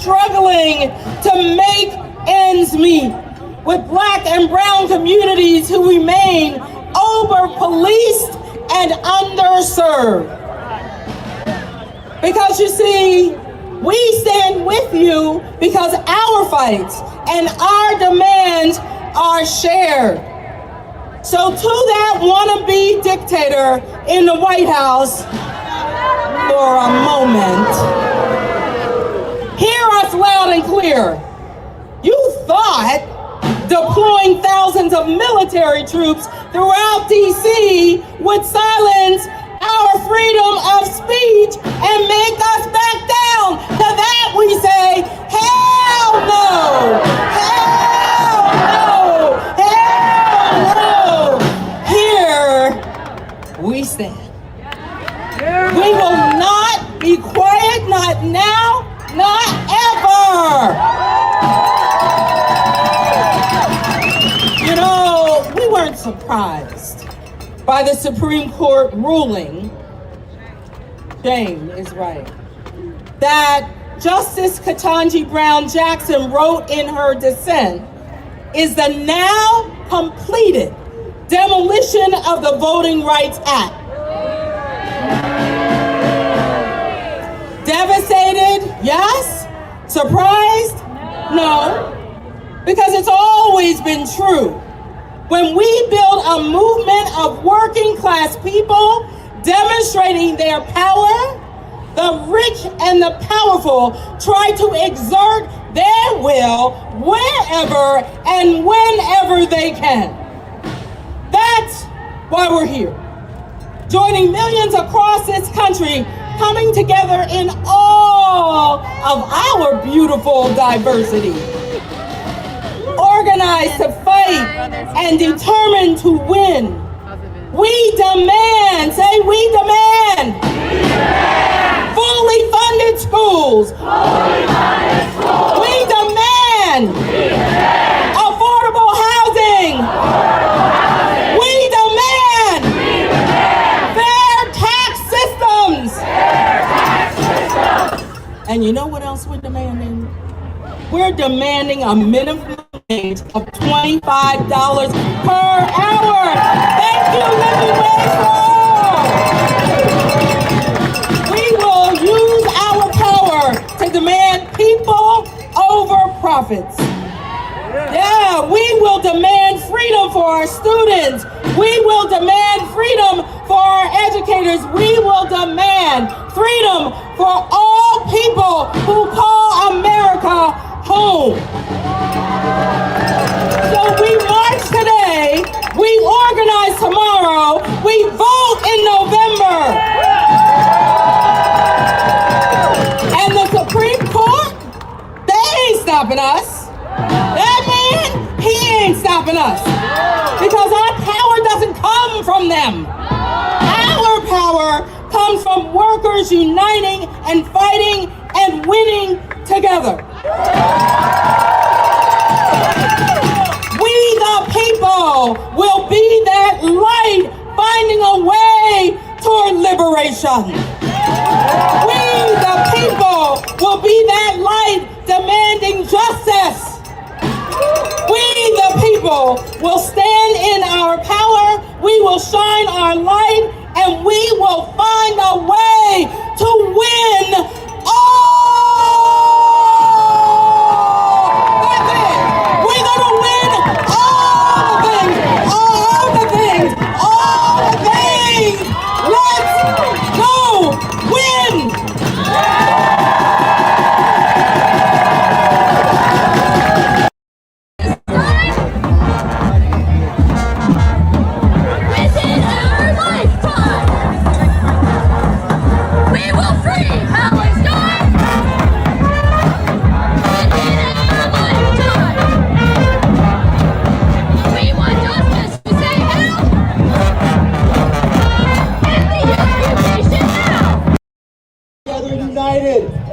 struggling to make ends meet, with Black and brown communities who remain over-policed and underserved. Because you see, we stand with you because our fights and our demands are shared. So to that wannabe dictator in the White House, for a moment, hear us loud and clear. You thought deploying thousands of military troops throughout DC would silence our freedom of speech and make us back down. To that we say, hell no! Hell no! Hell no! Here we stand. We will not be quiet, not now, not ever. You know, we weren't surprised by the Supreme Court ruling, Jane is right, that Justice Ketanji Brown Jackson wrote in her dissent is the now completed demolition of the Voting Rights Act. Devastated? Yes. Surprised? No. Because it's always been true. When we build a movement of working class people demonstrating their power, the rich and the powerful try to exert their will wherever and whenever they can. That's why we're here. Joining millions across this country, coming together in all of our beautiful diversity. Organized to fight and determined to win. We demand, say we demand, fully funded schools. We demand affordable housing. We demand fair tax systems. And you know what else we're demanding? We're demanding a minimum wage of $25 per hour. Thank you, living wage for all. We will use our power to demand people over profits. Yeah, we will demand freedom for our students. We will demand freedom for our educators. We will demand freedom for all people who call America home. So we march today, we organize tomorrow, we vote in November. And the Supreme Court, they ain't stopping us. That man, he ain't stopping us. Because our power doesn't come from them. Our power comes from workers uniting and fighting and winning together. We the people will be that light finding a way toward liberation. We the people will be that light demanding justice. We the people will stand in our power, we will shine our light, and we will find a way to win all.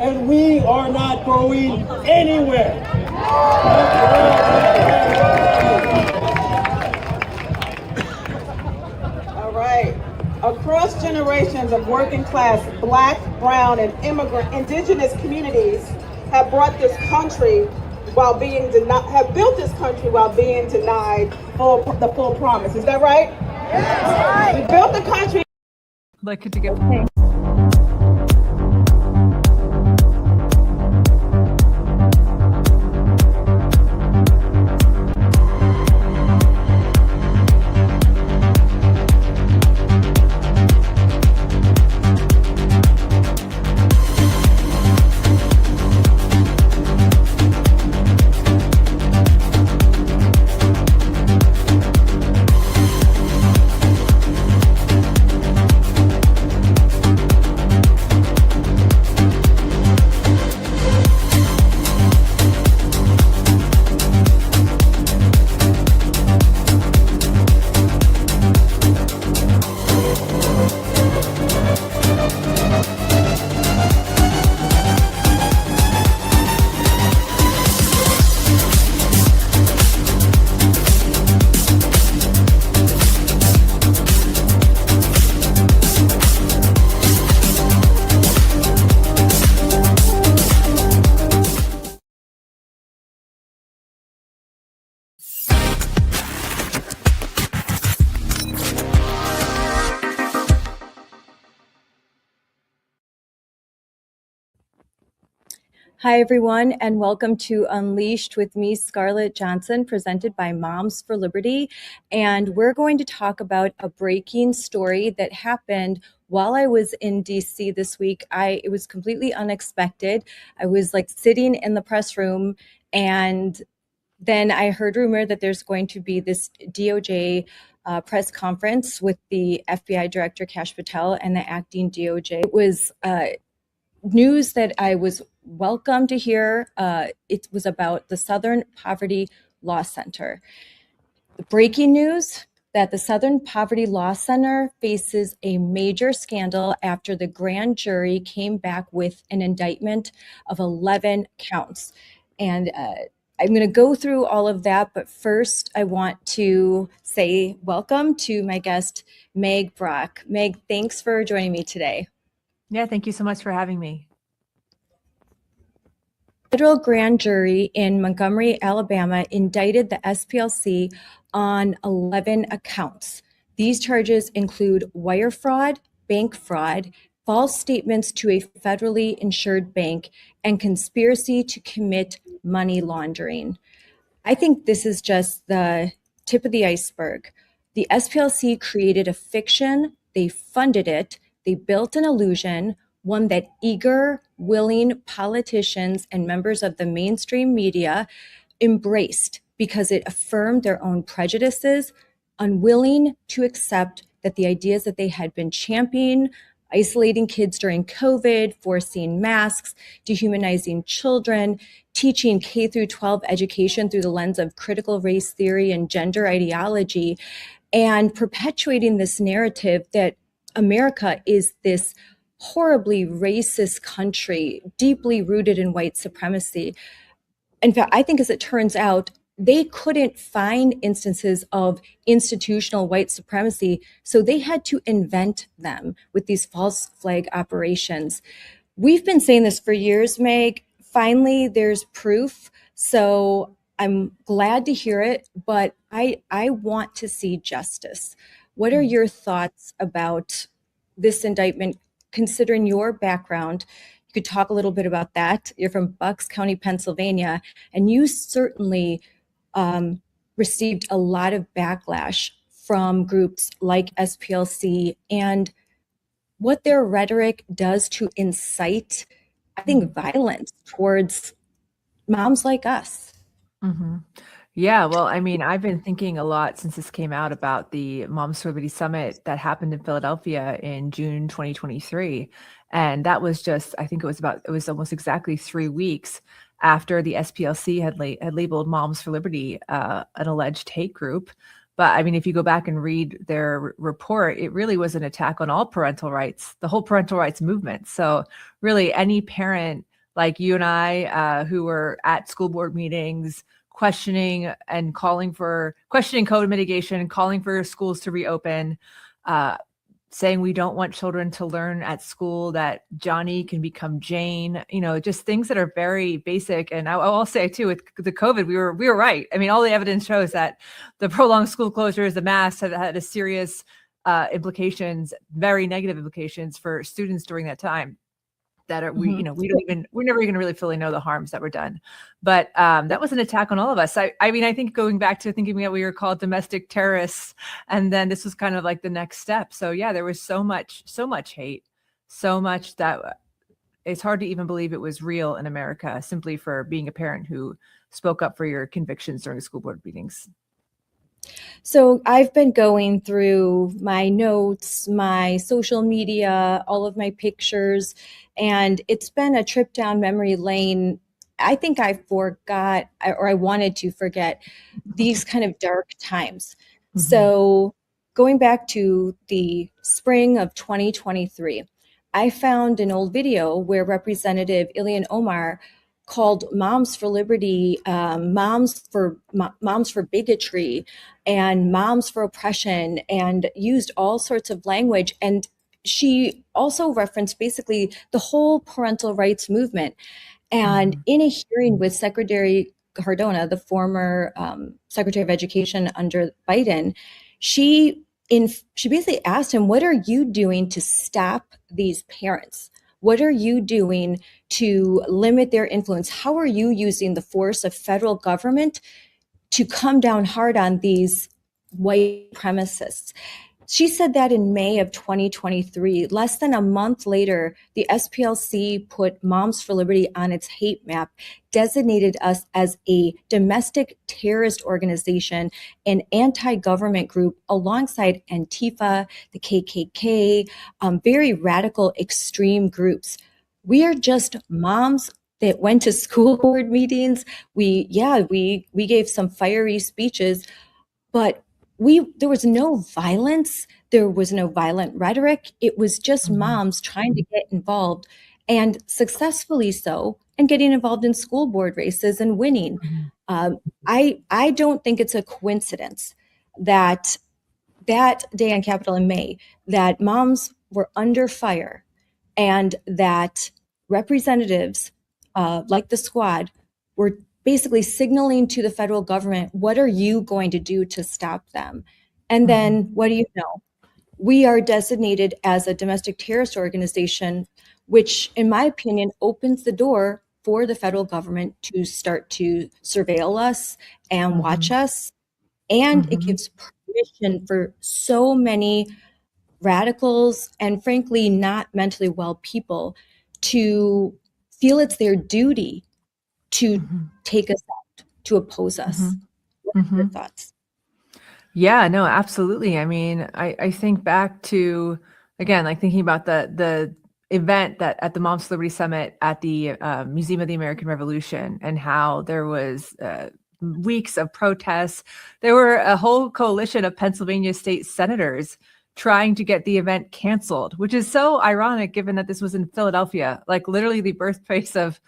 And we are not going anywhere. All right. Across generations of working class Black, brown, and immigrant indigenous communities, have brought this country while being denied, have built this country while being denied the full promise. Is that right? Yes. We built the country. Like to get paid. Hi, everyone, and welcome to Unleashed with me, Scarlett Johnson, presented by Moms for Liberty. And we're going to talk about a breaking story that happened while I was in DC this week. It was completely unexpected. I was like sitting in the press room, and then I heard rumor that there's going to be this DOJ press conference with the FBI Director Kash Patel and the acting DOJ. It was news that I was welcome to hear. It was about the Southern Poverty Law Center. The breaking news that the Southern Poverty Law Center faces a major scandal after the grand jury came back with an indictment of 11 counts. And I'm going to go through all of that, but first I want to say welcome to my guest, Meg Brock. Meg, thanks for joining me today. Yeah, thank you so much for having me. Federal grand jury in Montgomery, Alabama, indicted the SPLC on 11 accounts. These charges include wire fraud, bank fraud, false statements to a federally insured bank, and conspiracy to commit money laundering. I think this is just the tip of the iceberg. The SPLC created a fiction, they funded it, they built an illusion, one that eager, willing politicians and members of the mainstream media embraced because it affirmed their own prejudices, unwilling to accept that the ideas that they had been championing, isolating kids during COVID, forcing masks, dehumanizing children, teaching K through 12 education through the lens of critical race theory and gender ideology, and perpetuating this narrative that America is this horribly racist country, deeply rooted in white supremacy. In fact, I think as it turns out, they couldn't find instances of institutional white supremacy, so they had to invent them with these false flag operations. We've been saying this for years, Meg. Finally, there's proof. So I'm glad to hear it, but I want to see justice. What are your thoughts about this indictment, considering your background? You could talk a little bit about that. You're from Bucks County, Pennsylvania, and you certainly received a lot of backlash from groups like SPLC and what their rhetoric does to incite, I think, violence towards moms like us. Mm-hmm. Yeah, well, I mean, I've been thinking a lot since this came out about the Moms for Liberty Summit that happened in Philadelphia in June 2023. And that was just, I think it was almost exactly 3 weeks after the SPLC had labeled Moms for Liberty an alleged hate group. But I mean, if you go back and read their report, it really was an attack on all parental rights, the whole parental rights movement. So really any parent like you and I who were at school board meetings, questioning COVID mitigation, calling for schools to reopen, saying we don't want children to learn at school that Johnny can become Jane, just things that are very basic. And I'll say too, with the COVID, we were right. I mean, all the evidence shows that the prolonged school closures, the masks have had a serious implications, very negative implications for students during that time. That are we're never even really fully know the harms that were done. But that was an attack on all of us. I mean, I think going back to thinking that we were called domestic terrorists, and then this was kind of like the next step. So yeah, there was so much hate, so much that it's hard to even believe it was real in America, simply for being a parent who spoke up for your convictions during school board meetings. So I've been going through my notes, my social media, all of my pictures, and it's been a trip down memory lane. I think I forgot, or I wanted to forget, these kind of dark times. Mm-hmm. So going back to the spring of 2023, I found an old video where Representative Ilhan Omar called Moms for Liberty, moms for bigotry, and moms for oppression, and used all sorts of language. And she also referenced basically the whole parental rights movement. And in a hearing with Secretary Cardona, the former Secretary of Education under Biden, she basically asked him, what are you doing to stop these parents? What are you doing to limit their influence? How are you using the force of federal government to come down hard on these white supremacists? She said that in May of 2023. Less than a month later, the SPLC put Moms for Liberty on its hate map, designated us as a domestic terrorist organization, an anti-government group alongside Antifa, the KKK, very radical extreme groups. We are just moms that went to school board meetings. We gave some fiery speeches, but there was no violence. There was no violent rhetoric. It was just moms trying to get involved, and successfully so, and getting involved in school board races and winning. I don't think it's a coincidence that day on Capitol in May, that moms were under fire, and that representatives like the squad were basically signaling to the federal government, what are you going to do to stop them? And then what do you know? We are designated as a domestic terrorist organization, which in my opinion opens the door for the federal government to start to surveil us and watch us. And it gives permission for so many radicals and frankly not mentally well people to feel it's their duty to take us out, to oppose us. What are your thoughts? Yeah, no, absolutely. I mean, I think back to, again, like thinking about the event that at the Moms for Liberty Summit at the Museum of the American Revolution, and how there was weeks of protests. There were a whole coalition of Pennsylvania state senators trying to get the event canceled, which is so ironic given that this was in Philadelphia, like literally the birthplace of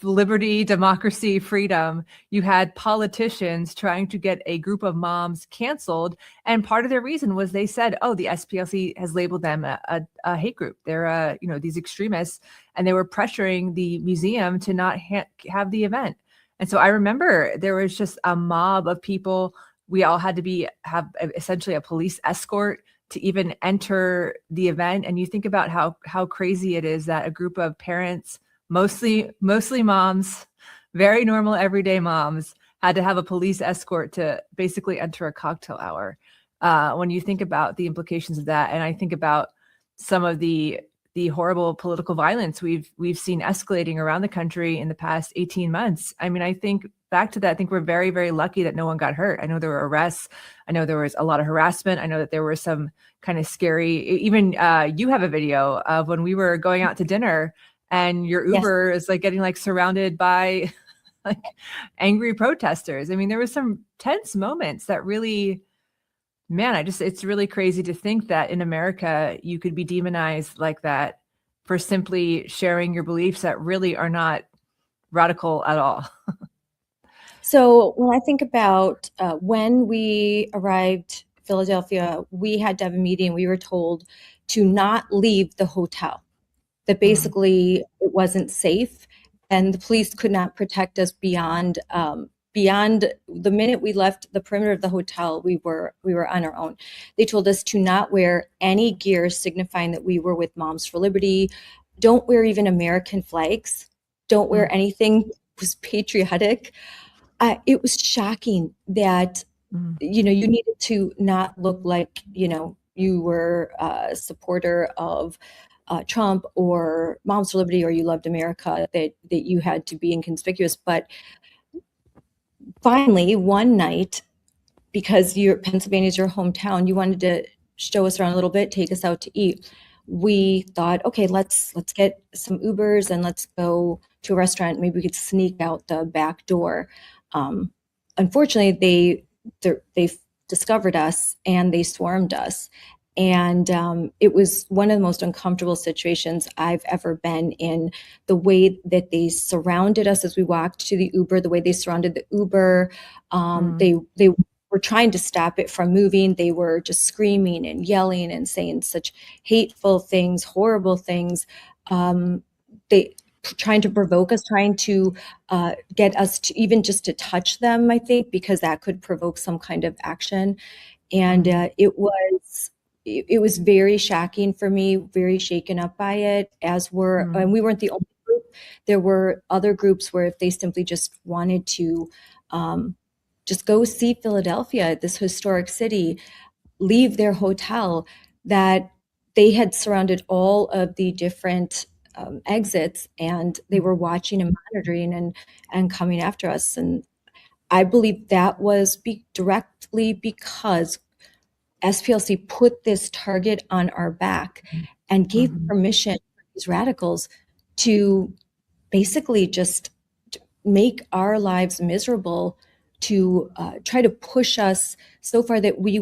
liberty, democracy, freedom. You had politicians trying to get a group of moms canceled. And part of their reason was they said, oh, the SPLC has labeled them a hate group. They're, these extremists, and they were pressuring the museum to not have the event. And so I remember there was just a mob of people. We all had to have essentially a police escort to even enter the event. And you think about how crazy it is that a group of parents, mostly moms, very normal everyday moms, had to have a police escort to basically enter a cocktail hour. When you think about the implications of that, and I think about some of the horrible political violence we've seen escalating around the country in the past 18 months. I mean, I think back to that, I think we're very, very lucky that no one got hurt. I know there were arrests. I know there was a lot of harassment. I know that there were some kind of scary, even you have a video of when we were going out to dinner and your Uber is like getting like surrounded by like angry protesters. I mean, there was some tense moments that really, man, it's really crazy to think that in America, you could be demonized like that for simply sharing your beliefs that really are not radical at all. So when I think about when we arrived Philadelphia, we had to have a meeting. We were told to not leave the hotel, that basically it wasn't safe, and the police could not protect us beyond the minute we left the perimeter of the hotel. We were on our own. They told us to not wear any gear signifying that we were with Moms for Liberty. Don't wear even American flags. Don't wear anything that was patriotic. It was shocking that you needed to not look like you were a supporter of Trump or Moms for Liberty, or you loved America, that you had to be inconspicuous. But finally, one night, because Pennsylvania is your hometown, you wanted to show us around a little bit, take us out to eat. We thought, okay, let's get some Ubers and let's go to a restaurant. Maybe we could sneak out the back door. Unfortunately, they discovered us and they swarmed us. And it was one of the most uncomfortable situations I've ever been in. The way that they surrounded us as we walked to the Uber, the way they surrounded the Uber, they were trying to stop it from moving. They were just screaming and yelling and saying such hateful things, horrible things. They trying to provoke us, trying to get us to even just to touch them, I think, because that could provoke some kind of action. And it was very shocking for me, very shaken up by it, and we weren't the only group. There were other groups where if they simply just wanted to just go see Philadelphia, this historic city, leave their hotel, that they had surrounded all of the different exits, and they were watching and monitoring and coming after us. And I believe that was directly because SPLC put this target on our back and gave permission for these radicals to basically just make our lives miserable, to try to push us so far that we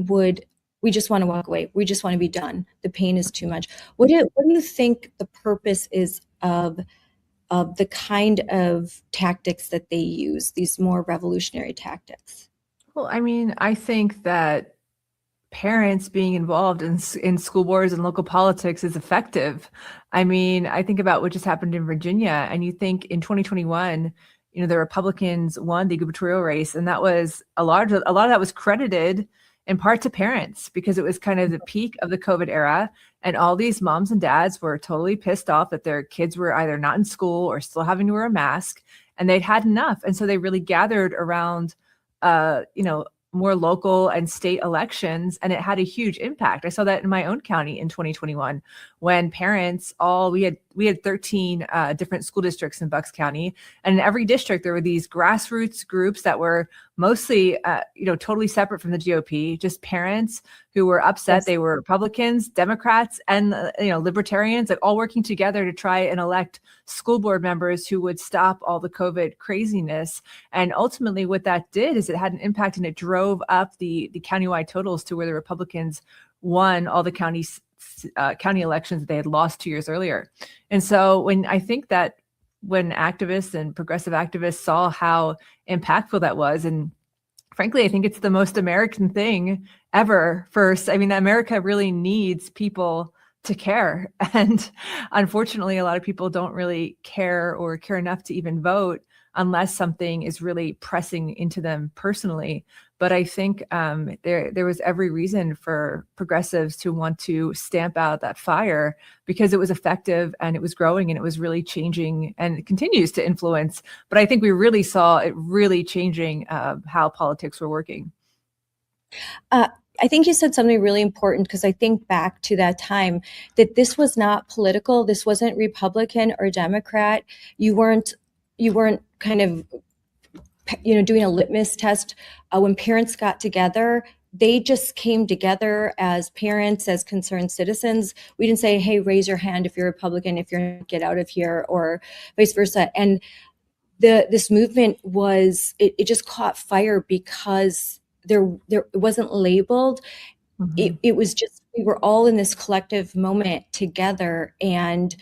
just want to walk away. We just want to be done. The pain is too much. What do you think the purpose is of the kind of tactics that they use, these more revolutionary tactics? Well, I mean, I think that parents being involved in school boards and local politics is effective. I mean, I think about what just happened in Virginia, and you think in 2021, the Republicans won the gubernatorial race, and that was a lot of that was credited in part to parents, because it was kind of the peak of the COVID era, and all these moms and dads were totally pissed off that their kids were either not in school or still having to wear a mask, and they'd had enough. And so they really gathered around more local and state elections, and it had a huge impact. I saw that in my own county in 2021, when parents we had 13 different school districts in Bucks County, and in every district there were these grassroots groups that were mostly totally separate from the GOP, just parents who were upset. Yes. They were Republicans, Democrats, and libertarians, like all working together to try and elect school board members who would stop all the COVID craziness. And ultimately what that did is it had an impact, and it drove up the countywide totals to where the Republicans won all the county elections that they had lost 2 years earlier. And so when activists and progressive activists saw how impactful that was, and frankly, I think it's the most American thing ever. First, I mean, America really needs people to care. And unfortunately, a lot of people don't really care or care enough to even vote unless something is really pressing into them personally. But I think there was every reason for progressives to want to stamp out that fire, because it was effective and it was growing and it was really changing, and it continues to influence. But I think we really saw it really changing how politics were working. I think you said something really important, because I think back to that time that this was not political. This wasn't Republican or Democrat. You weren't kind of doing a litmus test. When parents got together, they just came together as parents, as concerned citizens. We didn't say, hey, raise your hand if you're Republican, if you're get out of here, or vice versa. And this movement it just caught fire because it wasn't labeled. Mm-hmm. It was just, we were all in this collective moment together, and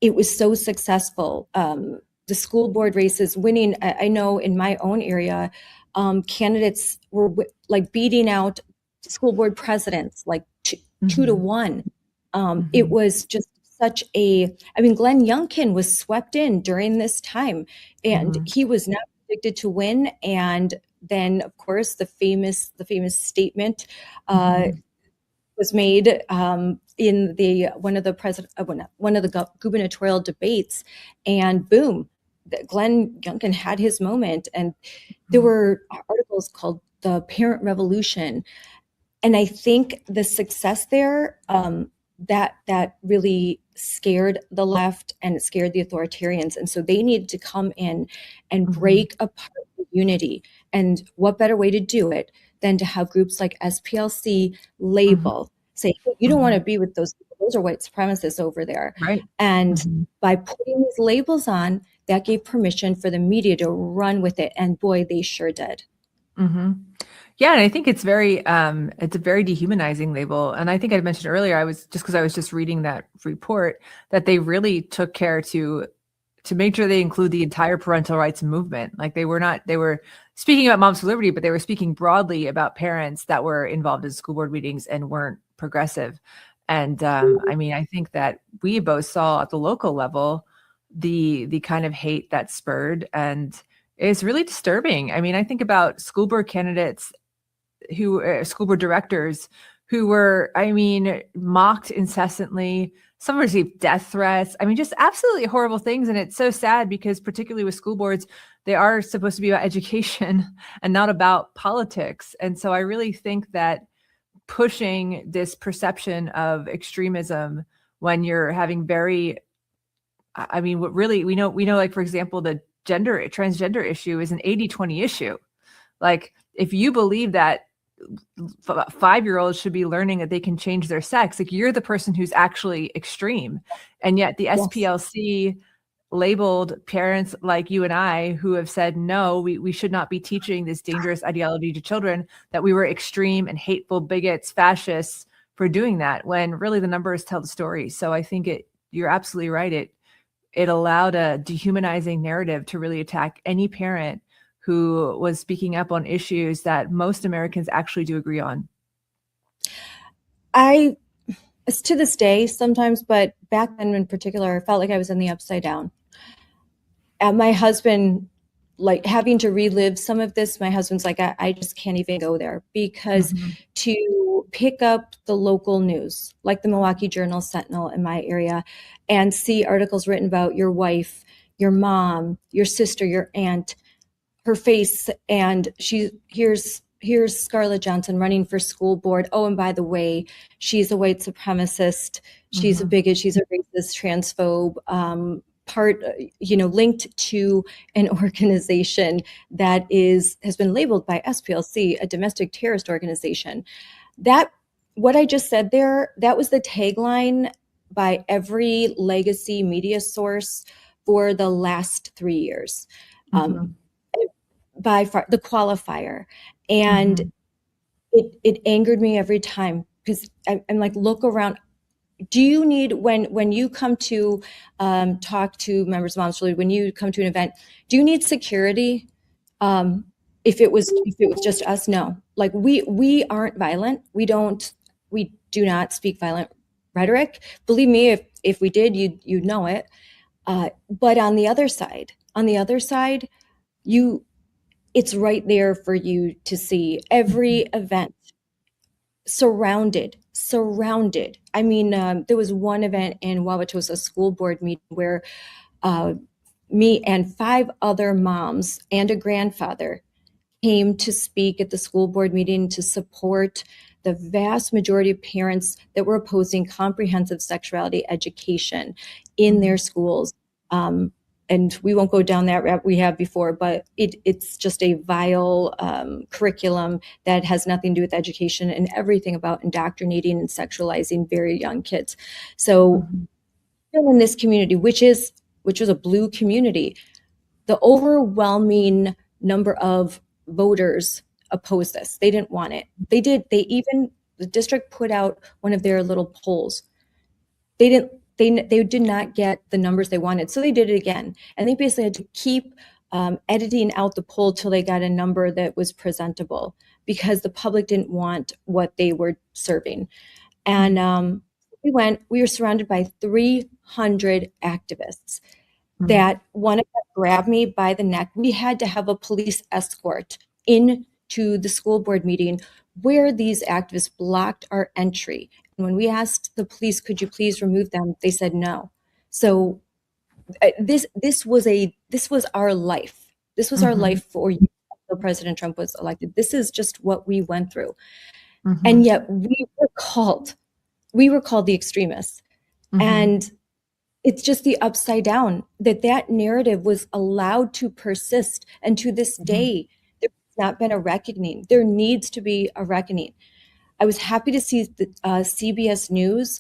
it was so successful. The school board races winning, I know in my own area, candidates were like beating out school board presidents, like two to one. Mhm. It was just such Glenn Youngkin was swept in during this time, and Mhm. he was not predicted to win. And then, of course, the famous statement Mhm. was made in one of the gubernatorial debates, and boom, Glenn Youngkin had his moment. And there were articles called "The Parent Revolution," and I think the success there, that really scared the left and it scared the authoritarians, and so they needed to come in and Mhm. break apart the unity. And what better way to do it than to have groups like SPLC label, say, hey, you don't want to be with those people. Those are white supremacists over there. Right. And Mhm. by putting these labels on, that gave permission for the media to run with it. And boy, they sure did. Mhm. Yeah, and I think it's a very dehumanizing label. And I think I mentioned earlier, I was just reading that report, that they really took care to make sure they include the entire parental rights movement. Like they were speaking about Moms for Liberty, but they were speaking broadly about parents that were involved in school board meetings and weren't progressive. And I mean, I think that we both saw at the local level the kind of hate that spurred, and it's really disturbing. I mean, I think about school board candidates school board directors who were, I mean, mocked incessantly. Some received death threats. I mean, just absolutely horrible things. And it's so sad because particularly with school boards, they are supposed to be about education and not about politics. And so I really think that pushing this perception of extremism when you're having I mean, what really, we know, like, for example, the transgender issue is an 80-20 issue. Like, if you believe that 5-year-olds should be learning that they can change their sex, like, you're the person who's actually extreme. And yet the SPLC labeled parents like you and I who have said, no, we should not be teaching this dangerous ideology to children, that we were extreme and hateful bigots, fascists for doing that, when really the numbers tell the story. So I think you're absolutely right. It allowed a dehumanizing narrative to really attack any parent who was speaking up on issues that most Americans actually do agree on. It's to this day sometimes, but back then in particular, I felt like I was in the upside down. And my husband, like, having to relive some of this, my husband's like, I just can't even go there, because to pick up the local news, like the Milwaukee Journal Sentinel in my area, and see articles written about your wife, your mom, your sister, your aunt, her face, and here's Scarlett Johnson running for school board. Oh, and by the way, she's a white supremacist. She's a bigot. She's a racist, transphobe. Linked to an organization that has been labeled by SPLC a domestic terrorist organization. That, what I just said there, that was the tagline by every legacy media source for the last 3 years. By far the qualifier. And it angered me every time, because I'm like, look around. Do you need, when you come to talk to members of Moms for Liberty, when you come to an event, do you need security? If it was just us, no. Like, we aren't violent. We do not speak violent rhetoric. Believe me, if we did, you'd know it. But on the other side, it's right there for you to see. Every event, surrounded. I mean, there was one event in Wauwatosa school board meeting where me and 5 other moms and a grandfather came to speak at the school board meeting to support the vast majority of parents that were opposing comprehensive sexuality education in their schools. And we won't go down that route we have before, but it's just a vile curriculum that has nothing to do with education and everything about indoctrinating and sexualizing very young kids. So in this community, which is a blue community, the overwhelming number of voters opposed this. They didn't want it. The district put out one of their little polls. They did not get the numbers they wanted, so they did it again, and they basically had to keep editing out the poll till they got a number that was presentable. because the public didn't want what they were serving. And we were surrounded by 300 activists that one of them grabbed me by the neck. We had to have a police escort into the school board meeting where these activists blocked our entry. And when we asked the police, could you please remove them? They said no. So this was our life. This was our life for years until President Trump was elected. This is just what we went through. And yet we were called the extremists. And it's just the upside down that narrative was allowed to persist. And to this day, there's not been a reckoning. There needs to be a reckoning. I was happy to see the CBS News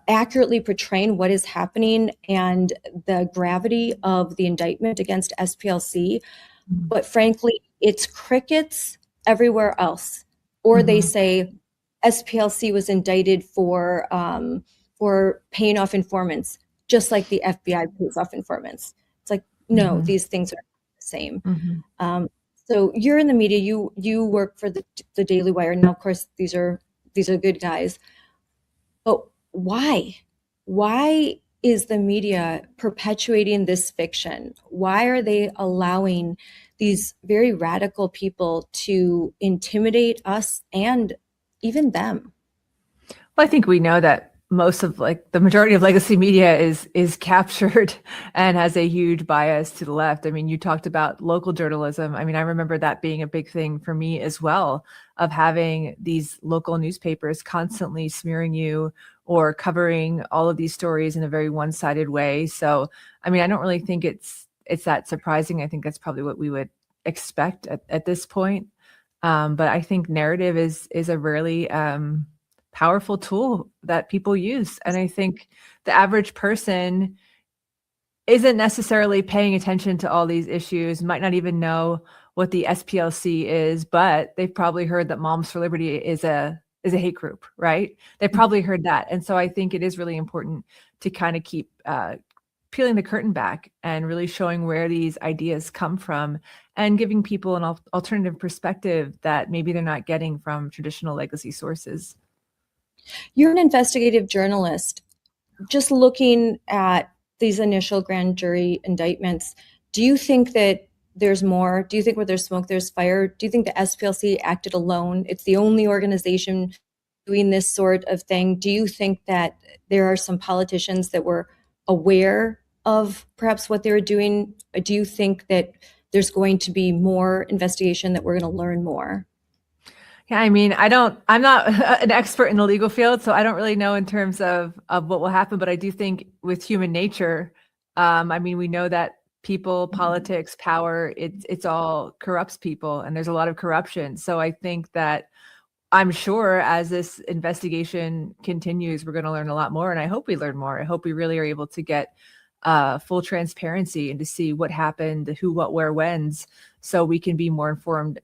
accurately portraying what is happening and the gravity of the indictment against SPLC. But frankly, it's crickets everywhere else. Or they say SPLC was indicted for paying off informants, just like the FBI pays off informants. It's like, no, these things are the same. So you're in the media, you work for the Daily Wire. Now, of course, these are good guys. But why? Why is the media perpetuating this fiction? Why are they allowing these very radical people to intimidate us and even them? Well, I think we know that most of the majority of legacy media is captured and has a huge bias to the left. I mean, you talked about local journalism. I mean, I remember that being a big thing for me as well, of having these local newspapers constantly smearing you or covering all of these stories in a very one-sided way. So, I mean, I don't really think it's that surprising. I think that's probably what we would expect at this point. But I think narrative is a really powerful tool that people use. And I think the average person isn't necessarily paying attention to all these issues, might not even know what the SPLC is, but they've probably heard that Moms for Liberty is a hate group, right? They've probably heard that. And so I think it is really important to kind of keep peeling the curtain back and really showing where these ideas come from and giving people an alternative perspective that maybe they're not getting from traditional legacy sources. You're an investigative journalist. Just looking at these initial grand jury indictments, do you think that there's more? Do you think where there's smoke, there's fire? Do you think the SPLC acted alone? It's the only organization doing this sort of thing. Do you think that there are some politicians that were aware of perhaps what they were doing? Do you think that there's going to be more investigation, that we're going to learn more? Yeah, I mean, I'm not an expert in the legal field, so I don't really know in terms of what will happen, but I do think with human nature, I mean, we know that people, politics, power, it's all corrupts people, and there's a lot of corruption. So I think that I'm sure as this investigation continues, we're going to learn a lot more, and I hope we learn more. I hope we really are able to get full transparency and to see what happened, who, what, where, whens, so we can be more informed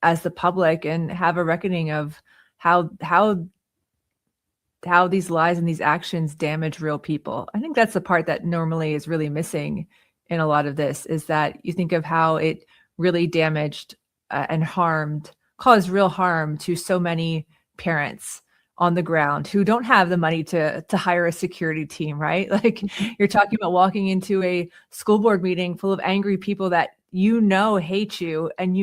as the public and have a reckoning of how these lies and these actions damage real people. I think that's the part that normally is really missing in a lot of this, is that you think of how it really damaged and caused real harm to so many parents on the ground who don't have the money to hire a security team, right? Like, you're talking about walking into a school board meeting full of angry people that hate you and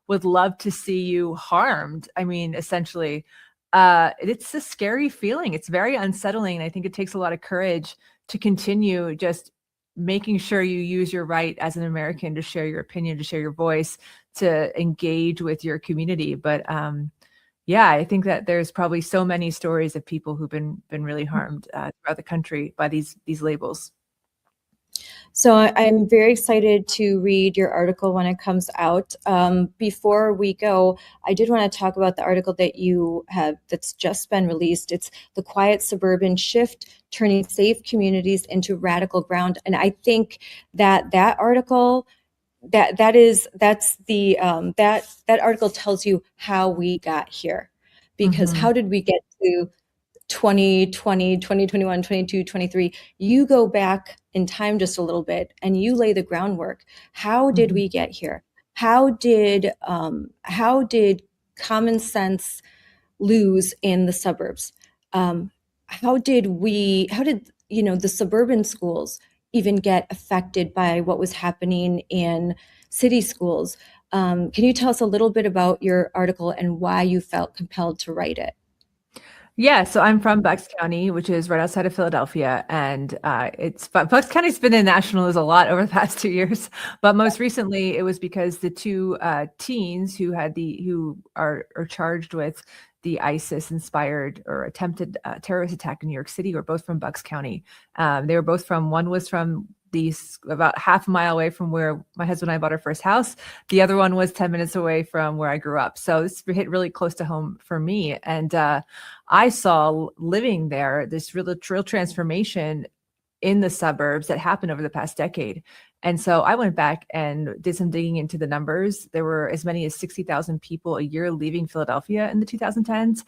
would love to see you harmed. I mean, essentially, it's a scary feeling. It's very unsettling. And I think it takes a lot of courage to continue just making sure you use your right as an American to share your opinion, to share your voice, to engage with your community. But yeah, I think that there's probably so many stories of people who've been really harmed throughout the country by these labels. So I'm very excited to read your article when it comes out. Before we go, I did want to talk about the article that you have that's just been released. It's The Quiet Suburban Shift, Turning Safe Communities into Radical Ground. And I think that article, that article tells you how we got here. Because how did we get to 2020, 2021, 22, 23, you go back in time just a little bit and you lay the groundwork. How did we get here? How did common sense lose in the suburbs? How did the suburban schools even get affected by what was happening in city schools? Can you tell us a little bit about your article and why you felt compelled to write it? Yeah, so I'm from Bucks County, which is right outside of Philadelphia, and Bucks County's been in national news a lot over the past 2 years. But most recently, it was because the two teens who are charged with the ISIS-inspired or attempted terrorist attack in New York City were both from Bucks County. They were both one was from about half a mile away from where my husband and I bought our first house. The other one was 10 minutes away from where I grew up. So this hit really close to home for me. And I saw living there this real transformation in the suburbs that happened over the past decade. And so I went back and did some digging into the numbers. There were as many as 60,000 people a year leaving Philadelphia in the 2010s.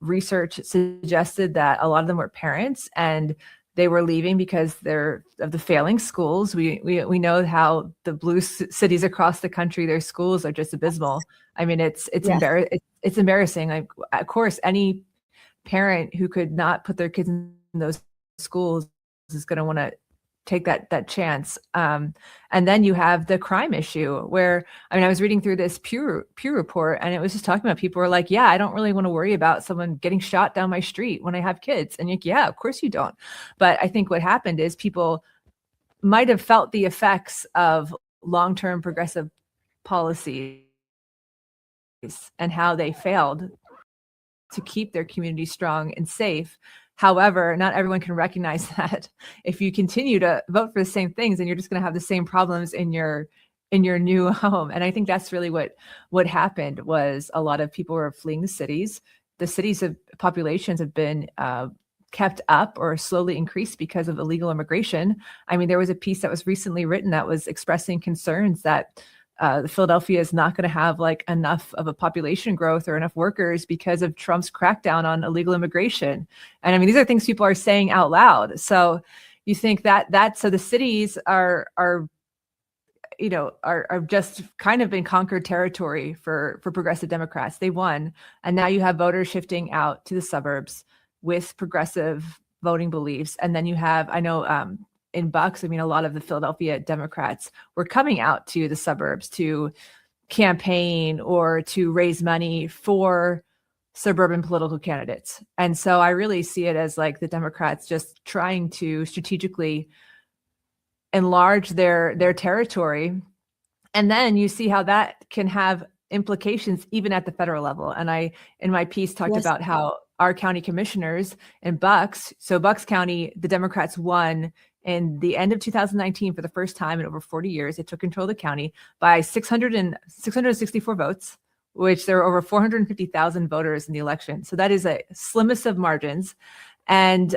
Research suggested that a lot of them were parents, and they were leaving because of the failing schools. We know how the blue cities across the country, their schools are just abysmal. I mean, it's embarrassing. Like, of course, any parent who could not put their kids in those schools is going to want to take that chance. And then you have the crime issue where, I mean, I was reading through this Pew report, and it was just talking about people are like, yeah, I don't really want to worry about someone getting shot down my street when I have kids. And you're like, yeah, of course you don't. But I think what happened is people might have felt the effects of long-term progressive policies and how they failed to keep their community strong and safe. However, not everyone can recognize that if you continue to vote for the same things, then you're just going to have the same problems in your new home. And I think that's really what happened was a lot of people were fleeing the cities. The cities' populations have been kept up or slowly increased because of illegal immigration. I mean, there was a piece that was recently written that was expressing concerns that Philadelphia is not going to have like enough of a population growth or enough workers because of Trump's crackdown on illegal immigration. And I mean, these are things people are saying out loud. So you think so the cities are just kind of been conquered territory for progressive Democrats. They won. And now you have voters shifting out to the suburbs with progressive voting beliefs. And then you have, I know, in Bucks, I mean, a lot of the Philadelphia Democrats were coming out to the suburbs to campaign or to raise money for suburban political candidates. And so I really see it as like the Democrats just trying to strategically enlarge their territory. And then you see how that can have implications even at the federal level. And I, in my piece, talked about how our county commissioners in Bucks, so Bucks County, the Democrats won in the end of 2019 for the first time in over 40 years. They took control of the county by 664 votes, which there were over 450,000 voters in the election. So that is a slimmest of margins. And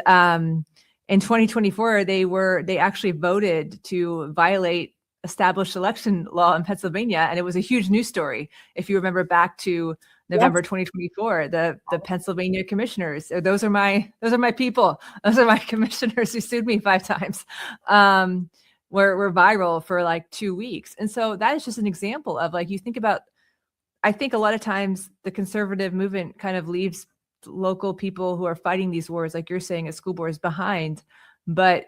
in 2024, they actually voted to violate established election law in Pennsylvania, and it was a huge news story. If you remember back to November 2024, the Pennsylvania commissioners, those are my people. Those are my commissioners who sued me 5 times. Were viral for like 2 weeks. And so that is just an example of, like, you think about, I think a lot of times the conservative movement kind of leaves local people who are fighting these wars, like you're saying, at school boards behind. But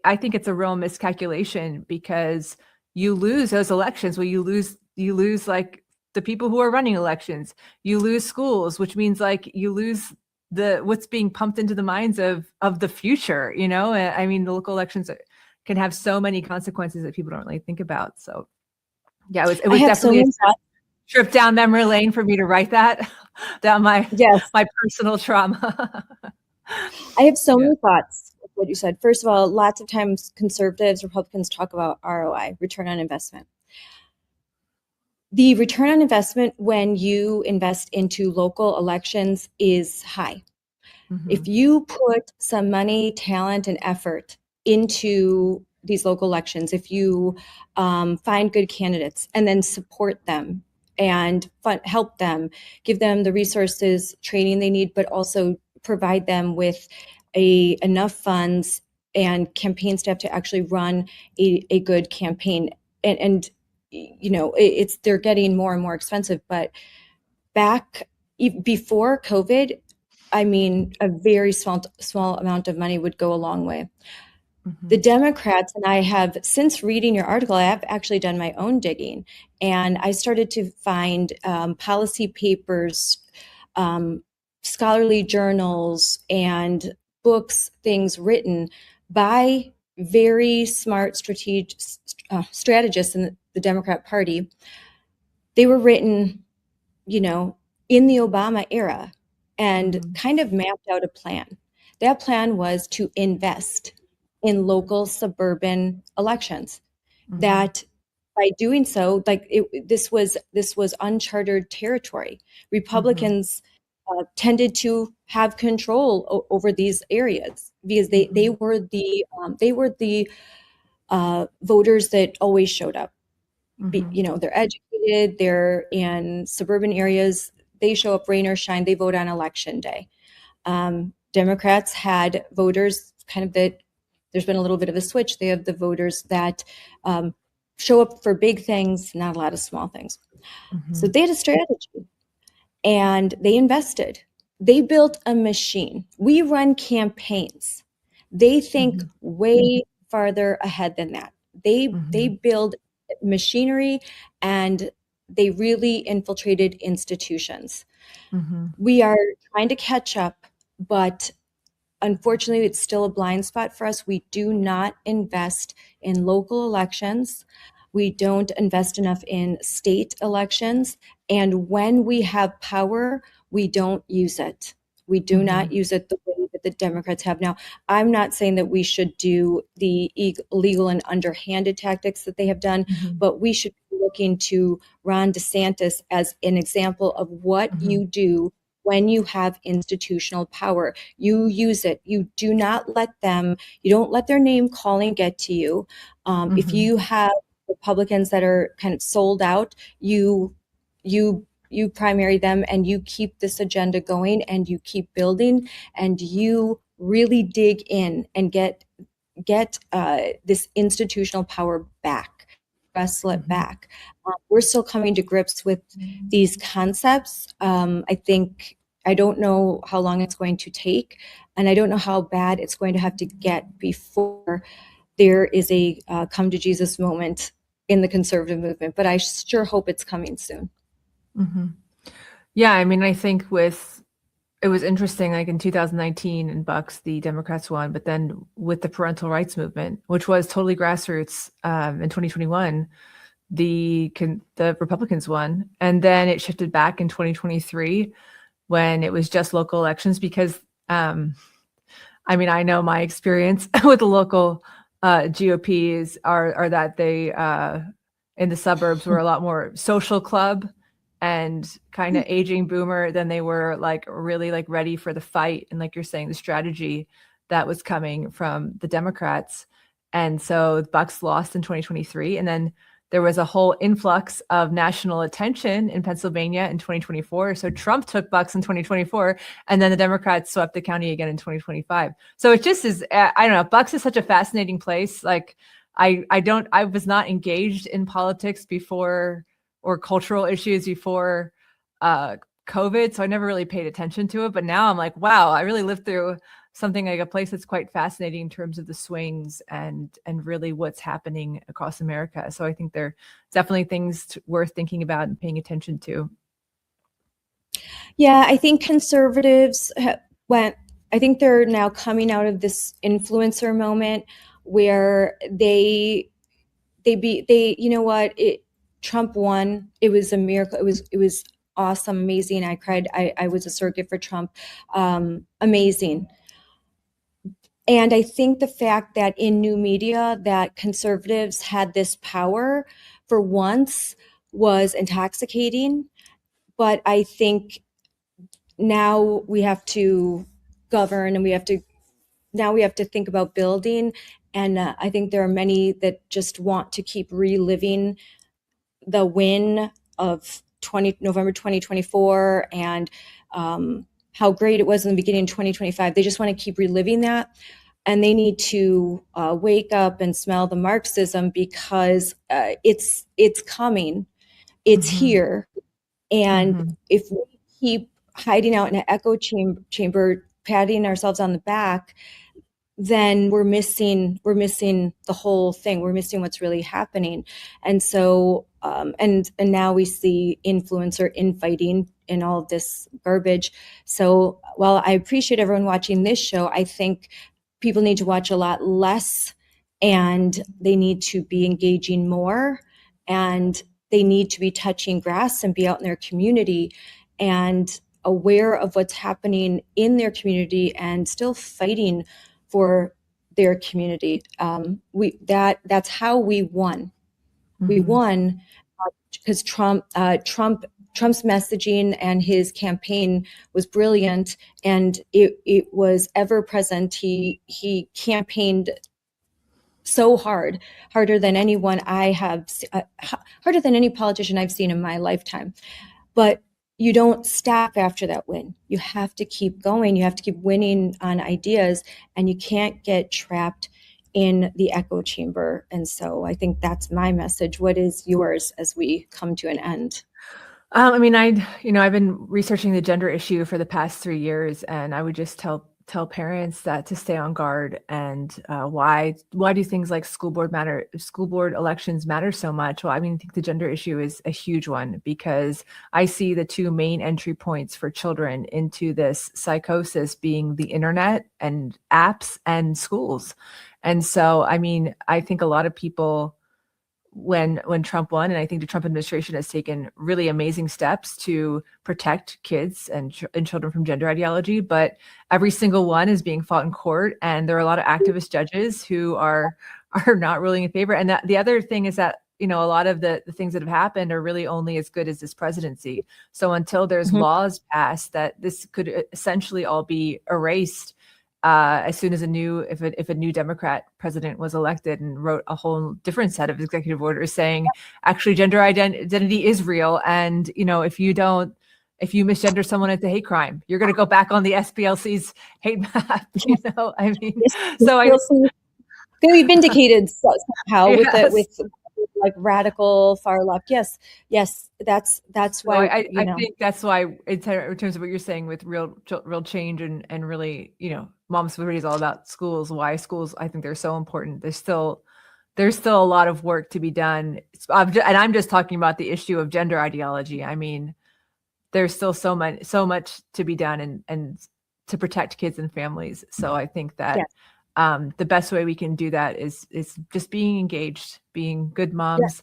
I think it's a real miscalculation, because you lose those elections. Well, you lose like the people who are running elections. You lose schools, which means like you lose what's being pumped into the minds of the future. You know, I mean, the local elections can have so many consequences that people don't really think about. So, yeah, it was definitely a trip down memory lane for me to write that down my personal trauma. I have so many thoughts with what you said. First of all, lots of times conservatives, Republicans talk about ROI, return on investment. The return on investment when you invest into local elections is high. Mm-hmm. If you put some money, talent, and effort into these local elections, if you find good candidates and then support them and help them, give them the resources, training they need, but also provide them with enough funds and campaign staff to actually run a good campaign. And they're getting more and more expensive. But back before COVID, I mean, a very small amount of money would go a long way. The Democrats, and I have, since reading your article, I have actually done my own digging, and I started to find policy papers, scholarly journals, and books, things written by very smart strategists in the Democrat Party. They were written, in the Obama era, and kind of mapped out a plan. That plan was to invest in local suburban elections. That by doing so, this was uncharted territory. Republicans tended to have control over these areas because they were the voters that always showed up. They're educated, they're in suburban areas, they show up rain or shine, they vote on election day. Democrats had voters that there's been a little bit of a switch. They have the voters that show up for big things, not a lot of small things. So they had a strategy and they invested. They built a machine. We run campaigns. They think way farther ahead than that. They build machinery and they really infiltrated institutions. We are trying to catch up, but unfortunately, it's still a blind spot for us. We do not invest in local elections. We don't invest enough in state elections. And when we have power, we don't use it. We do not use it the way that the Democrats have now. I'm not saying that we should do the illegal and underhanded tactics that they have done, but we should be looking to Ron DeSantis as an example of what you do when you have institutional power. You use it. You do not let you don't let their name calling get to you. If you have Republicans that are kind of sold out, you primary them and you keep this agenda going and you keep building and you really dig in and get this institutional power back, wrestle it back. We're still coming to grips with these concepts. I don't know how long it's going to take, and I don't know how bad it's going to have to get before there is a come to Jesus moment in the conservative movement, but I sure hope it's coming soon. Yeah, I mean, I think it was interesting, like in 2019 in Bucks, the Democrats won, but then with the parental rights movement, which was totally grassroots, in 2021, the Republicans won. And then it shifted back in 2023 when it was just local elections because, I mean, I know my experience with the local GOPs are that they, in the suburbs, were a lot more social club and kind of aging boomer than they were really ready for the fight. And like you're saying, the strategy that was coming from the Democrats. And so Bucks lost in 2023. And then there was a whole influx of national attention in Pennsylvania in 2024. So Trump took Bucks in 2024, and then the Democrats swept the county again in 2025. So it just is, I don't know, Bucks is such a fascinating place. I was not engaged in politics before or cultural issues before COVID. So I never really paid attention to it. But now I'm like, wow, I really lived through something like a place that's quite fascinating in terms of the swings and really what's happening across America. So I think there are definitely things worth thinking about and paying attention to. Yeah, I think conservatives I think they're now coming out of this influencer moment where they you know what, Trump won. It was a miracle. It was awesome, amazing. I cried. I was a surrogate for Trump. Amazing. And I think the fact that in new media that conservatives had this power for once was intoxicating. But I think now we have to govern and we have to think about building. And I think there are many that just want to keep reliving the win of November 2024 and how great it was in the beginning of 2025. They just want to keep reliving that. and they need to wake up and smell the Marxism, because it's coming, it's here, and if we keep hiding out in an echo chamber, patting ourselves on the back, then we're missing the whole thing. We're missing what's really happening. And so and now we see influencer infighting and all of this garbage. So while I appreciate everyone watching this show, I think people need to watch a lot less, and they need to be engaging more, and they need to be touching grass and be out in their community and aware of what's happening in their community and still fighting for their community. That's how we won. We won because Trump's messaging and his campaign was brilliant, and it was ever present. He campaigned so harder than anyone harder than any politician I've seen in my lifetime. But you don't stop after that win. You have to keep going. You have to keep winning on ideas, and you can't get trapped in the echo chamber. And so I think that's my message. What is yours as we come to an end? I mean, I've been researching the gender issue for the past 3 years, and I would just tell parents that to stay on guard. And why do things like school board elections matter so much? Well, I mean, I think the gender issue is a huge one, because I see the two main entry points for children into this psychosis being the internet and apps and schools. And so, I mean, I think a lot of people, when Trump won, and I think the Trump administration has taken really amazing steps to protect kids and children from gender ideology, but every single one is being fought in court, and there are a lot of activist judges who are not ruling in favor. And the other thing is that, a lot of the things that have happened are really only as good as this presidency. So until there's laws passed, that this could essentially all be erased as soon as if a new Democrat president was elected and wrote a whole different set of executive orders saying, actually, gender identity is real. And, if you misgender someone, it's a hate crime. You're going to go back on the SPLC's hate map. I mean, so I going to be vindicated somehow with like radical far left. Yes. That's why I think that's why, in terms of what you're saying with real change and really, Mom's Liberty is all about schools. Why schools? I think they're so important. There's still a lot of work to be done, and I'm just talking about the issue of gender ideology. I mean, there's still so much to be done and to protect kids and families. So I think that the best way we can do that is just being engaged, being good moms,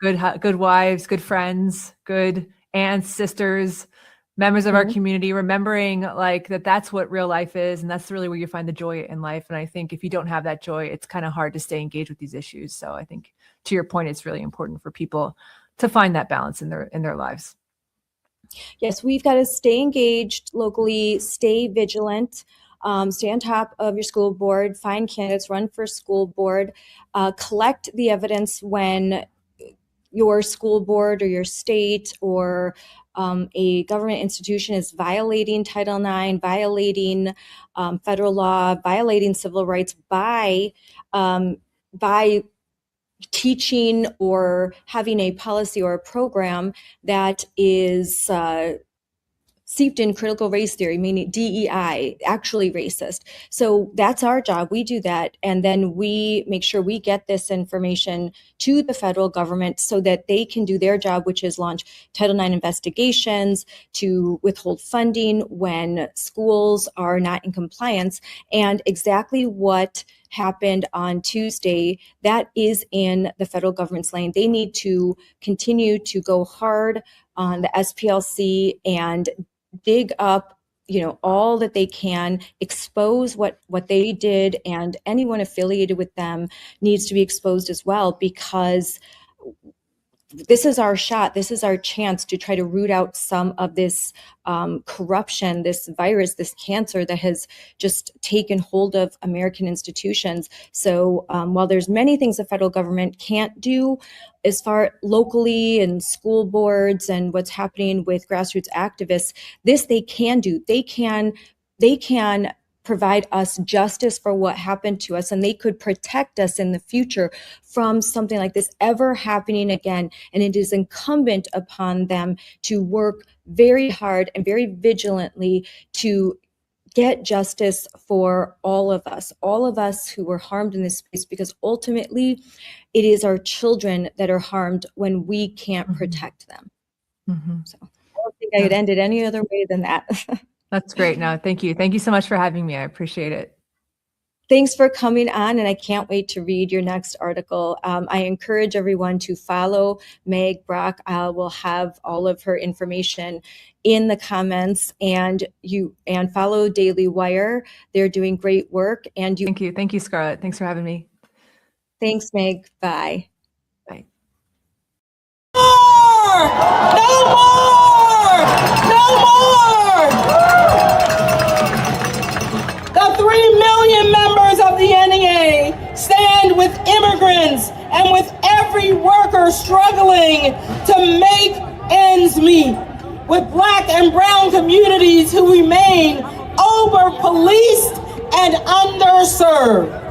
good wives, good friends, good aunts, sisters, members of our community, remembering like that's what real life is, and that's really where you find the joy in life. And I think if you don't have that joy, it's kind of hard to stay engaged with these issues. So I think, to your point, it's really important for people to find that balance in their lives. Yes, we've got to stay engaged locally, stay vigilant, stay on top of your school board, find candidates, run for school board, collect the evidence when your school board or your state or a government institution is violating Title IX, violating federal law, violating civil rights by teaching or having a policy or a program that is steeped in critical race theory, meaning DEI, actually racist. So that's our job. We do that. And then we make sure we get this information to the federal government so that they can do their job, which is launch Title IX investigations, to withhold funding when schools are not in compliance. And exactly what happened on Tuesday, that is in the federal government's lane. They need to continue to go hard on the SPLC and dig up, all that they can, expose what they did, and anyone affiliated with them needs to be exposed as well, because this is our shot. This is our chance to try to root out some of this corruption, this virus, this cancer that has just taken hold of American institutions. So while there's many things the federal government can't do as far locally and school boards and what's happening with grassroots activists, this they can do. They can provide us justice for what happened to us, and they could protect us in the future from something like this ever happening again. And it is incumbent upon them to work very hard and very vigilantly to get justice for all of us who were harmed in this space, because ultimately it is our children that are harmed when we can't protect them. So I don't think I could end it any other way than that. That's great. No, thank you. Thank you so much for having me. I appreciate it. Thanks for coming on, and I can't wait to read your next article. I encourage everyone to follow Meg Brock. We'll have all of her information in the comments, and follow Daily Wire. They're doing great work. And Thank you. Thank you, Scarlett. Thanks for having me. Thanks, Meg. Bye. Bye. No more! No more! The 3 million members of the NEA stand with immigrants and with every worker struggling to make ends meet, with Black and brown communities who remain over-policed and underserved.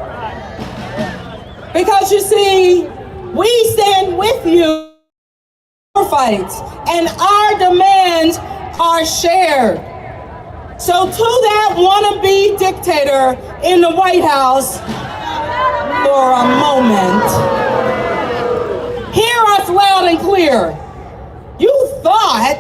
Because you see, we stand with you in our fights, and our demands are shared. So to that wannabe dictator in the White House, for a moment, hear us loud and clear. You thought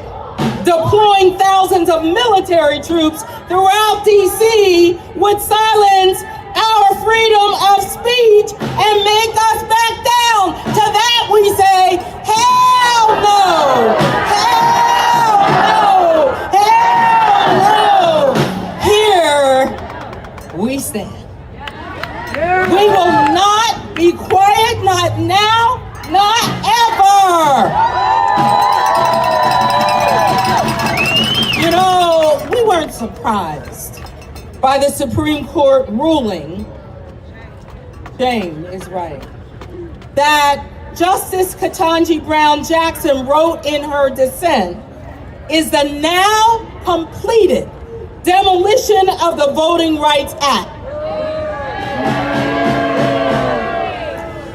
deploying thousands of military troops throughout DC would silence our freedom of speech and make us back down. To that we say, hell no! Hell no! Hell no! Here we stand. We will not be quiet, not now, not ever. You know, we weren't surprised by the Supreme Court ruling, Jane is right, that Justice Ketanji Brown Jackson wrote in her dissent is the now completed demolition of the Voting Rights Act.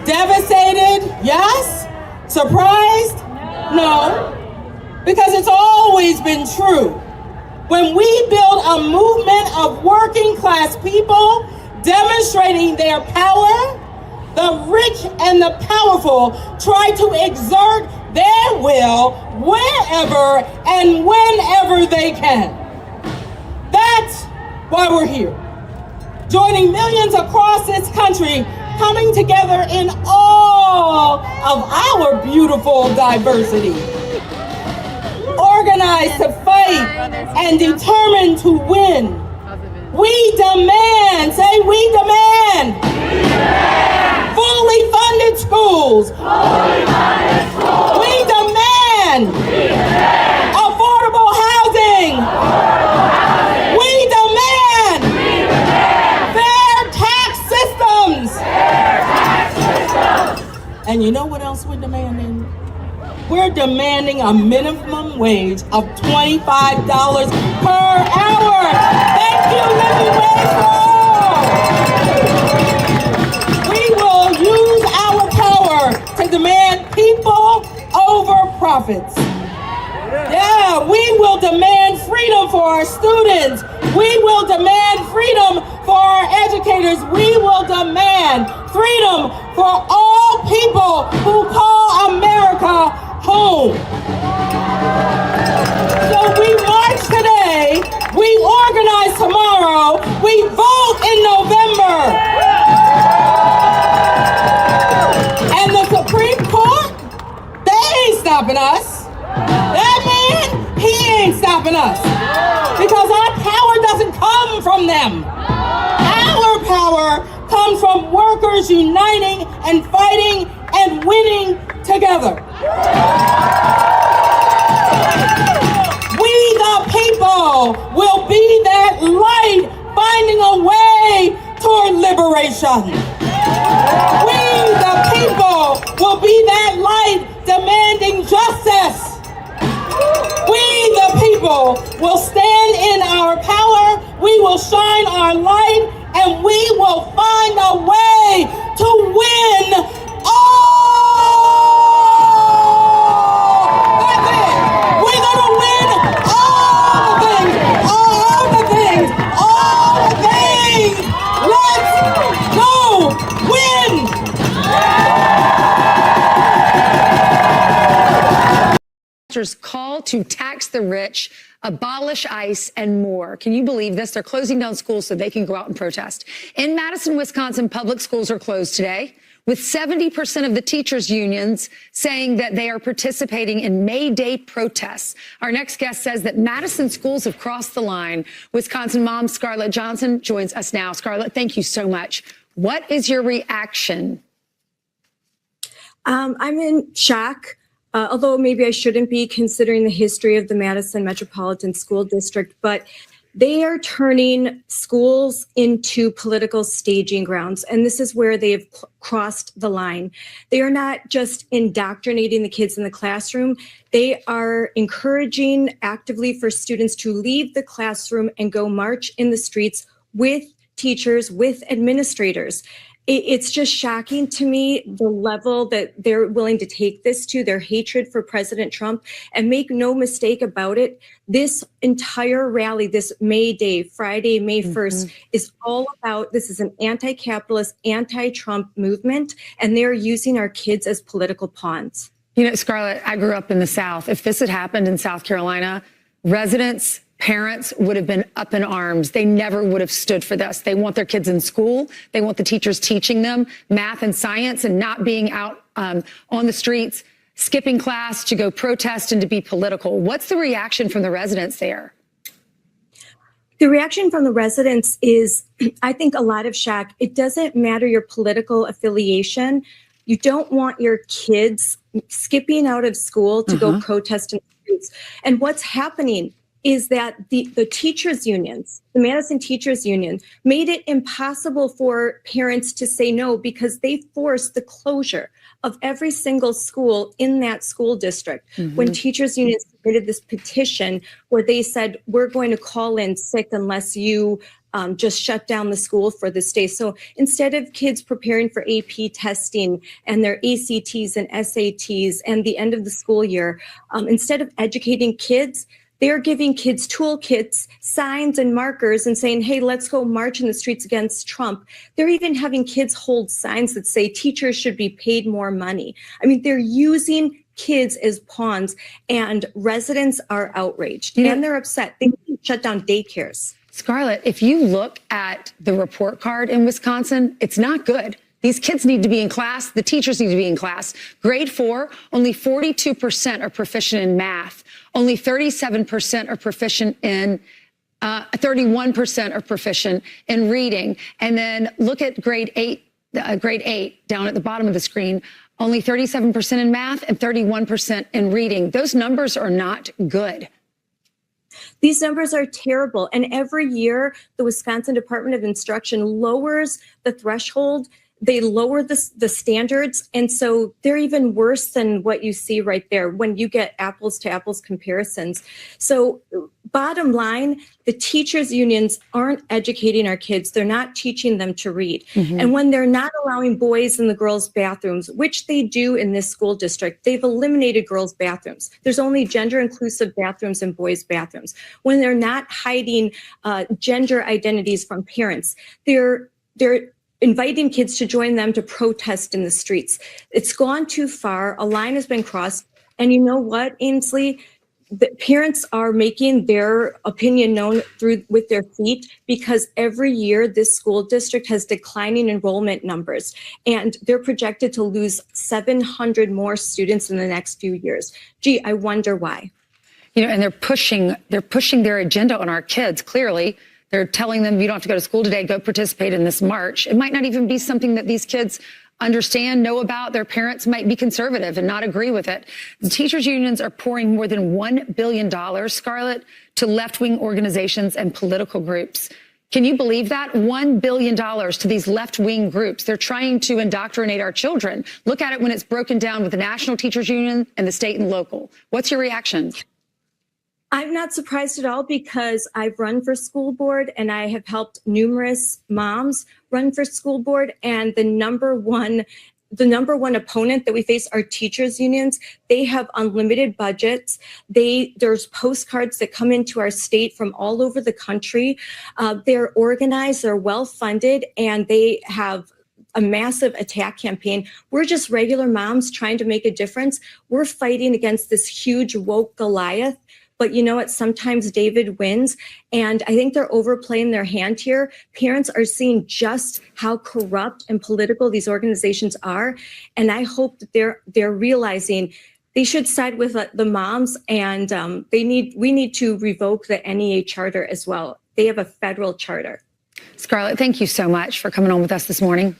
Devastated? Yes. Surprised? No. Because it's always been true. When we build a movement of working class people demonstrating their power, the rich and the powerful try to exert their will wherever and whenever they can. That's why we're here. Joining millions across this country, coming together in all of our beautiful diversity. Organized to fight and determined to win. We demand, say we demand, fully funded schools. We demand affordable housing. We demand fair tax systems. And you know what else we're demanding? We're demanding a minimum wage of $25 per hour. Thank you, living wage for all. We will use our power to demand people over profits. Yeah, we will demand freedom for our students. We will demand freedom for our educators. We will demand freedom for all people who call America home. So we march today, we organize tomorrow, we vote in November. And the Supreme Court, they ain't stopping us. That man, he ain't stopping us. Because our power doesn't come from them. Our power comes from workers uniting and fighting and winning together. We the people will be that light finding a way toward liberation. We the people will be that light demanding justice. We the people will stand in our power we will shine our light, and we will find a way to win all the things. We're gonna win all the things, all the things, all the things. Let's go win. Call to tax the rich, abolish ICE, and more. Can you believe this? They're closing down schools so they can go out and protest. In Madison, Wisconsin, public schools are closed today, with 70% of the teachers' unions saying that they are participating in May Day protests. Our next guest says that Madison schools have crossed the line. Wisconsin mom Scarlett Johnson joins us now. Scarlett, thank you so much. What is your reaction? I'm in shock. Although maybe I shouldn't be, considering the history of the Madison Metropolitan School District, but they are turning schools into political staging grounds. And this is where they have crossed the line. They are not just indoctrinating the kids in the classroom. They are encouraging actively for students to leave the classroom and go march in the streets with teachers, with administrators. It's just shocking to me, the level that they're willing to take this to, their hatred for President Trump. And make no mistake about it, this entire rally, this May Day, Friday, May 1st, is all about, this is an anti-capitalist, anti-Trump movement, and they're using our kids as political pawns. You know, Scarlett, I grew up in the South. If this had happened in South Carolina, residents, parents would have been up in arms. They never would have stood for this. They want their kids in school. They want the teachers teaching them math and science and not being out on the streets, skipping class to go protest and to be political. What's the reaction from the residents there? The reaction from the residents is, I think, a lot of shock. It doesn't matter your political affiliation. You don't want your kids skipping out of school to go protest in the streets. And what's happening is that the teachers' unions, the Madison Teachers Union, made it impossible for parents to say no, because they forced the closure of every single school in that school district. When teachers' unions submitted this petition where they said, we're going to call in sick unless you just shut down the school for this day. So instead of kids preparing for AP testing and their ACTs and SATs and the end of the school year, instead of educating kids, they're giving kids toolkits, signs, and markers and saying, hey, let's go march in the streets against Trump. They're even having kids hold signs that say teachers should be paid more money. I mean, they're using kids as pawns, and residents are outraged and they're upset. They shut down daycares. Scarlett, if you look at the report card in Wisconsin, it's not good. These kids need to be in class. The teachers need to be in class. Grade 4, only 42% are proficient in math. Only 37% are proficient in 31% are proficient in reading. And then look at grade 8 down at the bottom of the screen. Only 37% in math and 31% in reading. Those numbers are not good. These numbers are terrible. And every year, the Wisconsin Department of Instruction lowers the threshold. They lower the standards. And so they're even worse than what you see right there when you get apples to apples comparisons. So bottom line, the teachers' unions aren't educating our kids. They're not teaching them to read. And when they're not allowing boys in the girls' bathrooms, which they do in this school district, they've eliminated girls' bathrooms. There's only gender inclusive bathrooms and boys' bathrooms. When they're not hiding gender identities from parents, they're inviting kids to join them to protest in the streets. It's gone too far. A line has been crossed. And you know what, Ainsley? The parents are making their opinion known with their feet, because every year this school district has declining enrollment numbers, and they're projected to lose 700 more students in the next few years. Gee, I wonder why. You know, and they're pushing their agenda on our kids, clearly. They're telling them, you don't have to go to school today, go participate in this march. It might not even be something that these kids understand, know about. Their parents might be conservative and not agree with it. The teachers' unions are pouring more than $1 billion, Scarlett, to left-wing organizations and political groups. Can you believe that? $1 billion to these left-wing groups. They're trying to indoctrinate our children. Look at it when it's broken down with the National Teachers Union and the state and local. What's your reaction? I'm not surprised at all because I've run for school board and I have helped numerous moms run for school board. And the number one opponent that we face are teachers unions. They have unlimited budgets. There's postcards that come into our state from all over the country. They're organized, they're well funded, and they have a massive attack campaign. We're just regular moms trying to make a difference. We're fighting against this huge woke Goliath. But you know what? Sometimes David wins. And I think they're overplaying their hand here. Parents are seeing just how corrupt and political these organizations are. And I hope that they're realizing they should side with the moms, and we need to revoke the NEA charter as well. They have a federal charter. Scarlett, thank you so much for coming on with us this morning.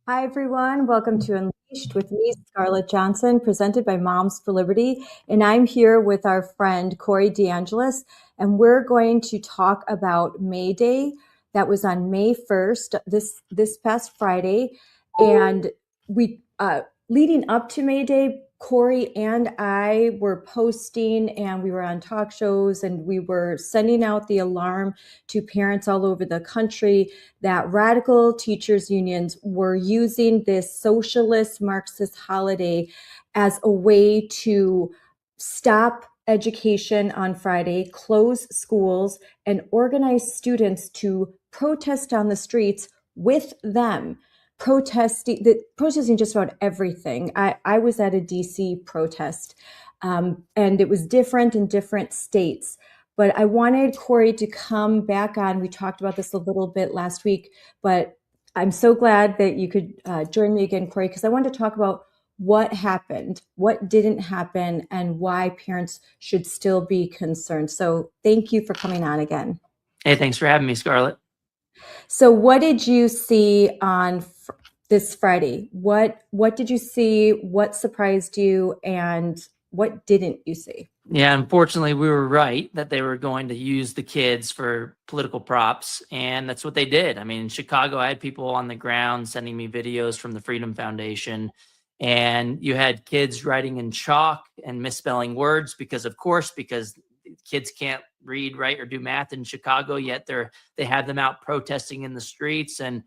Hi, everyone. Welcome to Unleashed with me, Scarlett Johnson, presented by Moms for Liberty. And I'm here with our friend, Corey DeAngelis, and we're going to talk about May Day. That was on May 1st, this past Friday. And we, leading up to May Day, Corey and I were posting and we were on talk shows and we were sending out the alarm to parents all over the country that radical teachers unions were using this socialist Marxist holiday as a way to stop education on Friday, close schools, and organize students to protest on the streets with them. Protesting just about everything. I was at a DC protest, and it was different in different states. But I wanted Corey to come back on. We talked about this a little bit last week, but I'm so glad that you could join me again, Corey, because I wanted to talk about what happened, what didn't happen, and why parents should still be concerned. So thank you for coming on again. Hey, thanks for having me, Scarlett. So what did you see on this Friday? What did you see? What surprised you? And what didn't you see? Yeah, unfortunately, we were right that they were going to use the kids for political props, and that's what they did. I mean, in Chicago, I had people on the ground sending me videos from the Freedom Foundation, and you had kids writing in chalk and misspelling words because kids can't read, write, or do math in Chicago, yet they had them out protesting in the streets. And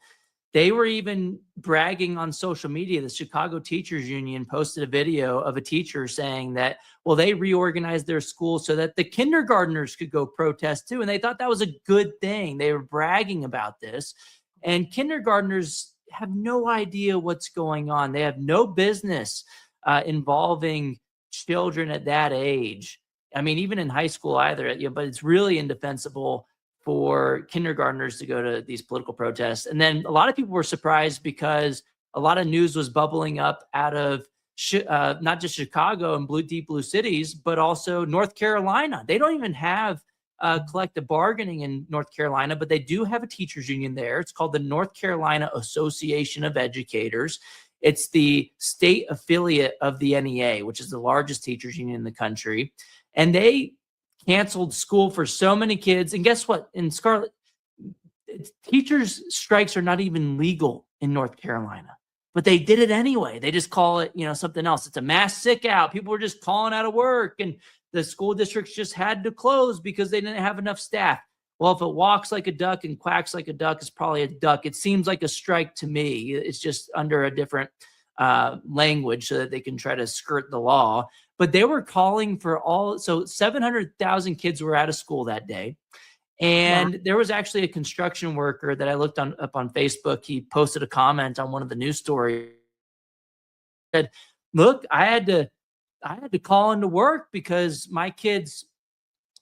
they were even bragging on social media. The Chicago Teachers Union posted a video of a teacher saying that, well, they reorganized their school so that the kindergartners could go protest too. And they thought that was a good thing. They were bragging about this. And kindergartners have no idea what's going on. They have no business involving children at that age. I mean, even in high school either, but it's really indefensible for kindergartners to go to these political protests. And then a lot of people were surprised because a lot of news was bubbling up out of not just Chicago and deep blue cities, but also North Carolina. They don't even have collective bargaining in North Carolina, but they do have a teachers union there. It's called the North Carolina Association of Educators. It's the state affiliate of the NEA, which is the largest teachers union in the country. And they canceled school for so many kids. And guess what? In Scarlett, teachers' strikes are not even legal in North Carolina. but they did it anyway. They just call it, something else. It's a mass sick out. People were just calling out of work, and the school districts just had to close because they didn't have enough staff. Well, if it walks like a duck and quacks like a duck, it's probably a duck. It seems like a strike to me. It's just under a different language so that they can try to skirt the law. But they were calling for so 700,000 kids were out of school that day. And there was actually a construction worker that I looked up on Facebook. He posted a comment on one of the news stories. He said, look, I had to call into work because my kids'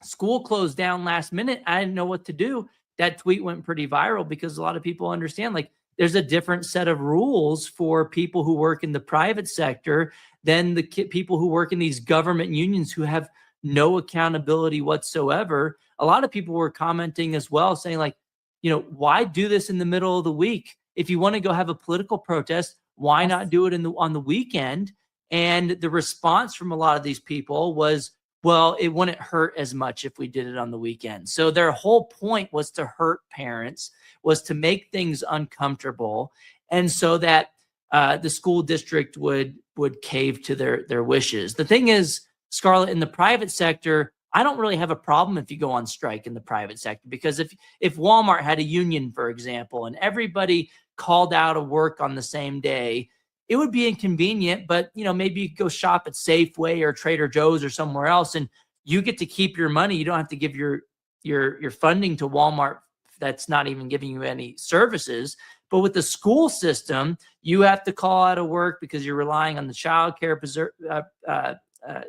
school closed down last minute. I didn't know what to do. That tweet went pretty viral because a lot of people understand, like, there's a different set of rules for people who work in the private sector than the people who work in these government unions who have no accountability whatsoever. A lot of people were commenting as well, saying, like, why do this in the middle of the week? If you want to go have a political protest, why not do it on the weekend? And the response from a lot of these people was, well, it wouldn't hurt as much if we did it on the weekend. So their whole point was to hurt parents, was to make things uncomfortable, and so that the school district would cave to their wishes. The thing is, Scarlett, in the private sector, I don't really have a problem if you go on strike in the private sector, because if Walmart had a union, for example, and everybody called out of work on the same day, it would be inconvenient, but maybe you go shop at Safeway or Trader Joe's or somewhere else, and you get to keep your money. You don't have to give your funding to Walmart that's not even giving you any services. But with the school system, you have to call out of work because you're relying on the child care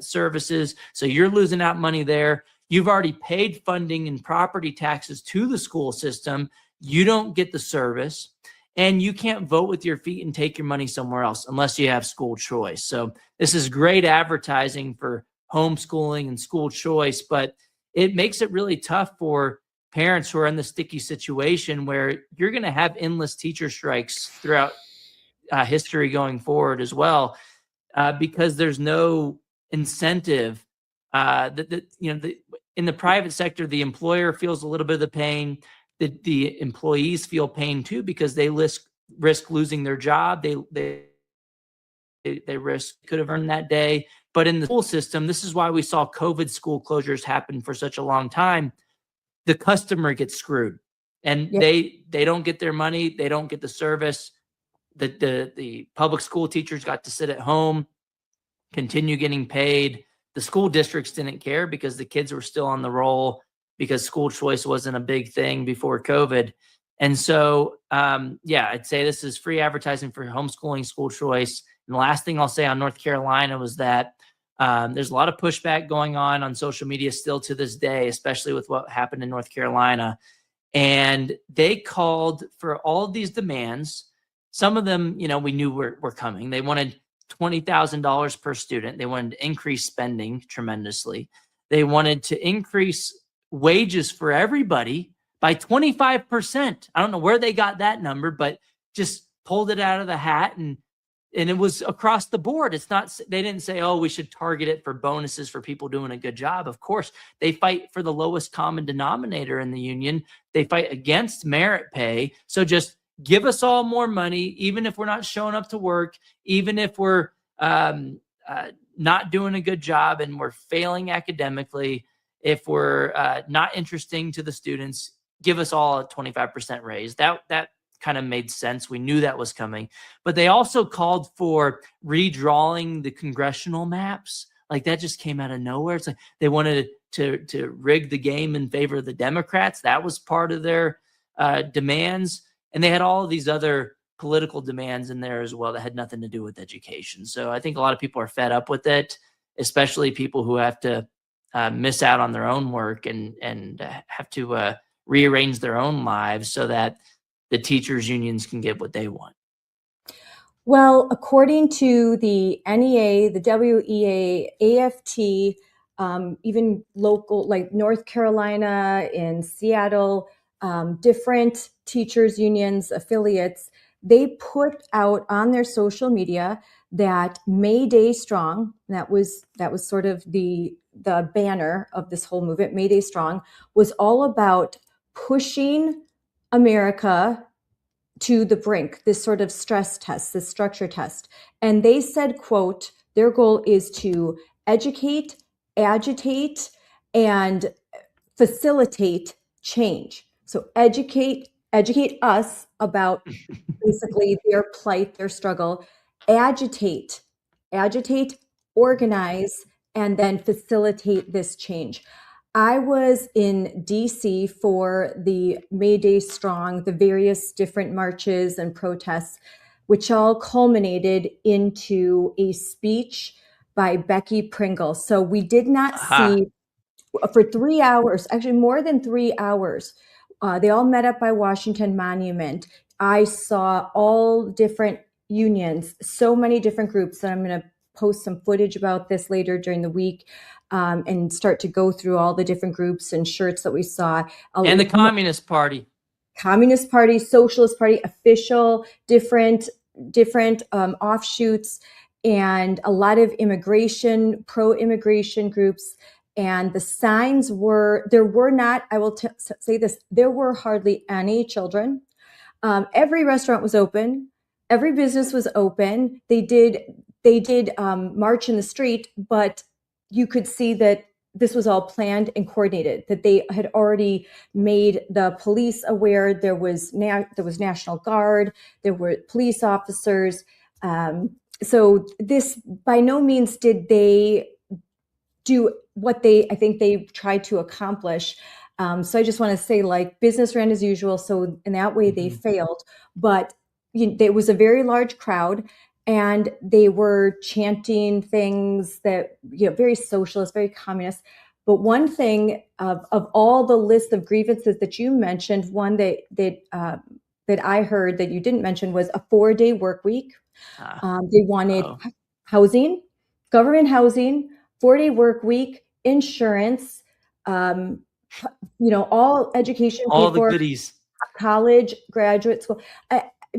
services. So you're losing out money there. You've already paid funding and property taxes to the school system. You don't get the service. And you can't vote with your feet and take your money somewhere else unless you have school choice. So this is great advertising for homeschooling and school choice, but it makes it really tough for parents who are in the sticky situation where you're going to have endless teacher strikes throughout history going forward as well, because there's no incentive. In the private sector, the employer feels a little bit of the pain. The employees feel pain too, because they risk losing their job. They risk could have earned that day. But in the school system, this is why we saw COVID school closures happen for such a long time. The customer gets screwed, and they don't get their money. They don't get the service. The public school teachers got to sit at home, continue getting paid. The school districts didn't care because the kids were still on the roll, because school choice wasn't a big thing before COVID. And so, I'd say this is free advertising for homeschooling, school choice. And the last thing I'll say on North Carolina was that there's a lot of pushback going on social media still to this day, especially with what happened in North Carolina. And they called for all of these demands. Some of them, we knew were coming. They wanted $20,000 per student. They wanted to increase spending tremendously. They wanted to increase wages for everybody by 25%. I don't know where they got that number, but just pulled it out of the hat, and it was across the board. It's not, they didn't say, oh, we should target it for bonuses for people doing a good job. Of course, they fight for the lowest common denominator in the union. They fight against merit pay. So just give us all more money, even if we're not showing up to work, even if we're not doing a good job and we're failing academically. If we're not interesting to the students, give us all a 25% raise. That kind of made sense. We knew that was coming. But they also called for redrawing the congressional maps. Like, that just came out of nowhere. It's like they wanted to rig the game in favor of the Democrats. That was part of their demands. And they had all of these other political demands in there as well that had nothing to do with education. So I think a lot of people are fed up with it, especially people who have to miss out on their own work and have to rearrange their own lives so that the teachers' unions can get what they want. Well, according to the NEA, the WEA, AFT, even local, like North Carolina, in Seattle, different teachers' unions, affiliates, they put out on their social media that May Day Strong, that was sort of the banner of this whole movement, May Day Strong, was all about pushing America to the brink, this sort of stress test, this structure test. And they said, quote, their goal is to educate, agitate, and facilitate change. So educate us about basically their plight, their struggle, agitate, organize, and then facilitate this change. I was in DC for the May Day Strong, the various different marches and protests, which all culminated into a speech by Becky Pringle. So we did not see for 3 hours, actually more than 3 hours. They all met up by Washington Monument. I saw all different unions, so many different groups that I'm going to post some footage about this later during the week and start to go through all the different groups and shirts that we saw. And the Communist Party. Communist Party, Socialist Party, official, different offshoots, and a lot of pro-immigration groups. And the signs there were not, I will say this, there were hardly any children. Every restaurant was open. Every business was open. They did march in the street, but you could see that this was all planned and coordinated, that they had already made the police aware. There was National Guard, there were police officers. So this, by no means did they do what I think they tried to accomplish. So I just want to say, like, business ran as usual. So in that way, they failed. But there was a very large crowd, and they were chanting things that, very socialist, very communist. But one thing of all the list of grievances that you mentioned, one that I heard that you didn't mention was a 4-day work week. They wanted housing, government housing, 4-day work week, insurance, all education, all the goodies, college, graduate school,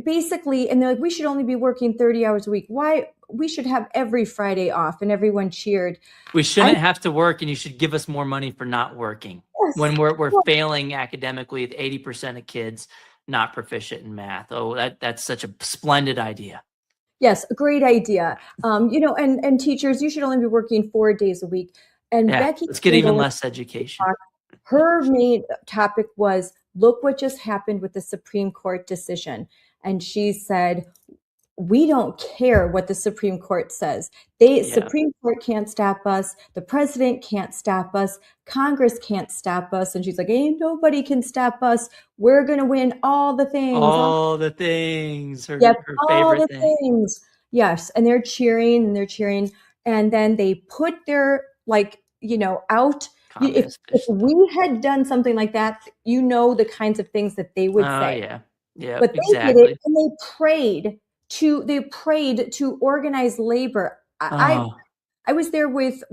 basically. And they're like, we should only be working 30 hours a week. Why? We should have every Friday off. And everyone cheered. We shouldn't have to work, and you should give us more money for not working. Yes. When we're failing academically with 80% of kids not proficient in math. Oh, that's such a splendid idea. Yes, a great idea. And teachers, you should only be working 4 days a week. And Becky, let's get even less education. Her main topic was, look what just happened with the Supreme Court decision. And she said, we don't care what the Supreme Court says. Supreme Court can't stop us. The president can't stop us. Congress can't stop us. And she's like, ain't nobody can stop us. We're going to win all the things. All the things. Her all favorite the things. Yes. And they're cheering. And then they put their, out. If we had done something like that, the kinds of things that they would say. Yeah, but they did it, and they prayed to organize labor. I was there with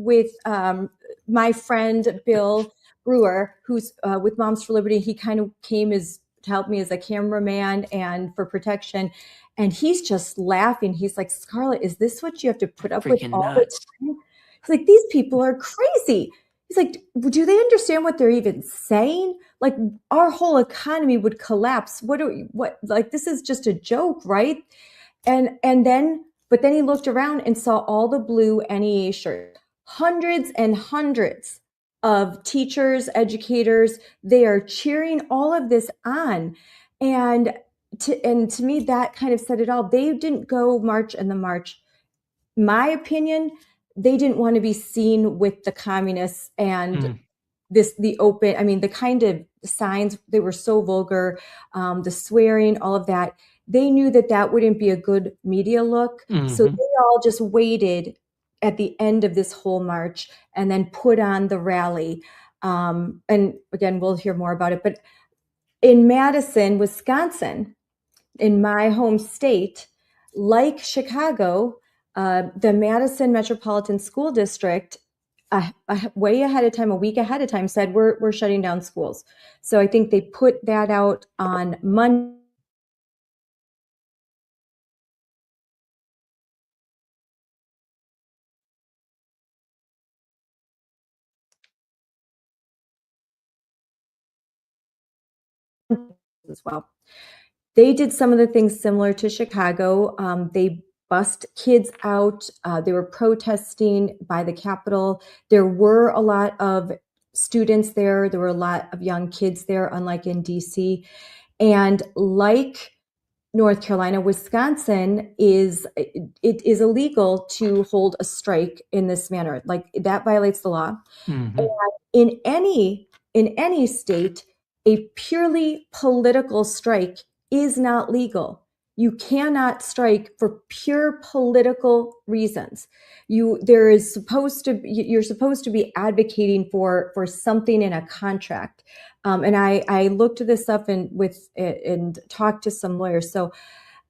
my friend Bill Brewer, who's with Moms for Liberty. He kind of came to help me as a cameraman and for protection. And he's just laughing. He's like, Scarlett, is this what you have to put up with all the time? He's like, these people are crazy. He's like, do they understand what they're even saying? Like, our whole economy would collapse. This is just a joke, right? But then he looked around and saw all the blue NEA shirts, hundreds and hundreds of teachers, educators. They are cheering all of this on. And to me, that kind of said it all. They didn't go march in the march. My opinion, they didn't want to be seen with the communists and the kind of signs, they were so vulgar, the swearing, all of that. They knew that wouldn't be a good media look. So they all just waited at the end of this whole march and then put on the rally. And again, we'll hear more about it. But in Madison, Wisconsin, in my home state, like Chicago, the Madison Metropolitan School District, way ahead of time, a week ahead of time, said we're shutting down schools. So I think they put that out on Monday. As well. They did some of the things similar to Chicago. They bussed kids out. They were protesting by the Capitol. There were a lot of students there. There were a lot of young kids there, unlike in DC. And like North Carolina, Wisconsin is illegal to hold a strike in this manner. Like, that violates the law. Mhm. And in any state, a purely political strike is not legal. You cannot strike for pure political reasons. You're supposed to be advocating for something in a contract. And I looked this up and talked to some lawyers. So,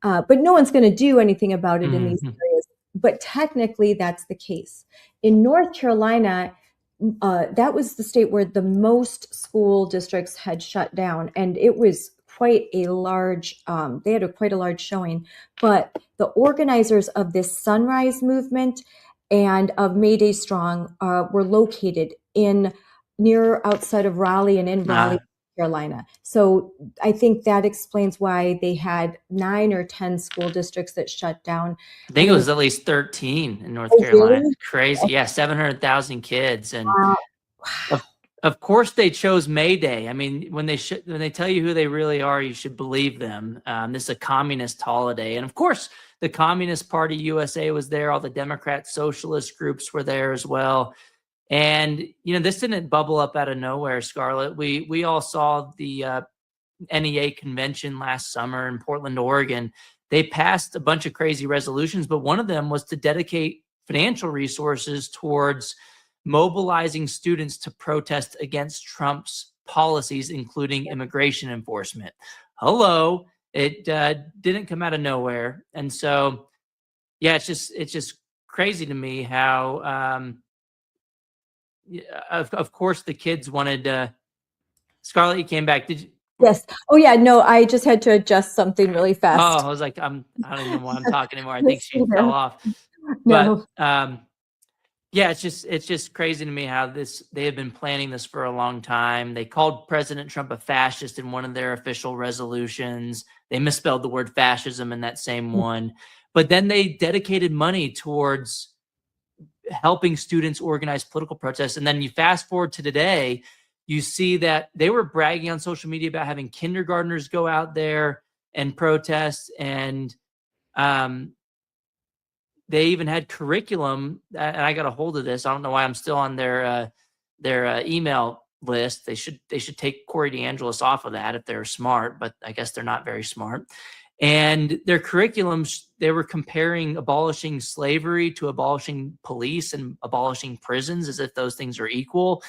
but no one's going to do anything about it in these areas. But technically, that's the case. In North Carolina, that was the state where the most school districts had shut down, and it was quite a large. They had quite a large showing. But the organizers of this Sunrise Movement and of May Day Strong were located near outside of Raleigh and in Raleigh, Carolina. So I think that explains why they had 9 or 10 school districts that shut down. I think it was at least 13 in North Oh, Carolina. really? Crazy. Yeah, 700,000 kids. And Wow. of course they chose May Day. I mean, when they tell you who they really are, you should believe them. This is a communist holiday. And of course, the Communist Party USA was there. All the Democrat socialist groups were there as well. And, this didn't bubble up out of nowhere, Scarlett. We all saw the NEA convention last summer in Portland, Oregon. They passed a bunch of crazy resolutions, but one of them was to dedicate financial resources towards mobilizing students to protest against Trump's policies, including immigration enforcement. Hello, it didn't come out of nowhere. And so, yeah, it's just crazy to me how, of course, the kids wanted. Scarlett, you came back. Did you? Yes. Oh, yeah. No, I just had to adjust something really fast. Oh, I was like, I don't even know why I'm talking anymore. I think she No. fell off. No. But yeah, it's just crazy to me how they have been planning this for a long time. They called President Trump a fascist in one of their official resolutions. They misspelled the word fascism in that same one. But then they dedicated money towards helping students organize political protests. And then you fast forward to today, you see that they were bragging on social media about having kindergartners go out there and protest. And they even had curriculum. And I got a hold of this. I don't know why I'm still on their email list. They should take Corey DeAngelis off of that if they're smart, but I guess they're not very smart. And their curriculums, they were comparing abolishing slavery to abolishing police and abolishing prisons as if those things are equal,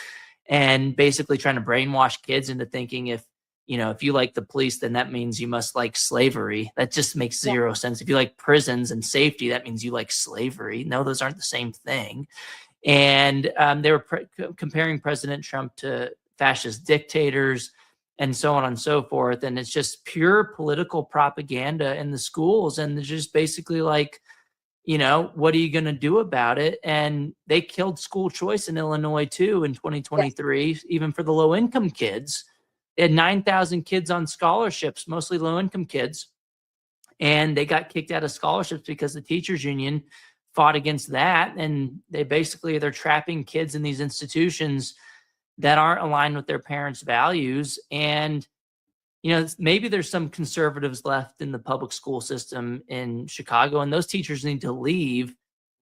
and basically trying to brainwash kids into thinking if you like the police, then that means you must like slavery. That just makes zero sense. If you like prisons and safety, that means you like slavery. No, those aren't the same thing. And they were comparing President Trump to fascist dictators and so on and so forth. And it's just pure political propaganda in the schools. And they're just basically like, what are you going to do about it? And they killed school choice in Illinois too in 2023, even for the low income kids. They had 9,000 kids on scholarships, mostly low income kids. And they got kicked out of scholarships because the teachers union fought against that. And they're trapping kids in these institutions that aren't aligned with their parents' values. And, maybe there's some conservatives left in the public school system in Chicago, and those teachers need to leave.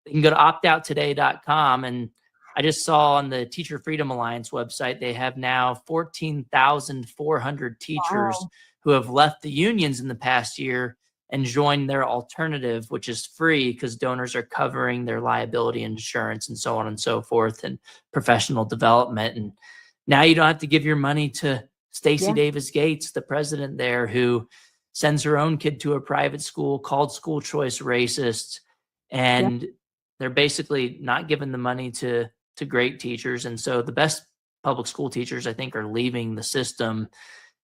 You can go to optouttoday.com. And I just saw on the Teacher Freedom Alliance website, they have now 14,400 teachers who have left the unions in the past year and joined their alternative, which is free because donors are covering their liability insurance and so on and so forth, and professional development. And now you don't have to give your money to Stacey Davis Gates, the president there, who sends her own kid to a private school, called school choice racist. And they're basically not giving the money to great teachers. And so the best public school teachers, I think, are leaving the system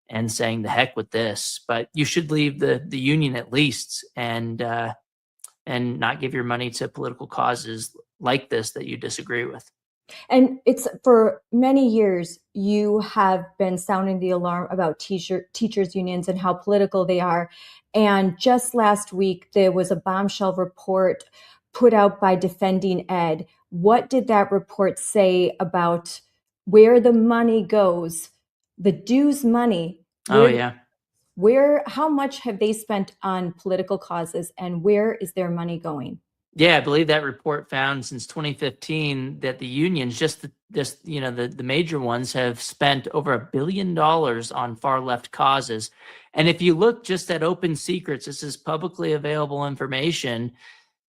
and saying the heck with this. But you should leave the union at least, and not give your money to political causes like this that you disagree with. And it's for many years, you have been sounding the alarm about teachers unions and how political they are. And just last week, there was a bombshell report put out by Defending Ed. What did that report say about where the money goes, the dues money? Oh, yeah. How much have they spent on political causes, and where is their money going? Yeah, I believe that report found since 2015 that the unions, just the major ones, have spent over $1 billion on far left causes. And if you look just at Open Secrets, this is publicly available information,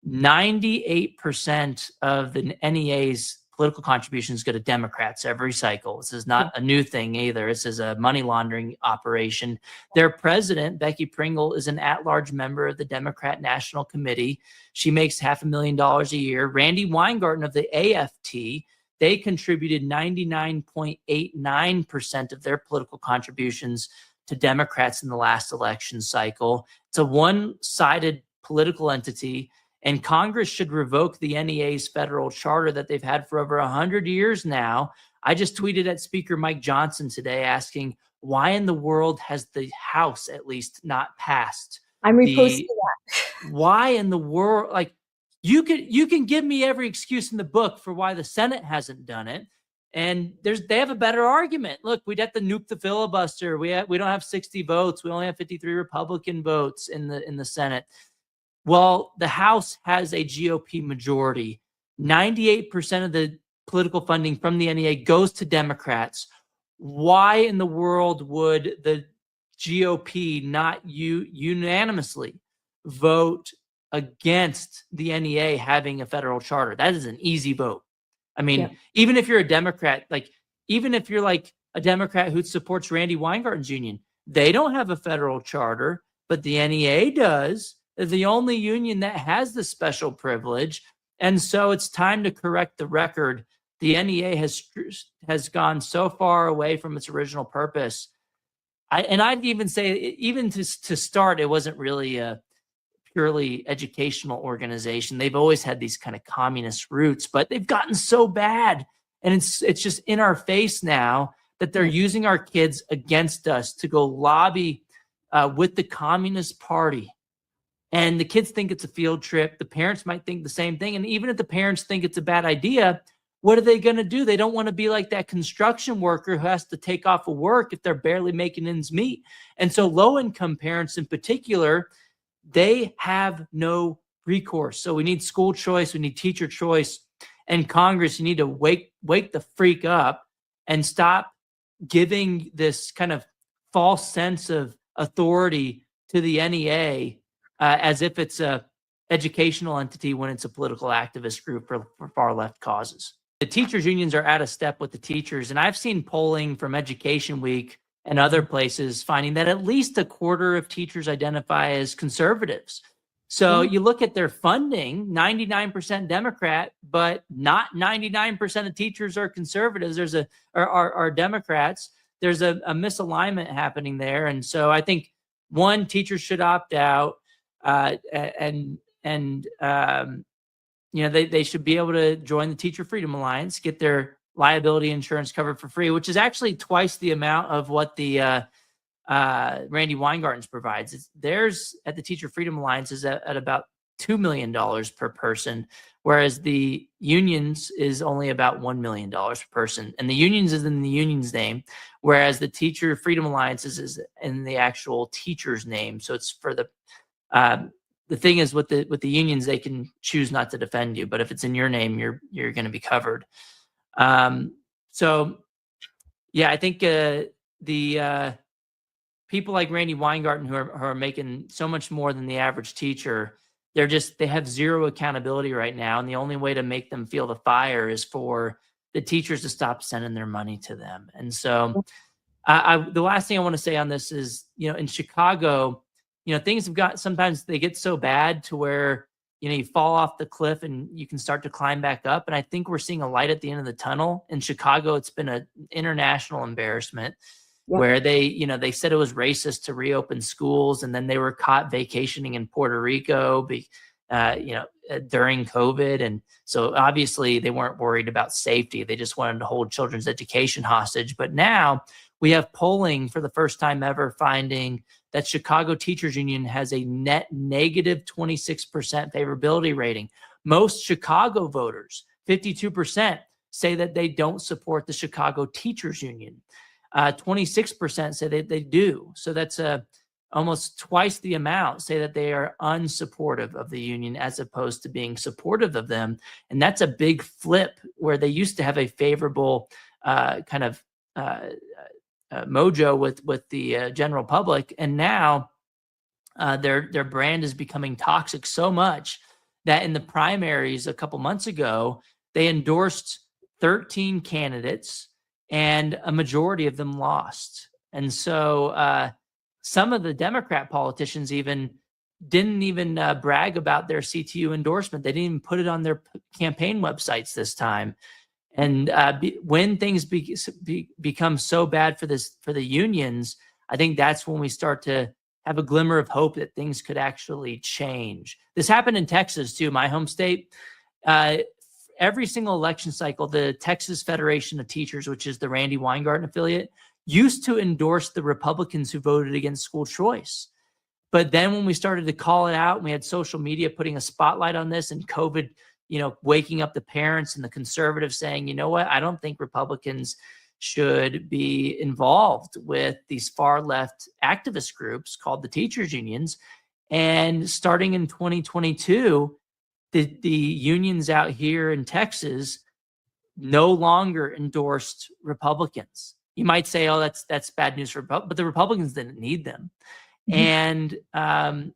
98% of the NEA's political contributions go to Democrats every cycle. This is not a new thing either. This is a money laundering operation. Their president, Becky Pringle, is an at-large member of the Democrat National Committee. She makes $500,000 a year. Randy Weingarten of the AFT, they contributed 99.89% of their political contributions to Democrats in the last election cycle. It's a one-sided political entity, and Congress should revoke the NEA's federal charter that they've had for over 100 years now. I just tweeted at Speaker Mike Johnson today asking, why in the world has the House at least not passed? I'm reposting that. Why in the world? Like, you can give me every excuse in the book for why the Senate hasn't done it. And they have a better argument. Look, we'd have to nuke the filibuster. We don't have 60 votes. We only have 53 Republican votes in the Senate. Well, the House has a GOP majority. 98% of the political funding from the NEA goes to Democrats. Why in the world would the GOP not unanimously vote against the NEA having a federal charter? That is an easy vote. I mean, even if you're a Democrat, even if you're like a Democrat who supports Randy Weingarten's union, they don't have a federal charter, but the NEA does. They're the only union that has the special privilege. And so it's time to correct the record. The NEA has gone so far away from its original purpose. I'd even say, even to start, it wasn't really a purely educational organization. They've always had these kind of communist roots, but they've gotten so bad. And it's just in our face now that they're using our kids against us to go lobby with the Communist Party. And the kids think it's a field trip. The parents might think the same thing. And even if the parents think it's a bad idea, what are they going to do? They don't want to be like that construction worker who has to take off of work if they're barely making ends meet. And so low-income parents in particular, they have no recourse. So we need school choice. We need teacher choice. And Congress, you need to wake the freak up and stop giving this kind of false sense of authority to the NEA as if it's a educational entity when it's a political activist group for far left causes. The teachers unions are out of step with the teachers. And I've seen polling from Education Week and other places finding that at least a quarter of teachers identify as conservatives. So you look at their funding, 99% Democrat, but not 99% of teachers are conservatives. Are Democrats. There's a misalignment happening there. And so I think, one, teachers should opt out. They should be able to join the Teacher Freedom Alliance, get their liability insurance covered for free, which is actually twice the amount of what the Randy Weingarten's provides. Theirs at the Teacher Freedom Alliance is at about $2 million per person, whereas the unions is only about $1 million per person. And the unions is in the union's name, whereas the Teacher Freedom Alliance is in the actual teacher's name. So it's for the thing is with the unions, they can choose not to defend you, but if it's in your name, you're going to be covered. So yeah, I think the people like Randy Weingarten who are making so much more than the average teacher, they have zero accountability right now, and the only way to make them feel the fire is for the teachers to stop sending their money to them. And so the last thing I want to say on this is, in Chicago, things sometimes they get so bad to where, you fall off the cliff and you can start to climb back up. And I think we're seeing a light at the end of the tunnel. In Chicago, it's been an international embarrassment where they said it was racist to reopen schools. And then they were caught vacationing in Puerto Rico during COVID. And so obviously they weren't worried about safety. They just wanted to hold children's education hostage. But now we have polling for the first time ever finding that Chicago Teachers Union has a net negative 26% favorability rating. Most Chicago voters, 52%, say that they don't support the Chicago Teachers Union. 26% say that they do. So that's almost twice the amount say that they are unsupportive of the union as opposed to being supportive of them. And that's a big flip where they used to have a favorable mojo with the general public. And now their brand is becoming toxic so much that in the primaries a couple months ago, they endorsed 13 candidates and a majority of them lost. And so some of the Democrat politicians didn't brag about their CTU endorsement. They didn't even put it on their campaign websites this time. And when things become so bad for the unions, I think that's when we start to have a glimmer of hope that things could actually change. This happened in Texas too, my home state. Every single election cycle, the Texas Federation of Teachers, which is the Randy Weingarten affiliate, used to endorse the Republicans who voted against school choice. But then when we started to call it out, and we had social media putting a spotlight on this, and COVID, waking up the parents and the conservatives saying, you know what, I don't think Republicans should be involved with these far left activist groups called the teachers unions. And starting in 2022, the unions out here in Texas no longer endorsed Republicans. You might say, oh, that's bad news for Republicans, but the Republicans didn't need them. Mm-hmm. And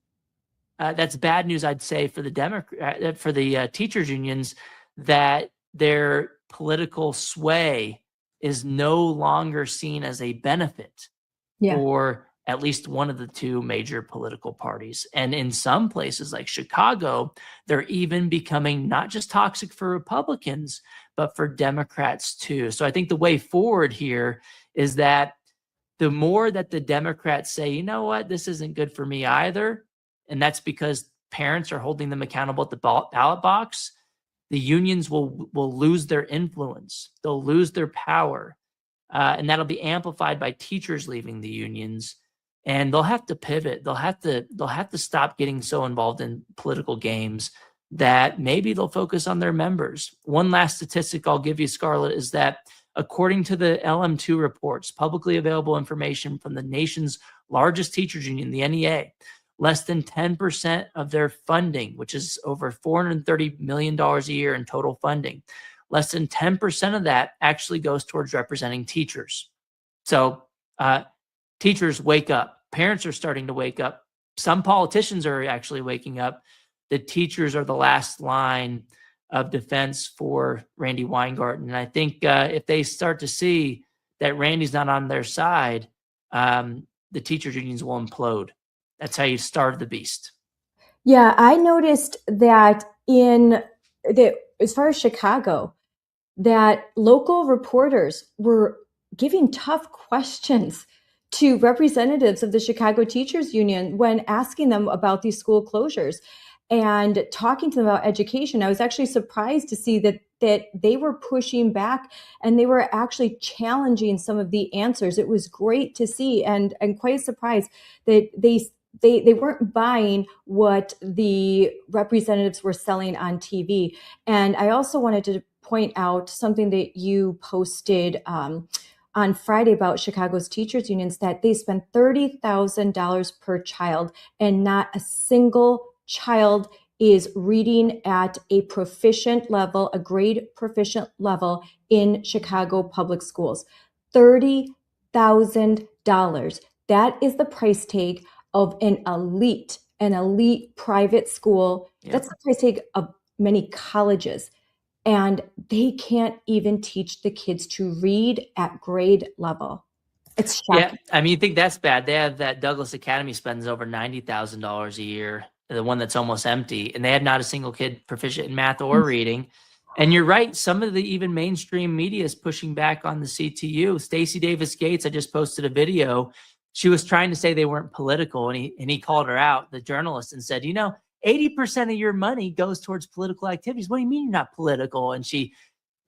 that's bad news, I'd say, for the teachers unions, that their political sway is no longer seen as a benefit for at least one of the two major political parties. And in some places like Chicago, they're even becoming not just toxic for Republicans, but for Democrats too. So I think the way forward here is that the more that the Democrats say, you know what, this isn't good for me either, and that's because parents are holding them accountable at the ballot box, the unions will lose their influence. They'll lose their power. And that'll be amplified by teachers leaving the unions. And they'll have to pivot. They'll have to stop getting so involved in political games that maybe they'll focus on their members. One last statistic I'll give you, Scarlett, is that according to the LM2 reports, publicly available information from the nation's largest teachers union, the NEA, less than 10% of their funding, which is over $430 million a year in total funding, less than 10% of that actually goes towards representing teachers. So teachers, wake up. Parents are starting to wake up. Some politicians are actually waking up. The teachers are the last line of defense for Randy Weingarten. And I think if they start to see that Randy's not on their side, the teachers unions will implode. That's how you starve the beast. Yeah, I noticed that as far as Chicago, that local reporters were giving tough questions to representatives of the Chicago Teachers Union when asking them about these school closures and talking to them about education. I was actually surprised to see that they were pushing back and they were actually challenging some of the answers. It was great to see, and quite surprised that they weren't buying what the representatives were selling on TV. And I also wanted to point out something that you posted on Friday about Chicago's teachers unions, that they spend $30,000 per child and not a single child is reading at a proficient level, a grade proficient level in Chicago public schools. $30,000. That is the price tag of an elite private school. Yep. That's the price tag of many colleges. And they can't even teach the kids to read at grade level. It's shocking. Yeah, I mean, you think that's bad. They have that Douglas Academy spends over $90,000 a year, the one that's almost empty, and they had not a single kid proficient in math or reading. And you're right, some of the even mainstream media is pushing back on the CTU. Stacey Davis Gates, I just posted a video. She was trying to say they weren't political, and he called her out, the journalist, and said, 80% of your money goes towards political activities. What do you mean you're not political? And she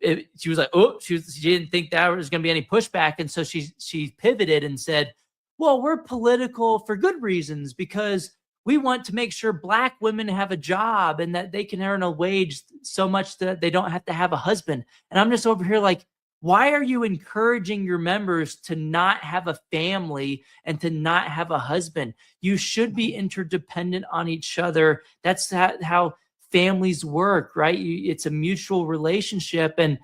was like, oh, she didn't think that was going to be any pushback. And so she pivoted and said, well, we're political for good reasons, because we want to make sure Black women have a job and that they can earn a wage so much that they don't have to have a husband. And I'm just over here like, why are you encouraging your members to not have a family and to not have a husband? You should be interdependent on each other. That's how families work, right? It's a mutual relationship. And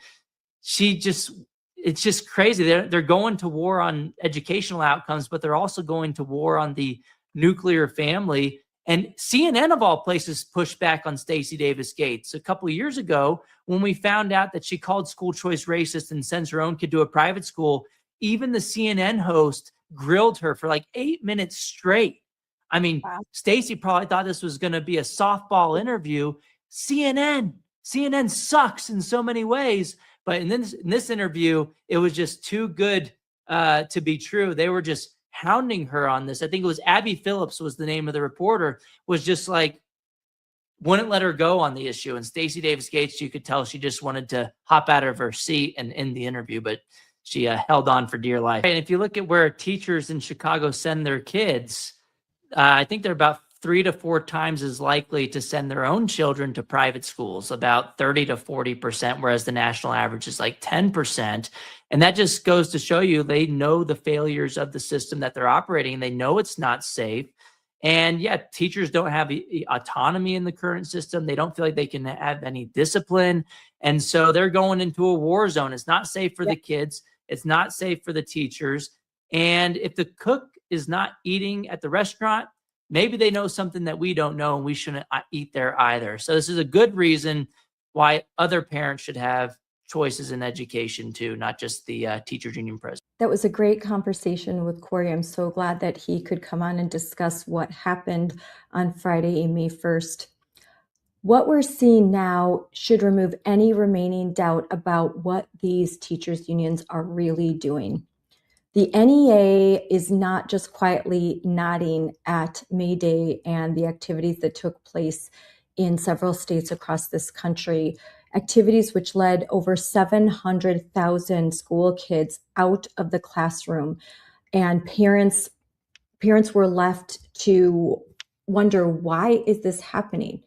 it's just crazy. They're going to war on educational outcomes, but they're also going to war on the nuclear family. And CNN, of all places, pushed back on Stacey Davis Gates a couple of years ago when we found out that she called school choice racist and sends her own kid to a private school. Even the CNN host grilled her for like 8 minutes straight. I mean, wow. Stacey probably thought this was going to be a softball interview. CNN sucks in so many ways. But in this interview, it was just too good to be true. They were just hounding her on this. I think it was Abby Phillips was the name of the reporter, was just like, wouldn't let her go on the issue. And Stacey Davis Gates, you could tell she just wanted to hop out of her seat and end the interview, but she held on for dear life. And if you look at where teachers in Chicago send their kids, I think they're about 3 to 4 times as likely to send their own children to private schools, about 30 to 40%, whereas the national average is like 10%. And that just goes to show you they know the failures of the system that they're operating. They know it's not safe. And yeah, teachers don't have autonomy in the current system. They don't feel like they can have any discipline. And so they're going into a war zone. It's not safe for the kids. It's not safe for the teachers. And if the cook is not eating at the restaurant, maybe they know something that we don't know, and we shouldn't eat there either. So this is a good reason why other parents should have choices in education too, not just the teachers union president. That was a great conversation with Corey. I'm so glad that he could come on and discuss what happened on Friday, May 1st. What we're seeing now should remove any remaining doubt about what these teachers unions are really doing. The NEA is not just quietly nodding at May Day and the activities that took place in several states across this country, activities which led over 700,000 school kids out of the classroom. And parents were left to wonder, why is this happening?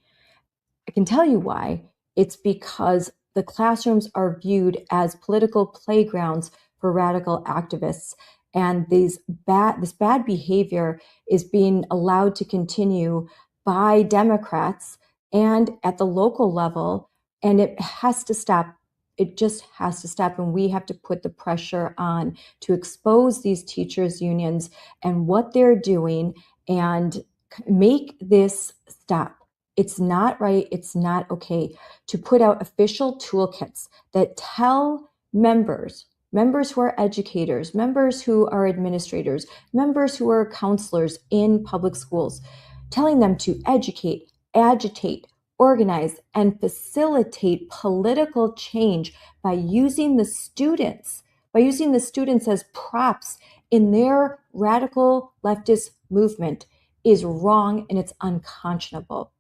I can tell you why. It's because the classrooms are viewed as political playgrounds for radical activists. And this bad behavior is being allowed to continue by Democrats and at the local level. And it has to stop. It just has to stop. And we have to put the pressure on to expose these teachers' unions and what they're doing and make this stop. It's not right. It's not okay to put out official toolkits that tell members who are educators, members who are administrators, members who are counselors in public schools, telling them to educate, agitate, organize, and facilitate political change by using the students as props in their radical leftist movement is wrong, and it's unconscionable.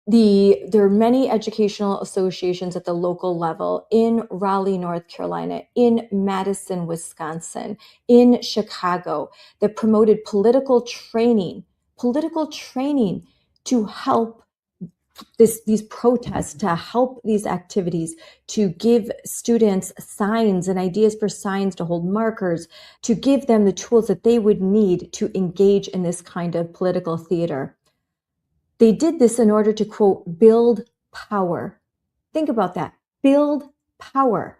There are many educational associations at the local level in Raleigh, North Carolina, in Madison, Wisconsin, in Chicago that promoted political training to help these protests, to help these activities, to give students signs and ideas for signs, to hold markers, to give them the tools that they would need to engage in this kind of political theater. They did this in order to, quote, build power. Think about that. Build power.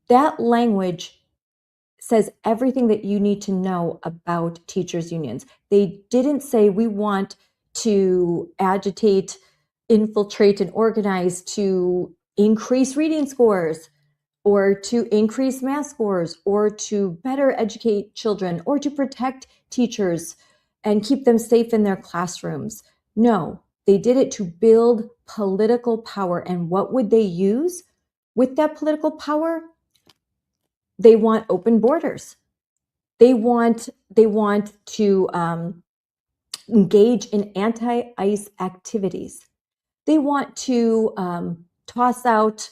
That language says everything that you need to know about teachers' unions. They didn't say we want to agitate, infiltrate, and organize to increase reading scores, or to increase math scores, or to better educate children, or to protect teachers and keep them safe in their classrooms. No, they did it to build political power. And what would they use with that political power? They want open borders. They want to engage in anti-ICE activities. They want to toss out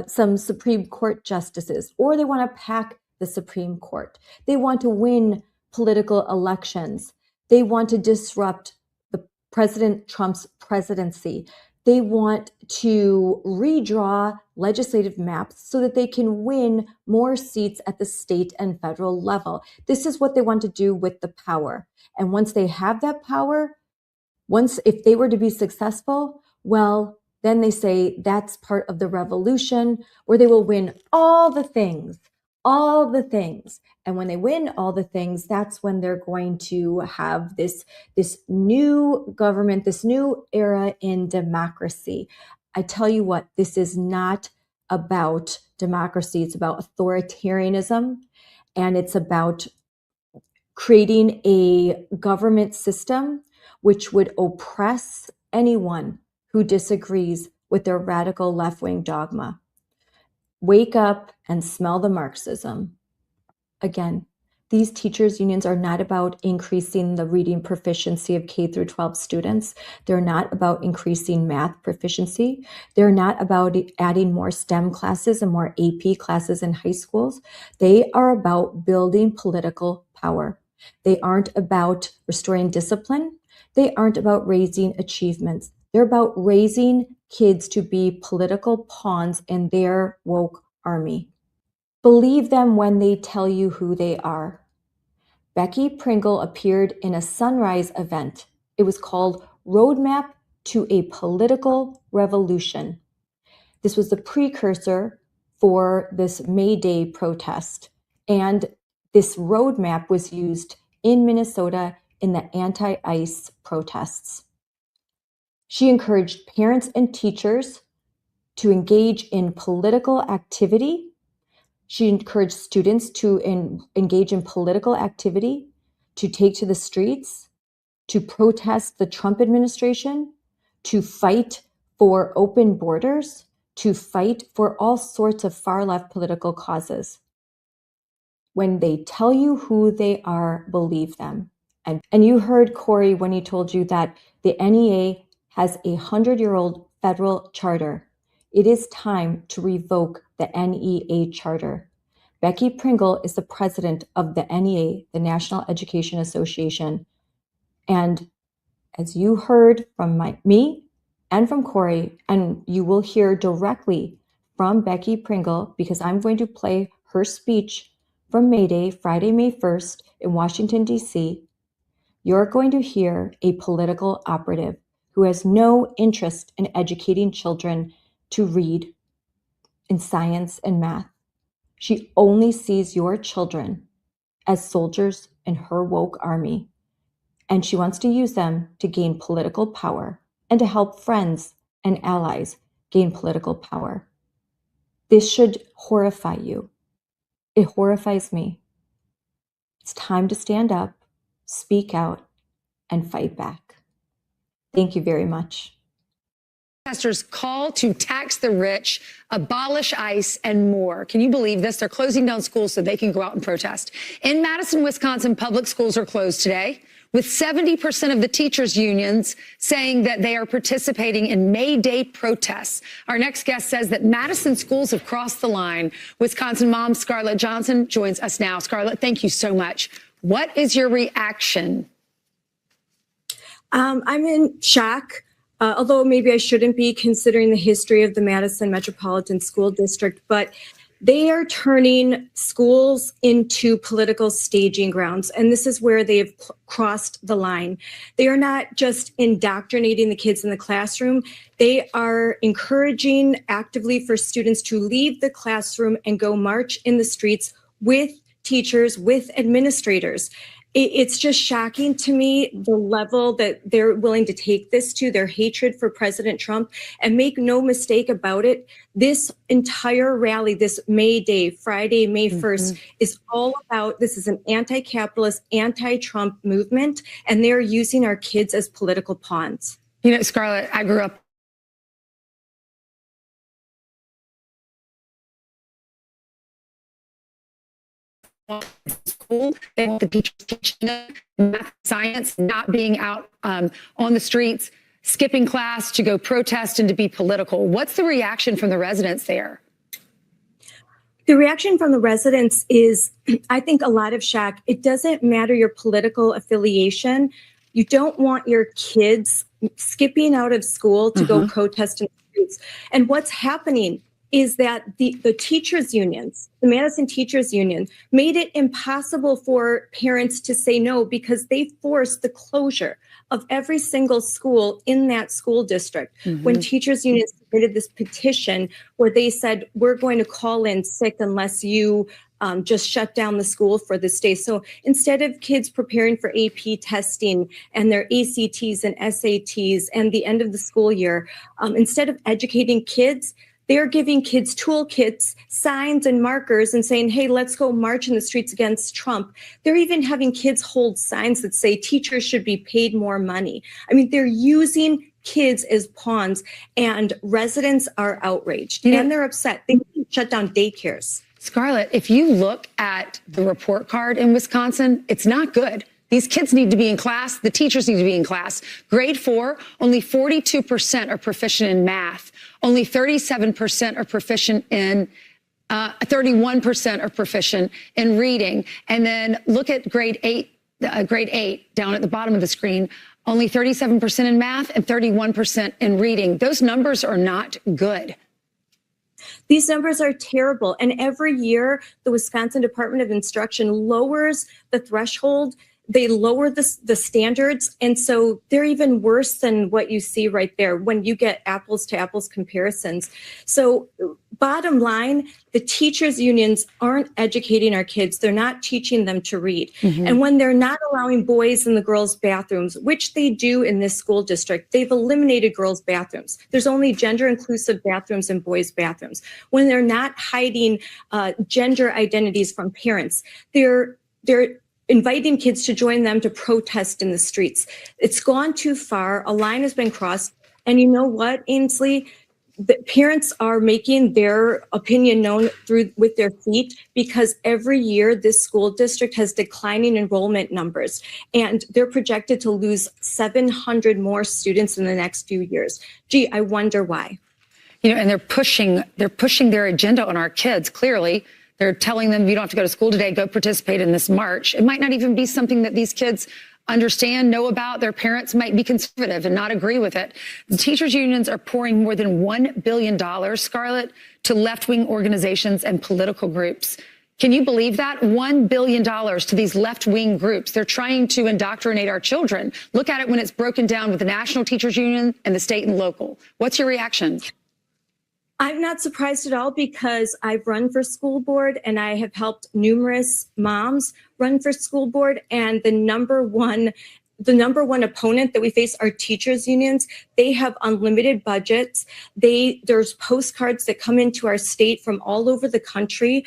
some Supreme Court justices, or they want to pack the Supreme Court. They want to win political elections. They want to disrupt the President Trump's presidency. They want to redraw legislative maps so that they can win more seats at the state and federal level. This is what they want to do with the power. And once they have that power, if they were to be successful, well, then they say that's part of the revolution where they will win all the things, all the things. And when they win all the things, that's when they're going to have this new government, this new era in democracy. I tell you what, this is not about democracy. It's about authoritarianism, and it's about creating a government system which would oppress anyone who disagrees with their radical left-wing dogma. Wake up and smell the Marxism. Again, these teachers' unions are not about increasing the reading proficiency of K through 12 students. They're not about increasing math proficiency. They're not about adding more STEM classes and more AP classes in high schools. They are about building political power. They aren't about restoring discipline. They aren't about raising achievements. They're about raising kids to be political pawns in their woke army. Believe them when they tell you who they are. Becky Pringle appeared in a Sunrise event. It was called Roadmap to a Political Revolution. This was the precursor for this May Day protest. And this roadmap was used in Minnesota in the anti-ICE protests. She encouraged parents and teachers to engage in political activity. She encouraged students to engage in political activity, to take to the streets, to protest the Trump administration, to fight for open borders, to fight for all sorts of far-left political causes. When they tell you who they are, believe them. And you heard Corey when he told you that the NEA has a 100-year-old federal charter. It is time to revoke the NEA charter. Becky Pringle is the president of the NEA, the National Education Association. And as you heard from me and from Corey, and you will hear directly from Becky Pringle, because I'm going to play her speech from May Day, Friday, May 1st in Washington, D.C., you're going to hear a political operative who has no interest in educating children to read in science and math. She only sees your children as soldiers in her woke army, and she wants to use them to gain political power and to help friends and allies gain political power. This should horrify you. It horrifies me. It's time to stand up, speak out, and fight back. Thank you very much. Protesters call to tax the rich, abolish ICE, and more. Can you believe this? They're closing down schools so they can go out and protest. In Madison, Wisconsin, public schools are closed today, with 70% of the teachers' unions saying that they are participating in May Day protests. Our next guest says that Madison schools have crossed the line. Wisconsin mom Scarlett Johnson joins us now. Scarlett, thank you so much. What is your reaction? I'm in shock. Although maybe I shouldn't be, considering the history of the Madison Metropolitan School District, but they are turning schools into political staging grounds. And this is where they have crossed the line. They are not just indoctrinating the kids in the classroom. They are encouraging actively for students to leave the classroom and go march in the streets with teachers, with administrators. It's just shocking to me, the level that they're willing to take this to, their hatred for President Trump. And make no mistake about it, this entire rally, this May Day, Friday, May 1st, is all about, this is an anti-capitalist, anti-Trump movement, and they're using our kids as political pawns. You know, Scarlett, I grew up school. They want the teachers teaching them math, science, not being out on the streets, skipping class to go protest and to be political. What's the reaction from the residents there? The reaction from the residents is, I think, a lot of shock. It doesn't matter your political affiliation. You don't want your kids skipping out of school to go protest in the streets. And what's happening is that the teachers' unions, the Madison Teachers Union, made it impossible for parents to say no because they forced the closure of every single school in that school district. When teachers' unions submitted this petition where they said, we're going to call in sick unless you just shut down the school for this day. So instead of kids preparing for AP testing and their ACTs and SATs and the end of the school year, instead of educating kids, they're giving kids toolkits, signs, and markers and saying, hey, let's go march in the streets against Trump. They're even having kids hold signs that say teachers should be paid more money. I mean, they're using kids as pawns, and residents are outraged and they're upset. They need to shut down daycares. Scarlett, if you look at the report card in Wisconsin, it's not good. These kids need to be in class. The teachers need to be in class. Grade 4, only 42% are proficient in math. Only 37% are proficient in 31% are proficient in reading. And then look at grade 8 down at the bottom of the screen. Only 37% in math and 31% in reading. Those numbers are not good. These numbers are terrible. And every year, the Wisconsin Department of Instruction lowers the threshold. They lower the standards. And so they're even worse than what you see right there when you get apples to apples comparisons. So bottom line, the teachers' unions aren't educating our kids. They're not teaching them to read. And when they're not allowing boys in the girls' bathrooms, which they do in this school district, they've eliminated girls' bathrooms. There's only gender-inclusive bathrooms and boys' bathrooms. When they're not hiding gender identities from parents, they're inviting kids to join them to protest in the streets. It's gone too far. A line has been crossed. And you know what, Ainsley? The parents are making their opinion known with their feet because every year this school district has declining enrollment numbers, and they're projected to lose 700 more students in the next few years. Gee, I wonder why. You know, and they're pushing their agenda on our kids, clearly. They're telling them, you don't have to go to school today, go participate in this march. It might not even be something that these kids understand, know about. Their parents might be conservative and not agree with it. The teachers' unions are pouring more than $1 billion, Scarlett, to left-wing organizations and political groups. Can you believe that? $1 billion to these left-wing groups. They're trying to indoctrinate our children. Look at it when it's broken down with the National Teachers Union and the state and local. What's your reaction? I'm not surprised at all because I've run for school board and I have helped numerous moms run for school board. And the number one opponent that we face are teachers unions. They have unlimited budgets. There's postcards that come into our state from all over the country.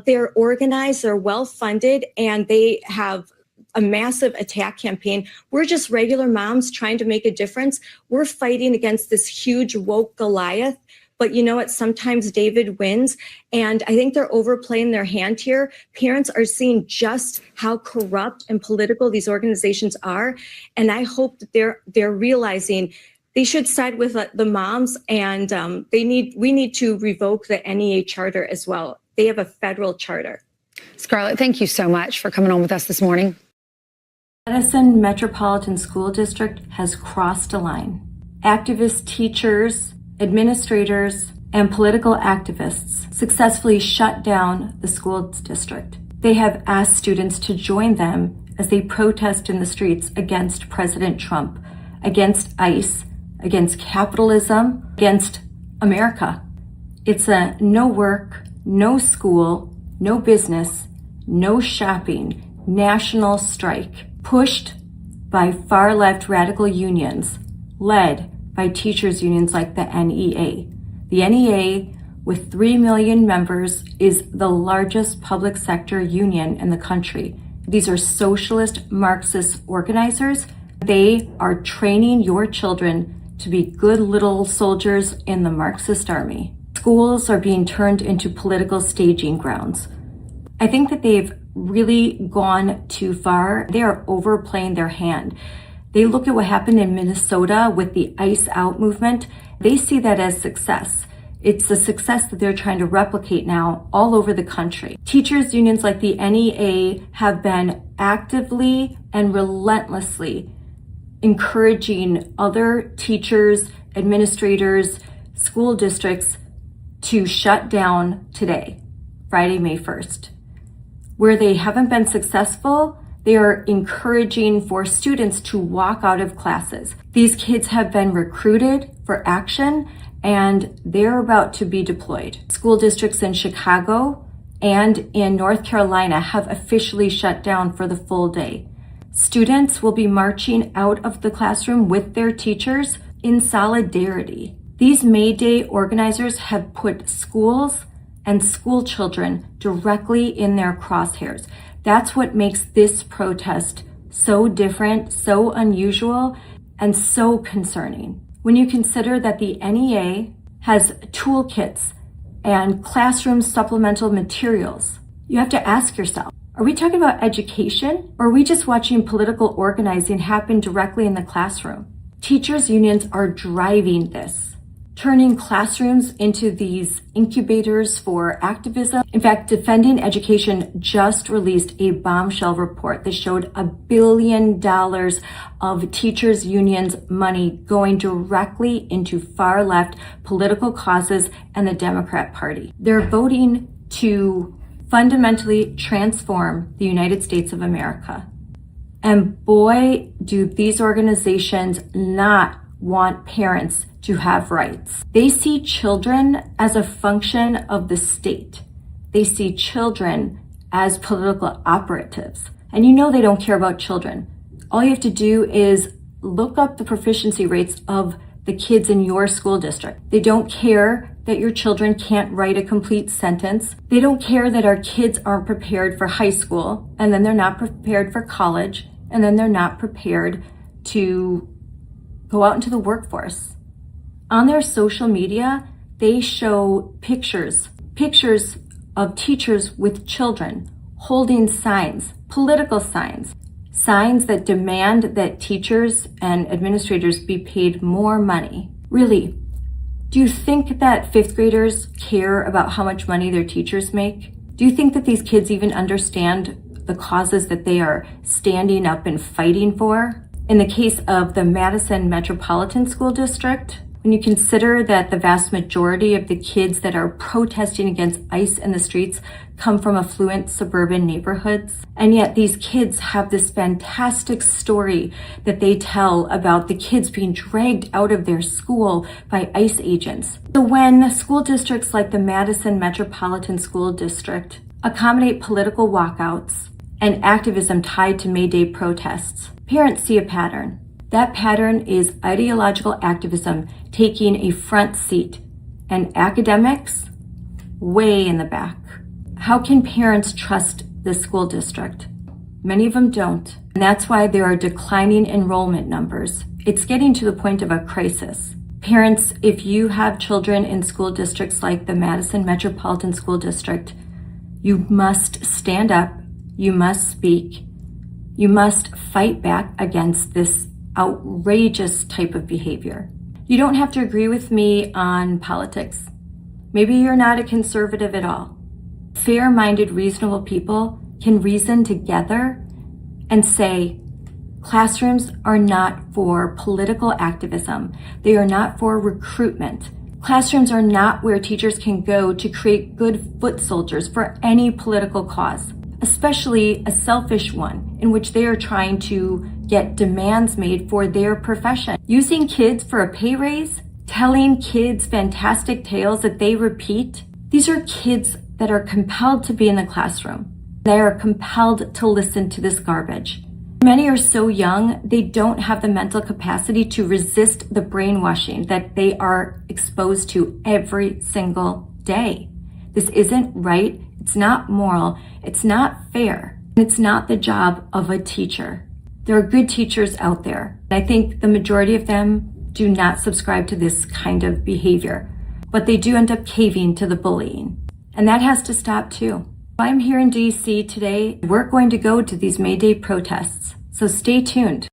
They're organized, they're well funded, and they have a massive attack campaign. We're just regular moms trying to make a difference. We're fighting against this huge woke Goliath. But you know what? Sometimes David wins. And I think they're overplaying their hand here. Parents are seeing just how corrupt and political these organizations are. And I hope that they're realizing they should side with the moms, and we need to revoke the NEA charter as well. They have a federal charter. Scarlett, thank you so much for coming on with us this morning. Madison Metropolitan School District has crossed a line. Activist teachers, administrators, and political activists successfully shut down the school district. They have asked students to join them as they protest in the streets against President Trump, against ICE, against capitalism, against America. It's a no work, no school, no business, no shopping, national strike, pushed by far-left radical unions, led by teachers unions like the NEA. The NEA, with 3 million members, is the largest public sector union in the country. These are socialist Marxist organizers. They are training your children to be good little soldiers in the Marxist army. Schools are being turned into political staging grounds. I think that they've really gone too far. They are overplaying their hand. They look at what happened in Minnesota with the ICE out movement. They see that as success. It's a success that they're trying to replicate now all over the country. Teachers unions like the NEA have been actively and relentlessly encouraging other teachers, administrators, school districts to shut down today, Friday, May 1st. Where they haven't been successful, they are encouraging for students to walk out of classes. These kids have been recruited for action and they're about to be deployed. School districts in Chicago and in North Carolina have officially shut down for the full day. Students will be marching out of the classroom with their teachers in solidarity. These May Day organizers have put schools and school children directly in their crosshairs. That's what makes this protest so different, so unusual, and so concerning. When you consider that the NEA has toolkits and classroom supplemental materials, you have to ask yourself, are we talking about education, or are we just watching political organizing happen directly in the classroom? Teachers' unions are driving this, turning classrooms into these incubators for activism. In fact, Defending Education just released a bombshell report that showed $1 billion of teachers' unions' money going directly into far-left political causes and the Democrat Party. They're voting to fundamentally transform the United States of America. And boy, do these organizations not want parents to have rights. They see children as a function of the state. They see children as political operatives. And you know they don't care about children. All you have to do is look up the proficiency rates of the kids in your school district. They don't care that your children can't write a complete sentence. They don't care that our kids aren't prepared for high school, and then they're not prepared for college, and then they're not prepared to go out into the workforce. On their social media, they show pictures of teachers with children holding signs, political signs that demand that teachers and administrators be paid more money. Really, do you think that fifth graders care about how much money their teachers make? Do you think that these kids even understand the causes that they are standing up and fighting for? In the case of the Madison Metropolitan School District, when you consider that the vast majority of the kids that are protesting against ICE in the streets come from affluent suburban neighborhoods, and yet these kids have this fantastic story that they tell about the kids being dragged out of their school by ICE agents. So when school districts like the Madison Metropolitan School District accommodate political walkouts and activism tied to May Day protests, parents see a pattern. That pattern is ideological activism taking a front seat and academics way in the back. How can parents trust the school district? Many of them don't. And that's why there are declining enrollment numbers. It's getting to the point of a crisis. Parents, if you have children in school districts like the Madison Metropolitan School District, you must stand up, you must speak, you must fight back against this outrageous type of behavior. You don't have to agree with me on politics. Maybe you're not a conservative at all. Fair-minded, reasonable people can reason together and say, classrooms are not for political activism. They are not for recruitment. Classrooms are not where teachers can go to create good foot soldiers for any political cause, especially a selfish one in which they are trying to get demands made for their profession. Using kids for a pay raise, telling kids fantastic tales that they repeat. These are kids that are compelled to be in the classroom. They are compelled to listen to this garbage. Many are so young, they don't have the mental capacity to resist the brainwashing that they are exposed to every single day. This isn't right. It's not moral. It's not fair. It's not the job of a teacher. There are good teachers out there. I think the majority of them do not subscribe to this kind of behavior, but they do end up caving to the bullying. And that has to stop too. I'm here in DC today. We're going to go to these May Day protests, so stay tuned.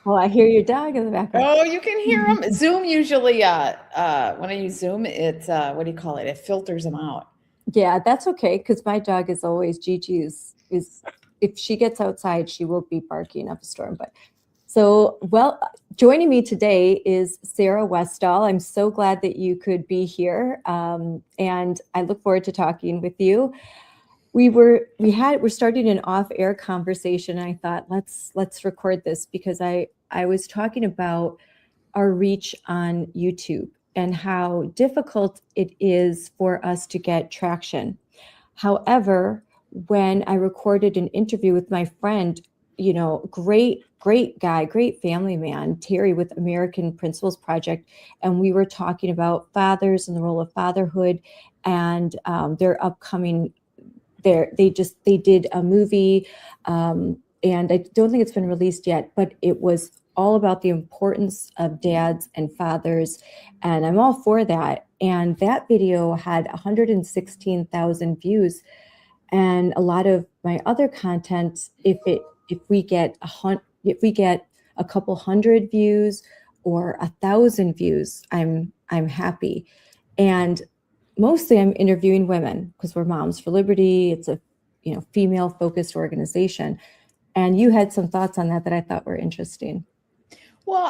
Well, I hear your dog in the background. Oh, you can hear them. Zoom usually, when I use Zoom, it, what do you call it? It filters them out. Yeah, that's okay, because my dog is always, Gigi is if she gets outside, she will be barking up a storm. But so, well, joining me today is Sarah Westall. I'm so glad that you could be here, and I look forward to talking with you. We're starting an off-air conversation, and I thought let's record this because I was talking about our reach on YouTube and how difficult it is for us to get traction. However, when I recorded an interview with my friend, great guy, great family man, Terry with American Principles Project, and we were talking about fathers and the role of fatherhood and their upcoming. They did a movie, and I don't think it's been released yet, but it was all about the importance of dads and fathers, and I'm all for that. And that video had 116,000 views, and a lot of my other content, if we get a couple hundred views or 1,000 views, I'm happy. And mostly I'm interviewing women because we're Moms for Liberty. It's a female focused organization. And you had some thoughts on that I thought were interesting. Well,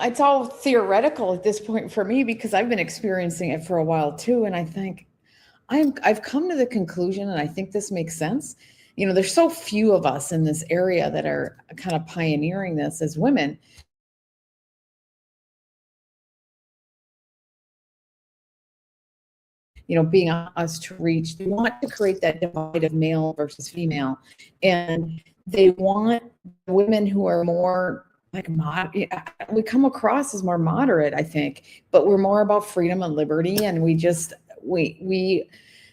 it's all theoretical at this point for me because I've been experiencing it for a while too. And I think I've come to the conclusion, and I think this makes sense. There's so few of us in this area that are kind of pioneering this as women. Being us to reach, they want to create that divide of male versus female. And they want women who are more like we come across as more moderate, I think, but we're more about freedom and liberty. And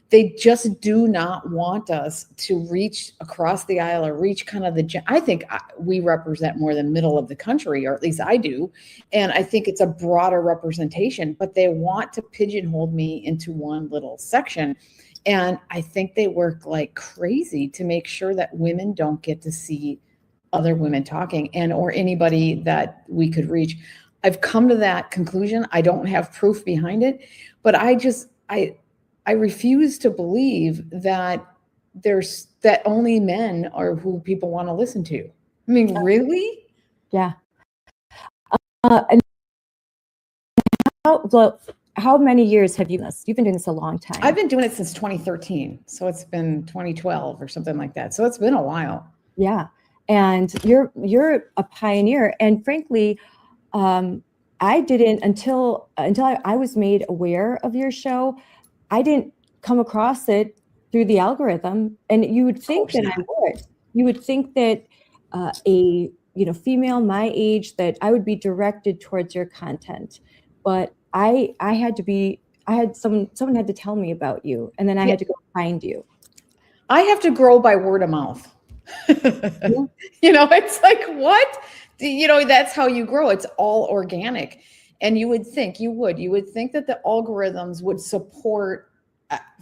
they just do not want us to reach across the aisle or reach kind of I think we represent more the middle of the country, or at least I do. And I think it's a broader representation, but they want to pigeonhole me into one little section. And I think they work like crazy to make sure that women don't get to see other women talking or anybody that we could reach. I've come to that conclusion. I don't have proof behind it, but I refuse to believe that that only men are who people want to listen to. I mean, really? Yeah. And how many years have you done this? You've been doing this a long time. I've been doing it since 2013. So it's been 2012 or something like that. So it's been a while. Yeah. And you're a pioneer. And frankly, I didn't until I was made aware of your show. I didn't come across it through the algorithm, and you would think that I would. You would think that a female my age, that I would be directed towards your content, but I had someone had to tell me about you, and then I had to go find you. I have to grow by word of mouth. It's like, what? That's how you grow. It's all organic. And you would think that the algorithms would support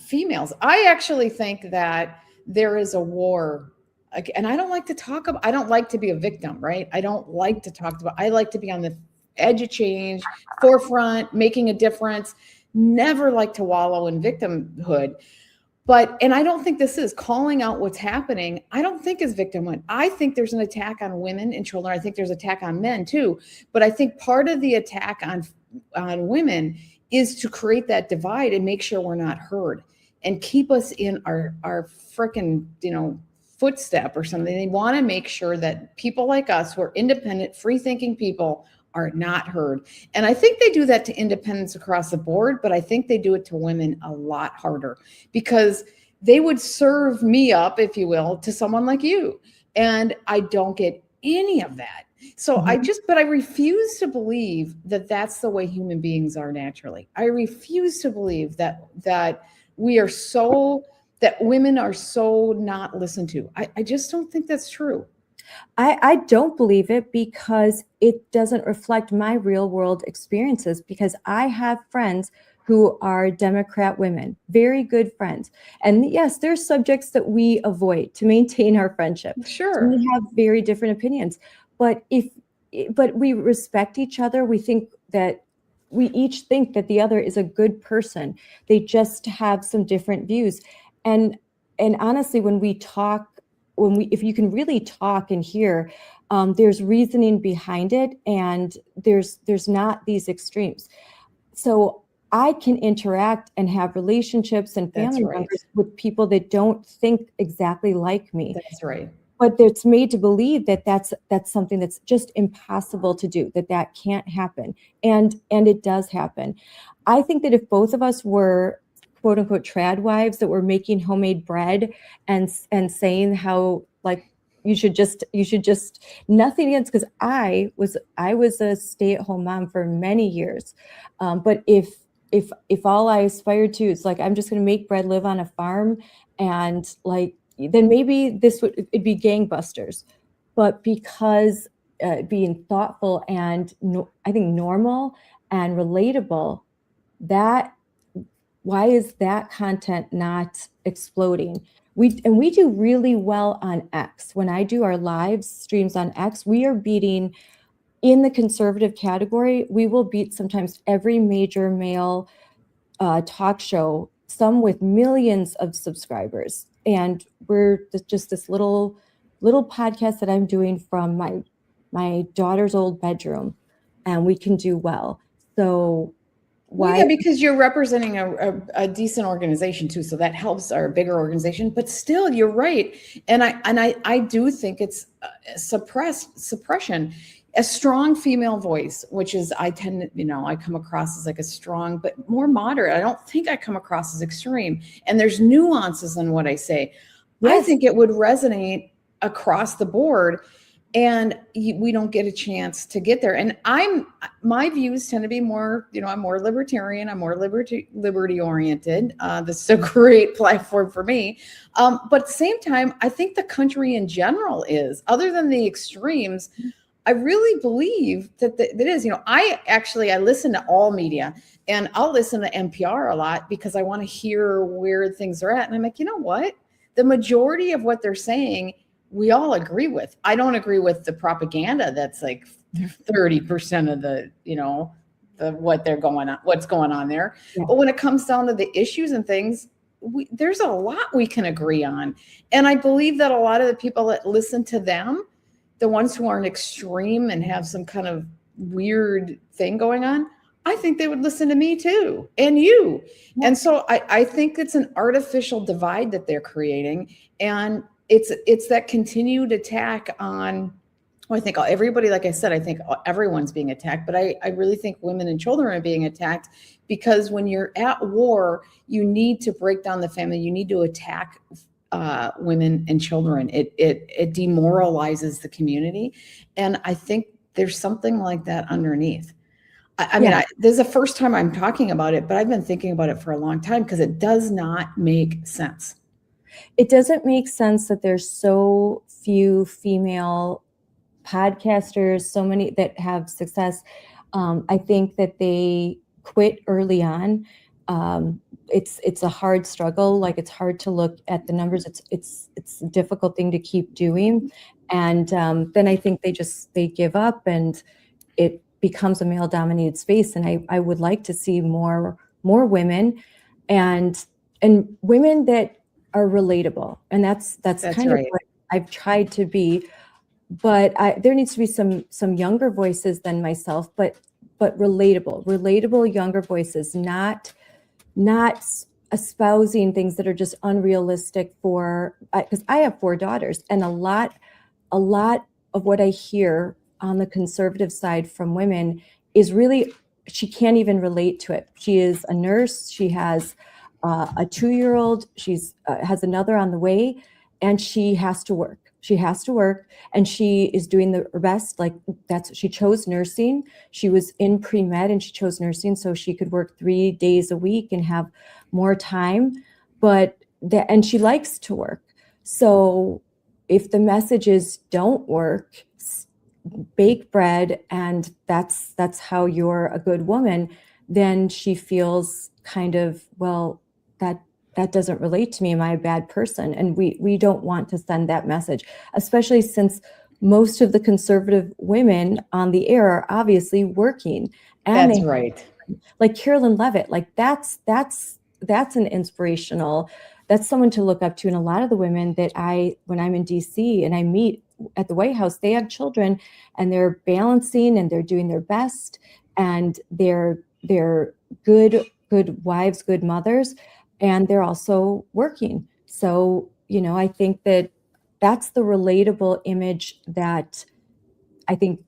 females. I actually think that there is a war, and I don't like to be a victim, right? I don't like to talk about, I like to be on the edge of change, forefront, making a difference, never like to wallow in victimhood. And I don't think this is calling out what's happening. I don't think is victimhood. I think there's an attack on women and children. I think there's an attack on men too. But I think part of the attack on women is to create that divide and make sure we're not heard and keep us in our frickin', footstep or something. They want to make sure that people like us who are independent, free-thinking people are not heard. And I think they do that to independents across the board, but I think they do it to women a lot harder because they would serve me up, if you will, to someone like you. And I don't get any of that. So I refuse to believe that that's the way human beings are naturally. I refuse to believe that women are so not listened to. I just don't think that's true. I don't believe it because it doesn't reflect my real world experiences, because I have friends who are Democrat women, very good friends. And yes, there's subjects that we avoid to maintain our friendship. Sure. We have very different opinions, but we respect each other. We each think that the other is a good person. They just have some different views. And honestly, when we talk, if you can really talk and hear, there's reasoning behind it, and there's not these extremes. So I can interact and have relationships and family members with people that don't think exactly like me. That's right. But it's made to believe that that's something that's just impossible to do, that can't happen. And it does happen. I think that if both of us were quote unquote trad wives that were making homemade bread and saying how like you should just nothing against, because I was a stay-at-home mom for many years. But if all I aspired to is like, I'm just going to make bread, live on a farm, and like, then maybe it'd be gangbusters. But because being thoughtful and I think normal and relatable, why is that content not exploding? We do really well on X. When I do our live streams on X, we are beating, in the conservative category, we will beat sometimes every major male talk show, some with millions of subscribers. And we're just this little podcast that I'm doing from my daughter's old bedroom, and we can do well. So why? Well, yeah, because you're representing a decent organization too, so that helps our bigger organization. But still, you're right, and I do think it's suppression. A strong female voice, which is I come across as like a strong but more moderate. I don't think I come across as extreme, and there's nuances in what I say. Yes. I think it would resonate across the board, and we don't get a chance to get there. And my views tend to be more, I'm more libertarian. I'm more liberty oriented. This is a great platform for me. But at the same time, I think the country in general is, other than the extremes, I really believe that it is. I listen to all media, and I'll listen to NPR a lot because I want to hear where things are at. And I'm like, you know what? The majority of what they're saying, we all agree with. I don't agree with the propaganda that's like 30% of what's going on there. Yeah. But when it comes down to the issues and things, there's a lot we can agree on. And I believe that a lot of the people that listen to them, the ones who aren't extreme and have some kind of weird thing going on, I think they would listen to me too, and you. Yeah. And so I think it's an artificial divide that they're creating. And it's that continued attack on, I think everybody, like I said, I think everyone's being attacked, but I really think women and children are being attacked, because when you're at war, you need to break down the family. You need to attack women and children. It demoralizes the community. And I think there's something like that underneath. I mean, this is the first time I'm talking about it, but I've been thinking about it for a long time, because it does not make sense. It doesn't make sense that there's so few female podcasters, so many that have success. I think that they quit early on. It's a hard struggle. Like, it's hard to look at the numbers. It's a difficult thing to keep doing. And then I think they give up, and it becomes a male dominated space. And I would like to see more women and women that are relatable. And that's kind right. of what I've tried to be. But there needs to be some younger voices than myself, but relatable younger voices, not espousing things that are just unrealistic because I have 4 daughters, and a lot of what I hear on the conservative side from women is really, she can't even relate to it. She is a nurse. She has a 2-year-old. She's has another on the way, and she has to work. And she is doing her best. Like, she chose nursing. She was in pre-med, and she chose nursing so she could work 3 days a week and have more time. And she likes to work. So if the message is don't work, bake bread, and that's how you're a good woman, then she feels kind of, well, that doesn't relate to me. Am I a bad person? And we don't want to send that message, especially since most of the conservative women on the air are obviously working. And That's right. Like Carolyn Levitt, like that's an inspirational, that's someone to look up to. And a lot of the women that when I'm in DC and I meet at the White House, they have children and they're balancing and they're doing their best and they're good wives, good mothers, and they're also working. So, I think that's the relatable image that I think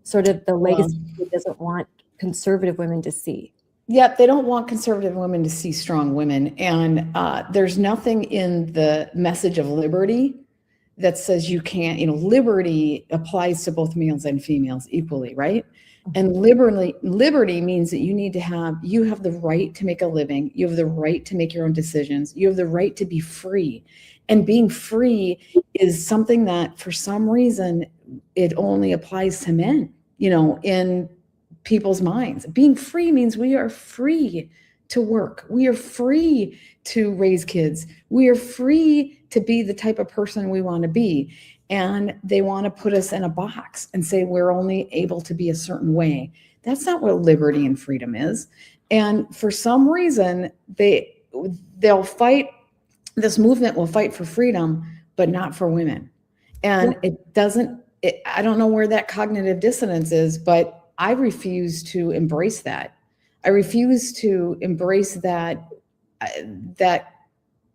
sort of the legacy doesn't want conservative women to see. Yep, they don't want conservative women to see strong women. And there's nothing in the message of liberty that says you can't, liberty applies to both males and females equally, right? And liberty means that you have the right to make a living. You have the right to make your own decisions. You have the right to be free. And being free is something that for some reason, it only applies to men, in people's minds. Being free means we are free to work. We are free to raise kids. We are free to be the type of person we want to be. And they want to put us in a box and say we're only able to be a certain way. That's not what liberty and freedom is. And for some reason, they'll fight, this movement will fight for freedom, but not for women. And I don't know where that cognitive dissonance is, but I refuse to embrace that. I refuse to embrace that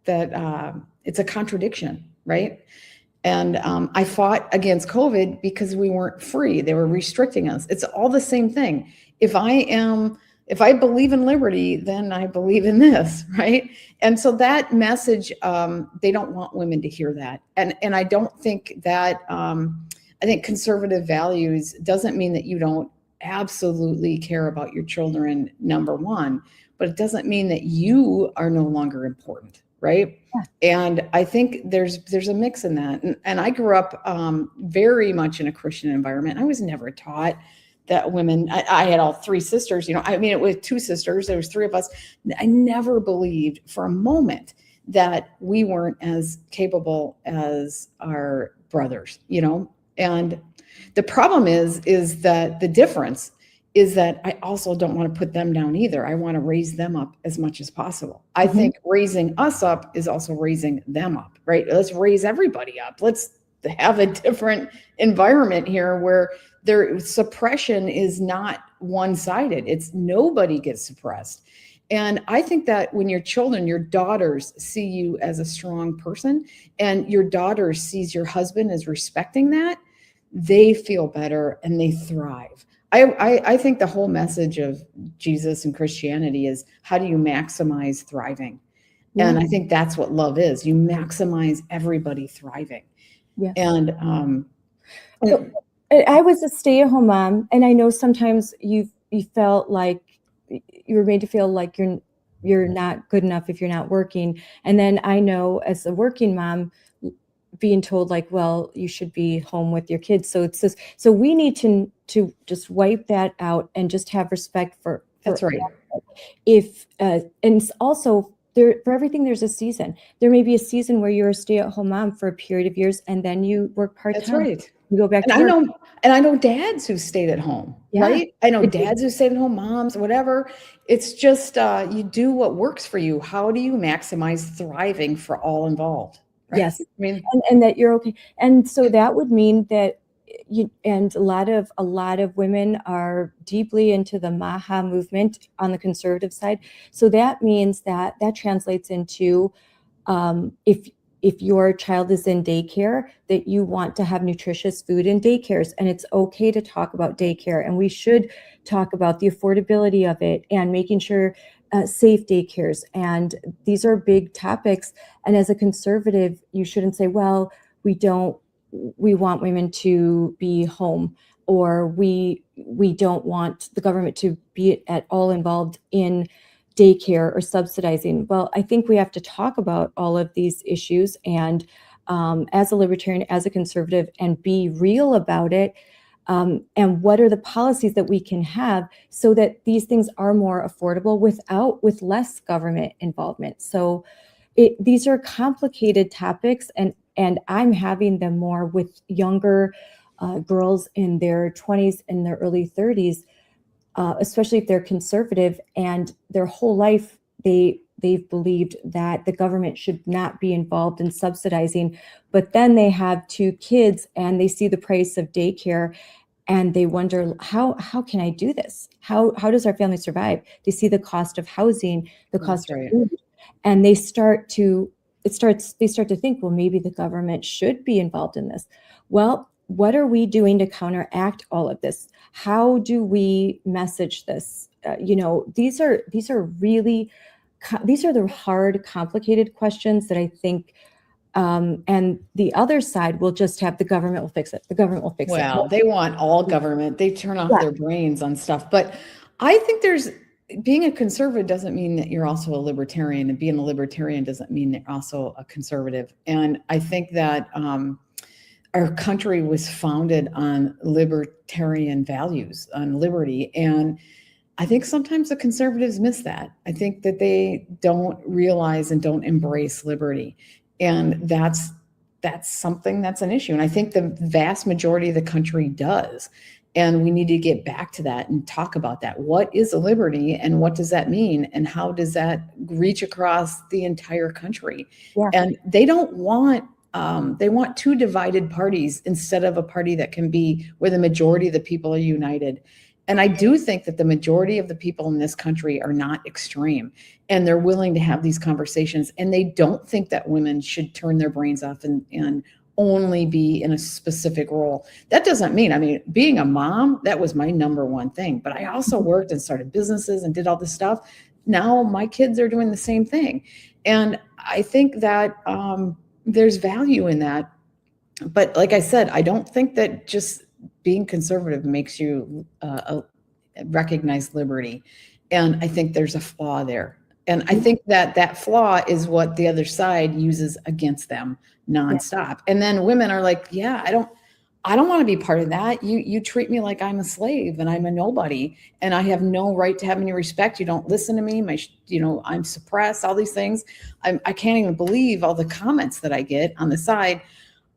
it's a contradiction, right? And I fought against COVID because we weren't free. They were restricting us. It's all the same thing. If I believe in liberty, then I believe in this, right? And so that message, they don't want women to hear that. And I don't think that, I think conservative values doesn't mean that you don't absolutely care about your children, number one, but it doesn't mean that you are no longer important, right? Yeah. And I think there's a mix in that. And I grew up very much in a Christian environment. I was never taught that women, I had all three sisters, it was two sisters, there was three of us. I never believed for a moment that we weren't as capable as our brothers, and the problem is that the difference is that I also don't want to put them down either. I want to raise them up as much as possible. I think raising us up is also raising them up, right? Let's raise everybody up. Let's have a different environment here where their suppression is not one-sided. It's nobody gets suppressed. And I think that when your children, your daughters see you as a strong person and your daughter sees your husband as respecting that, they feel better and they thrive. I think the whole message of Jesus and Christianity is how do you maximize thriving? Yeah. And I think that's what love is. You maximize everybody thriving. Yeah. And I was a stay-at-home mom, and I know sometimes you felt like you were made to feel like you're not good enough if you're not working. And then I know as a working mom, being told like, well, you should be home with your kids. So it's just, so we need to just wipe that out and just have respect for that's right. And also for everything, there's a season. There may be a season where you're a stay-at-home mom for a period of years and then you work part-time. That's right. You go back and I know dads who stayed at home, right? I know dads who stayed at home, moms, whatever. It's just, you do what works for you. How do you maximize thriving for all involved? Right? Yes. And that you're okay. And so that would mean that a lot of women are deeply into the MAHA movement on the conservative side. So that means that translates into if your child is in daycare, that you want to have nutritious food in daycares, and it's okay to talk about daycare, and we should talk about the affordability of it and making sure safe daycares. And these are big topics. And as a conservative, you shouldn't say, well, we want women to be home, or we don't want the government to be at all involved in daycare or subsidizing. Well, I think we have to talk about all of these issues, and as a libertarian, as a conservative, and be real about it. and what are the policies that we can have so that these things are more affordable with less government involvement. So these are complicated topics, and I'm having them more with younger girls in their 20s and their early 30s, especially if they're conservative, and their whole life they've believed that the government should not be involved in subsidizing, but then they have 2 kids and they see the price of daycare and they wonder, how can I do this? How does our family survive? They see the cost of housing, the cost of food, and they start to think, well, maybe the government should be involved in this. Well, what are we doing to counteract all of this? How do we message this? These are the hard, complicated questions that I think, and the other side will just have the government will fix it. The government will fix it. Well, they want all government. They turn off their brains on stuff. But I think being a conservative doesn't mean that you're also a libertarian, and being a libertarian doesn't mean that you're also a conservative. And I think that our country was founded on libertarian values, on liberty. And I think sometimes the conservatives miss that. I think that they don't realize and don't embrace liberty. And that's something that's an issue. And I think the vast majority of the country does. And we need to get back to that and talk about that. What is a liberty and what does that mean? And how does that reach across the entire country? Yeah. And they don't want, they want 2 divided parties instead of a party that can be where the majority of the people are united. And I do think that the majority of the people in this country are not extreme, and they're willing to have these conversations, and they don't think that women should turn their brains off and only be in a specific role. That doesn't mean, being a mom, that was my number one thing, but I also worked and started businesses and did all this stuff. Now my kids are doing the same thing. And I think that there's value in that. But like I said, I don't think that just being conservative makes you recognize liberty. And I think there's a flaw there. And I think that flaw is what the other side uses against them nonstop. Yeah. And then women are like, yeah, I don't want to be part of that. You treat me like I'm a slave and I'm a nobody and I have no right to have any respect. You don't listen to me. I'm suppressed, all these things. I can't even believe all the comments that I get on the side.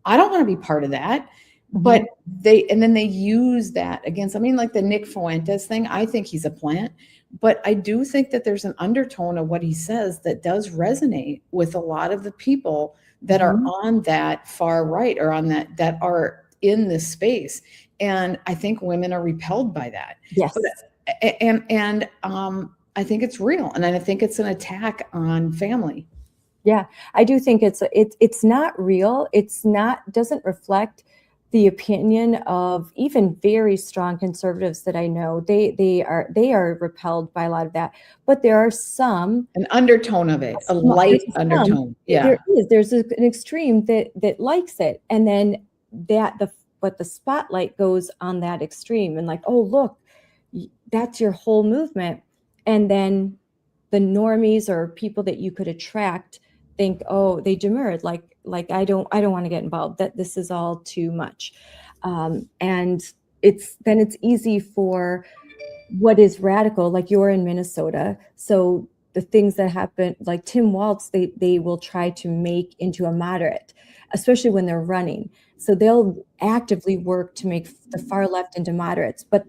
I don't want to be part of that. But then they use that against, like the Nick Fuentes thing. I think he's a plant, but I do think that there's an undertone of what he says that does resonate with a lot of the people that are on that far right or on that are in this space. And I think women are repelled by that. Yes. And I think it's real. And I think it's an attack on family. Yeah, I do think it's not real. Doesn't reflect the opinion of even very strong conservatives that I know. They are repelled by a lot of that, but there are some an undertone of it, a light undertone. Yeah, there's an extreme that likes it, and then but the spotlight goes on that extreme, and like, oh look, that's your whole movement, and then the normies or people that you could attract think, oh, they demurred, like I don't want to get involved, that this is all too much. And it's easy for what is radical, like you're in Minnesota. So the things that happen, like Tim Walz, they will try to make into a moderate, especially when they're running. So they'll actively work to make the far left into moderates, but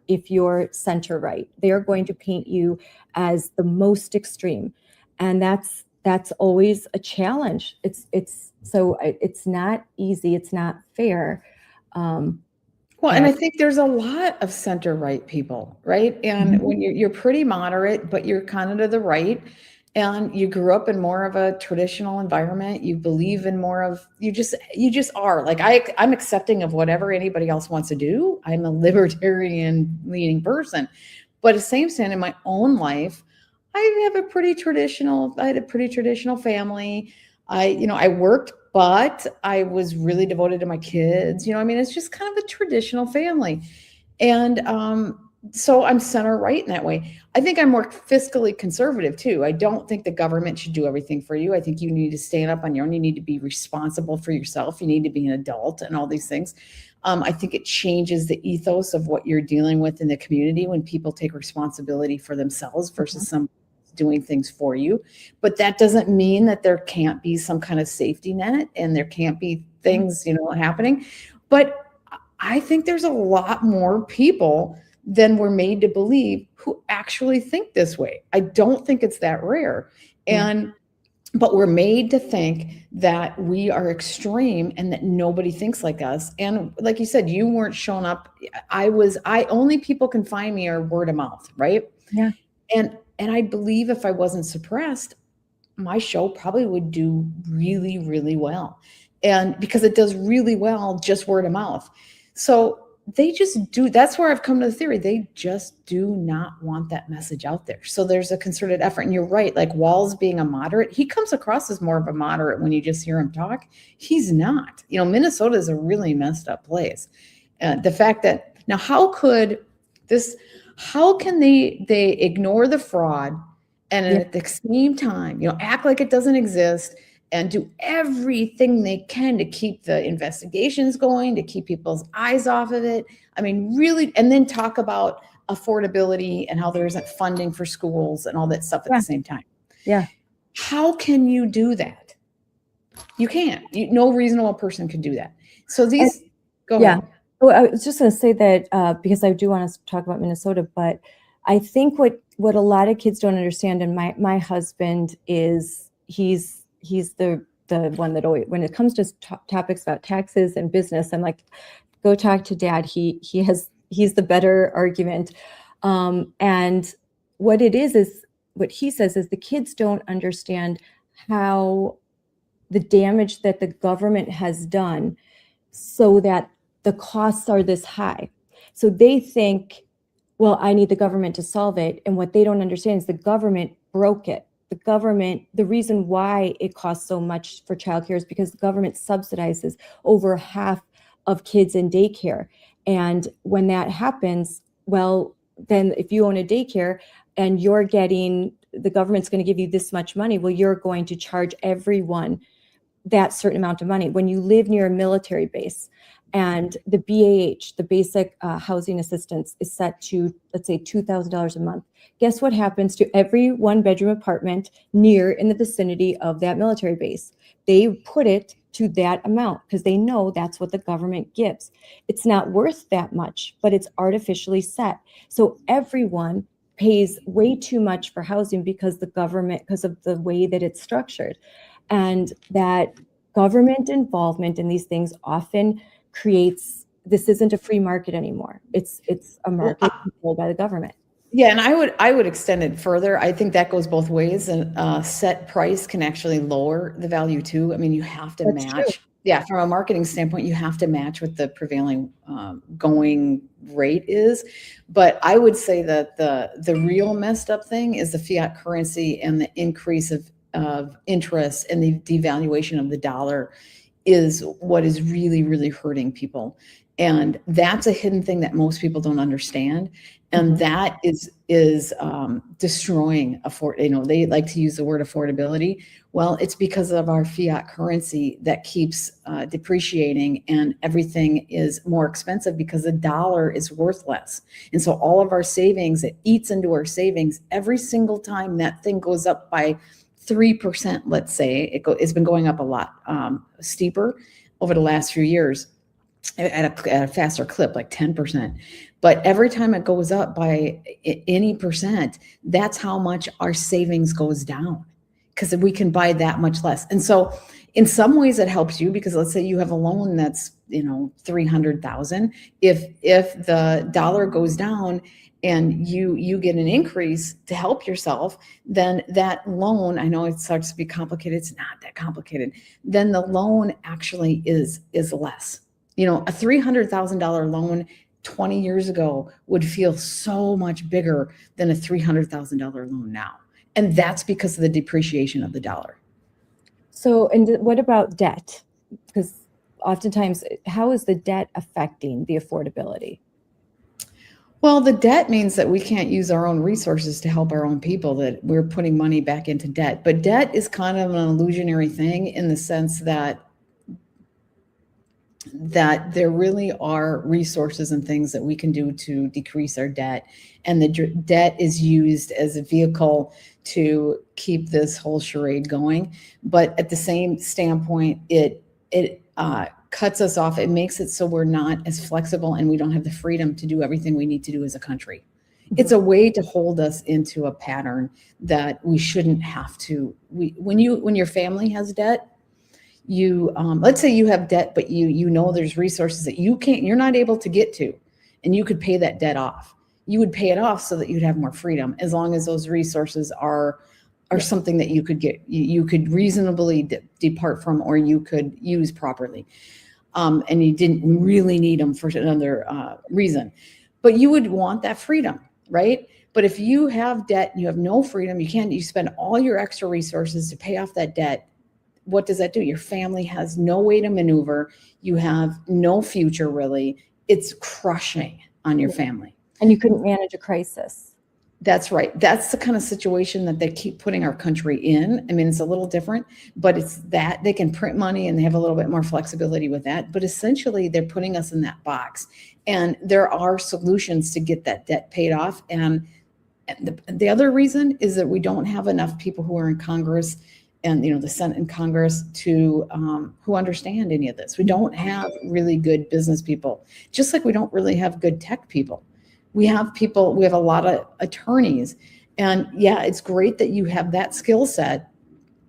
if you're center right, they're going to paint you as the most extreme. And that's always a challenge. It's not easy. It's not fair. And I think there's a lot of center right people, right? And when you're pretty moderate, but you're kind of to the right, and you grew up in more of a traditional environment, you believe in more of, you just are like, I'm accepting of whatever anybody else wants to do. I'm a libertarian leaning person, but at the same time in my own life, I had a pretty traditional family. I worked, but I was really devoted to my kids. It's just kind of a traditional family. And so I'm center right in that way. I think I'm more fiscally conservative too. I don't think the government should do everything for you. I think you need to stand up on your own. You need to be responsible for yourself. You need to be an adult and all these things. I think it changes the ethos of what you're dealing with in the community when people take responsibility for themselves versus some doing things for you. But that doesn't mean that there can't be some kind of safety net and there can't be things, happening. But I think there's a lot more people than we're made to believe who actually think this way. I don't think it's that rare. But we're made to think that we are extreme and that nobody thinks like us. And like you said, you weren't showing up. Only people can find me are word of mouth, right? Yeah. And I believe if I wasn't suppressed, my show probably would do really, really well. And because it does really well, just word of mouth. So they just do. That's where I've come to the theory. They just do not want that message out there. So there's a concerted effort. And you're right. Like Walls being a moderate, he comes across as more of a moderate when you just hear him talk. He's not. Minnesota is a really messed up place. The fact that now, how can they ignore the fraud and at the same time, act like it doesn't exist and do everything they can to keep the investigations going, to keep people's eyes off of it. I mean, really, and then talk about affordability and how there isn't funding for schools and all that stuff at the same time. Yeah. How can you do that? You can't. No reasonable person can do that. So go ahead. Well, I was just going to say that because I do want to talk about Minnesota, but I think what a lot of kids don't understand, and my husband is, he's the one that always, when it comes to topics about taxes and business, I'm like, go talk to Dad. He's the better argument. And what it is what he says is the kids don't understand how the damage that the government has done so that the costs are this high. So they think, well, I need the government to solve it. And what they don't understand is the government broke it. The reason why it costs so much for childcare is because the government subsidizes over half of kids in daycare. And when that happens, well, then if you own a daycare and the government's going to give you this much money, well, you're going to charge everyone that certain amount of money. When you live near a military base and the BAH, the basic housing assistance, is set to, let's say, $2,000 a month. Guess what happens to every 1-bedroom apartment near in the vicinity of that military base? They put it to that amount because they know that's what the government gives. It's not worth that much, but it's artificially set. So everyone pays way too much for housing because of the way that it's structured. And that government involvement in these things often creates, this isn't a free market anymore. It's a market controlled by the government. Yeah, and I would extend it further. I think that goes both ways, and set price can actually lower the value too. I mean, you have to match. True. Yeah, from a marketing standpoint, you have to match what the prevailing going rate is. But I would say that the real messed up thing is the fiat currency and the increase of interest and the devaluation of the dollar is what is really, really hurting people. And that's a hidden thing that most people don't understand. And that is destroying they like to use the word affordability. Well, it's because of our fiat currency that keeps depreciating, and everything is more expensive because the dollar is worth less. And so all of our savings, it eats into our savings every single time that thing goes up by 3%, let's say. It's been going up a lot steeper over the last few years at a faster clip, like 10%. But every time it goes up by any percent, that's how much our savings goes down, because we can buy that much less. And so in some ways it helps you, because let's say you have a loan that's, $300,000. If the dollar goes down and you get an increase to help yourself, then that loan, I know it starts to be complicated. It's not that complicated. Then the loan actually is less. A $300,000 loan 20 years ago would feel so much bigger than a $300,000 loan now. And that's because of the depreciation of the dollar. So, and what about debt? Because oftentimes, how is the debt affecting the affordability? Well, the debt means that we can't use our own resources to help our own people, that we're putting money back into debt. But debt is kind of an illusionary thing in the sense that there really are resources and things that we can do to decrease our debt. And the debt is used as a vehicle to keep this whole charade going. But at the same standpoint, it cuts us off. It makes it so we're not as flexible and we don't have the freedom to do everything we need to do as a country. It's a way to hold us into a pattern that we shouldn't have to. When your family has debt, you let's say you have debt, but you know there's resources that you're not able to get to, and you could pay that debt off. You would pay it off so that you'd have more freedom, as long as those resources are something that you could get, you could reasonably depart from, or you could use properly, and you didn't really need them for another reason. But you would want that freedom, right? But if you have debt and you have no freedom, you spend all your extra resources to pay off that debt. What does that do? Your family has no way to maneuver. You have no future, really. It's crushing on your family. And you couldn't manage a crisis. That's right. That's the kind of situation that they keep putting our country in. I mean, it's a little different, but it's that they can print money and they have a little bit more flexibility with that. But essentially, they're putting us in that box. And there are solutions to get that debt paid off. And the other reason is that we don't have enough people who are in Congress and the Senate and Congress to who understand any of this. We don't have really good business people, just like we don't really have good tech people. We have a lot of attorneys, and yeah, it's great that you have that skill set,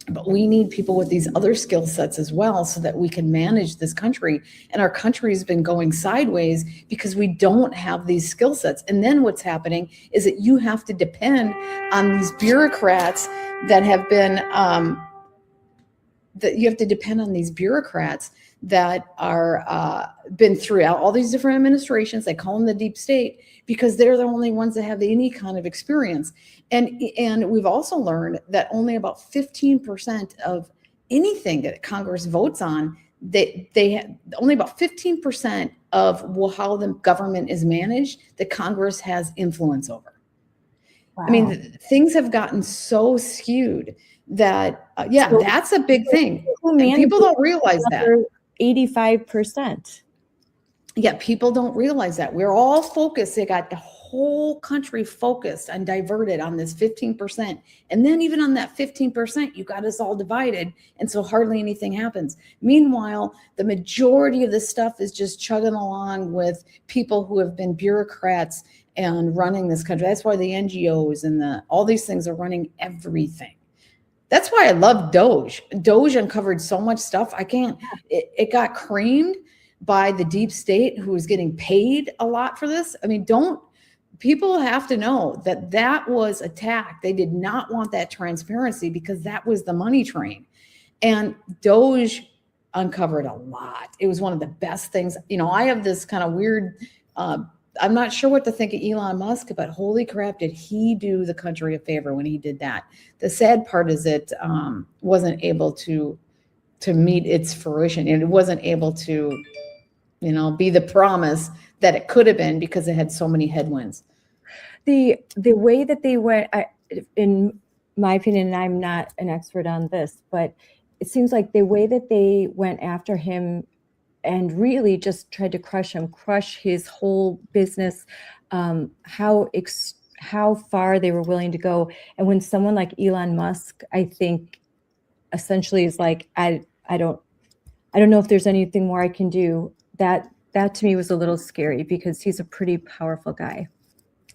but we need people with these other skill sets as well, so that we can manage this country. And our country's been going sideways because we don't have these skill sets. And then what's happening is that you have to depend on these bureaucrats that have been that are been throughout all these different administrations. They call them the deep state because they're the only ones that have any kind of experience. And we've also learned that only about 15% of anything that Congress votes on, only about 15% of how the government is managed, that Congress has influence over. Wow. I mean, things have gotten so skewed that, so that's a big thing. People don't realize that. 85%. Yeah, people don't realize that. We're all focused. They got the whole country focused and diverted on this 15%. And then even on that 15%, you got us all divided. And so hardly anything happens. Meanwhile, the majority of this stuff is just chugging along with people who have been bureaucrats and running this country. That's why the NGOs and all these things are running everything. That's why I love Doge. Doge uncovered so much stuff. It got creamed by the deep state, who was getting paid a lot for this. I mean, people have to know that was attacked. They did not want that transparency because that was the money train. And Doge uncovered a lot. It was one of the best things. I have this kind of weird, I'm not sure what to think of Elon Musk, but holy crap, did he do the country a favor when he did that. The sad part is it wasn't able to meet its fruition, and it wasn't able to, be the promise that it could have been, because it had so many headwinds. The way that they went, in my opinion, and I'm not an expert on this, but it seems like the way that they went after him and really just tried to crush his whole business, how far they were willing to go. And when someone like Elon Musk, I think, essentially is like, I don't know if there's anything more I can do, that to me was a little scary, because he's a pretty powerful guy.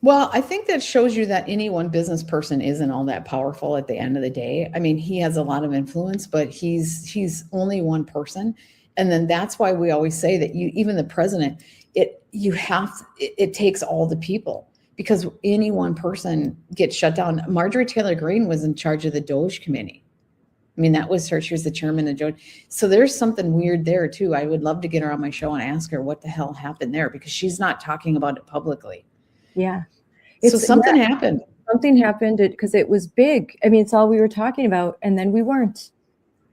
Well, I think that shows you that any one business person isn't all that powerful at the end of the day. I mean, he has a lot of influence, but he's only one person. And then that's why we always say that even the president, it takes all the people, because any one person gets shut down. Marjorie Taylor Greene was in charge of the Doge committee. I mean, that was her. She was the chairman of Doge. So there's something weird there too. I would love to get her on my show and ask her what the hell happened there, because she's not talking about it publicly. Yeah. So something happened. Something happened because it was big. I mean, it's all we were talking about, and then we weren't.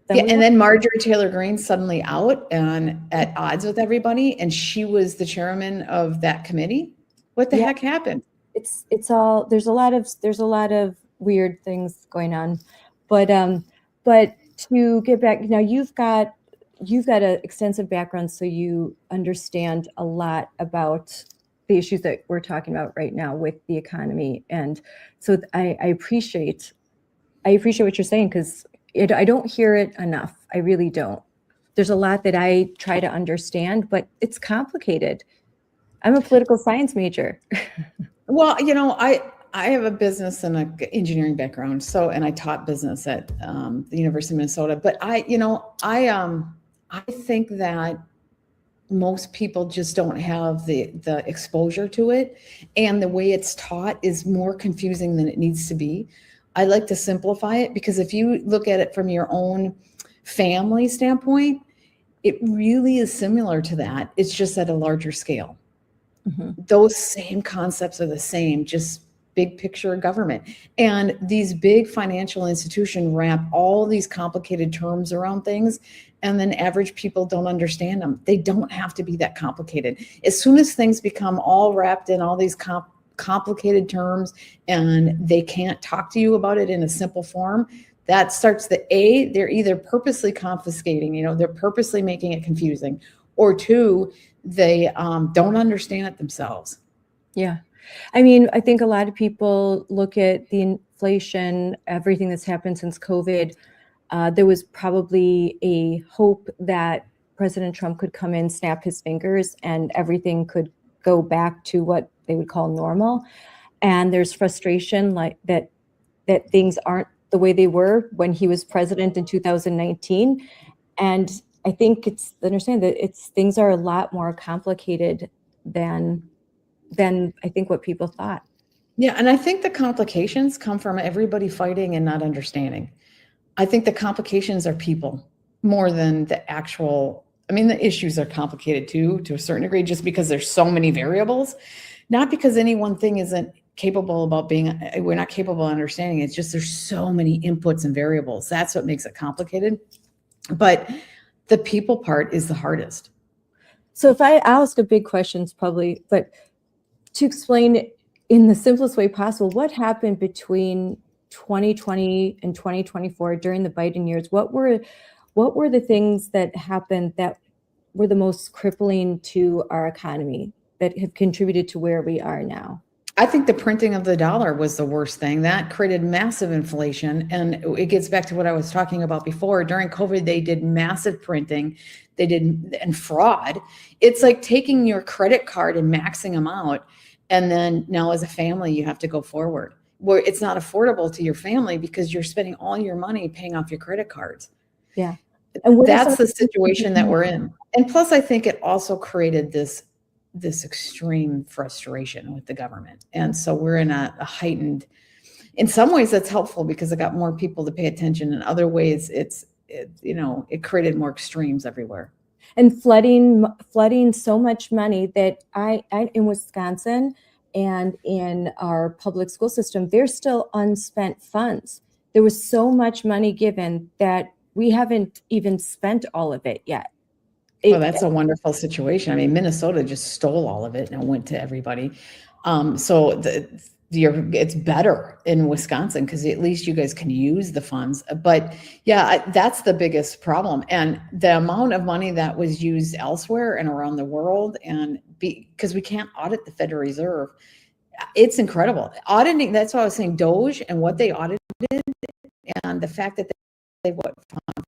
Then Marjorie Taylor Greene suddenly out and at odds with everybody, and she was the chairman of that committee. What the Yeah. heck happened? It's all, there's a lot of weird things going on, but to get back now, you've got an extensive background, so you understand a lot about the issues that we're talking about right now with the economy, and so I appreciate what you're saying, because I don't hear it enough. I really don't. There's a lot that I try to understand, but it's complicated. I'm a political science major. Well, I have a business and an engineering background, and I taught business at the University of Minnesota. But I think that most people just don't have the exposure to it, and the way it's taught is more confusing than it needs to be. I like to simplify it, because if you look at it from your own family standpoint, it really is similar to that. It's just at a larger scale. Mm-hmm. Those same concepts are the same, just big picture government. And these big financial institutions wrap all these complicated terms around things, and then average people don't understand them. They don't have to be that complicated. As soon as things become all wrapped in all these complicated terms, and they can't talk to you about it in a simple form, that starts they're either purposely confiscating, they're purposely making it confusing, or two, they don't understand it themselves. Yeah. I mean, I think a lot of people look at the inflation, everything that's happened since COVID. There was probably a hope that President Trump could come in, snap his fingers, and everything could go back to what they would call normal. And there's frustration like that things aren't the way they were when he was president in 2019. And I think it's understand that things are a lot more complicated than I think what people thought. Yeah, and I think the complications come from everybody fighting and not understanding. I think the complications are people more than the actual. I mean, the issues are complicated too, to a certain degree, just because there's so many variables, not because any one thing isn't capable about being, we're not capable of understanding. It's just there's so many inputs and variables. That's what makes it complicated. But the people part is the hardest. So if I'll ask a big questions probably, but to explain it in the simplest way possible, what happened between 2020 and 2024 during the Biden years? What were the things that happened that were the most crippling to our economy that have contributed to where we are now? I think the printing of the dollar was the worst thing. That created massive inflation. And it gets back to what I was talking about before. During COVID, they did massive printing. And fraud. It's like taking your credit card and maxing them out. And then now as a family, you have to go forward, where it's not affordable to your family because you're spending all your money paying off your credit cards. Yeah. And that's the situation that we're in. And plus, I think it also created this extreme frustration with the government. And so we're in a heightened, in some ways that's helpful because it got more people to pay attention. In other ways, it created more extremes everywhere. And flooding so much money that I in Wisconsin and in our public school system, there's still unspent funds. There was so much money given that we haven't even spent all of it yet. Well, that's a wonderful situation. I mean, Minnesota just stole all of it and went to everybody. So it's better in Wisconsin because at least you guys can use the funds. But yeah, that's the biggest problem. And the amount of money that was used elsewhere and around the world, and because we can't audit the Federal Reserve, it's incredible. Auditing, that's why I was saying Doge and what they audited, and the fact that they found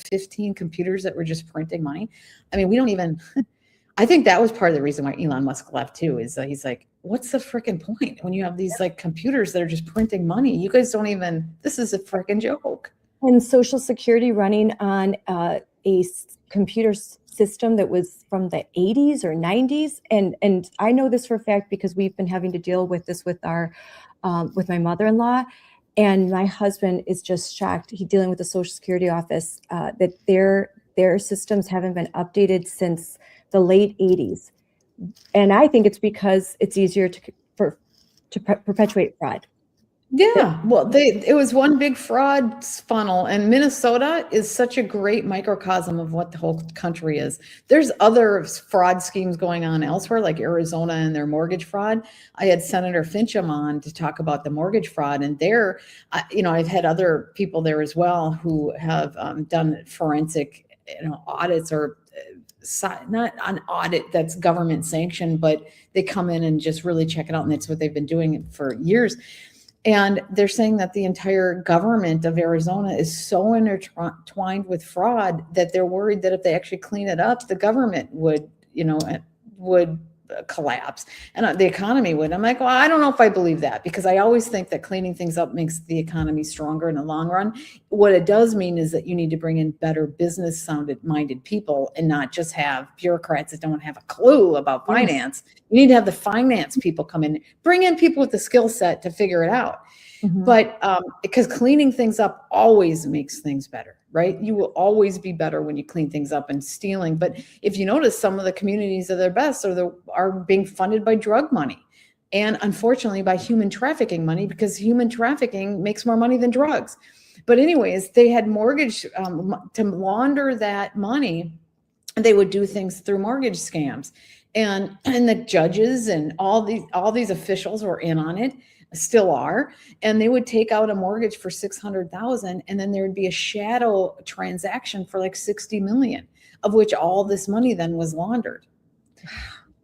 15 computers that were just printing money. I mean, we don't even, I think that was part of the reason why Elon Musk left too, is he's like, what's the freaking point when you have these like computers that are just printing money? You guys don't even, this is a freaking joke. And Social Security running on a computer system that was from the 80s or 90s. And I know this for a fact because we've been having to deal with this with with my mother-in-law. And my husband is just shocked. He's dealing with the Social Security office that their systems haven't been updated since the late 80s. And I think it's because it's easier to perpetuate fraud. Yeah, well, it was one big fraud funnel, and Minnesota is such a great microcosm of what the whole country is. There's other fraud schemes going on elsewhere, like Arizona and their mortgage fraud. I had Senator Fincham on to talk about the mortgage fraud, and there, I've had other people there as well who have done forensic, audits or not an audit that's government sanctioned, but they come in and just really check it out, and that's what they've been doing for years. And they're saying that the entire government of Arizona is so intertwined with fraud that they're worried that if they actually clean it up, the government would collapse and the economy would. I'm like, well, I don't know if I believe that, because I always think that cleaning things up makes the economy stronger in the long run. What it does mean is that you need to bring in better business minded people and not just have bureaucrats that don't have a clue about finance. You need to have the finance people come in, bring in people with the skill set to figure it out. Mm-hmm. But because cleaning things up always makes things better, right? You will always be better when you clean things up. And stealing, but if you notice, some of the communities that are their best are being funded by drug money, and unfortunately by human trafficking money, because human trafficking makes more money than drugs. But anyways, they had mortgage to launder that money, and they would do things through mortgage scams, and the judges and all these officials were in on it. Still are, and they would take out a mortgage for $600,000, and then there would be a shadow transaction for like $60 million, of which all this money then was laundered.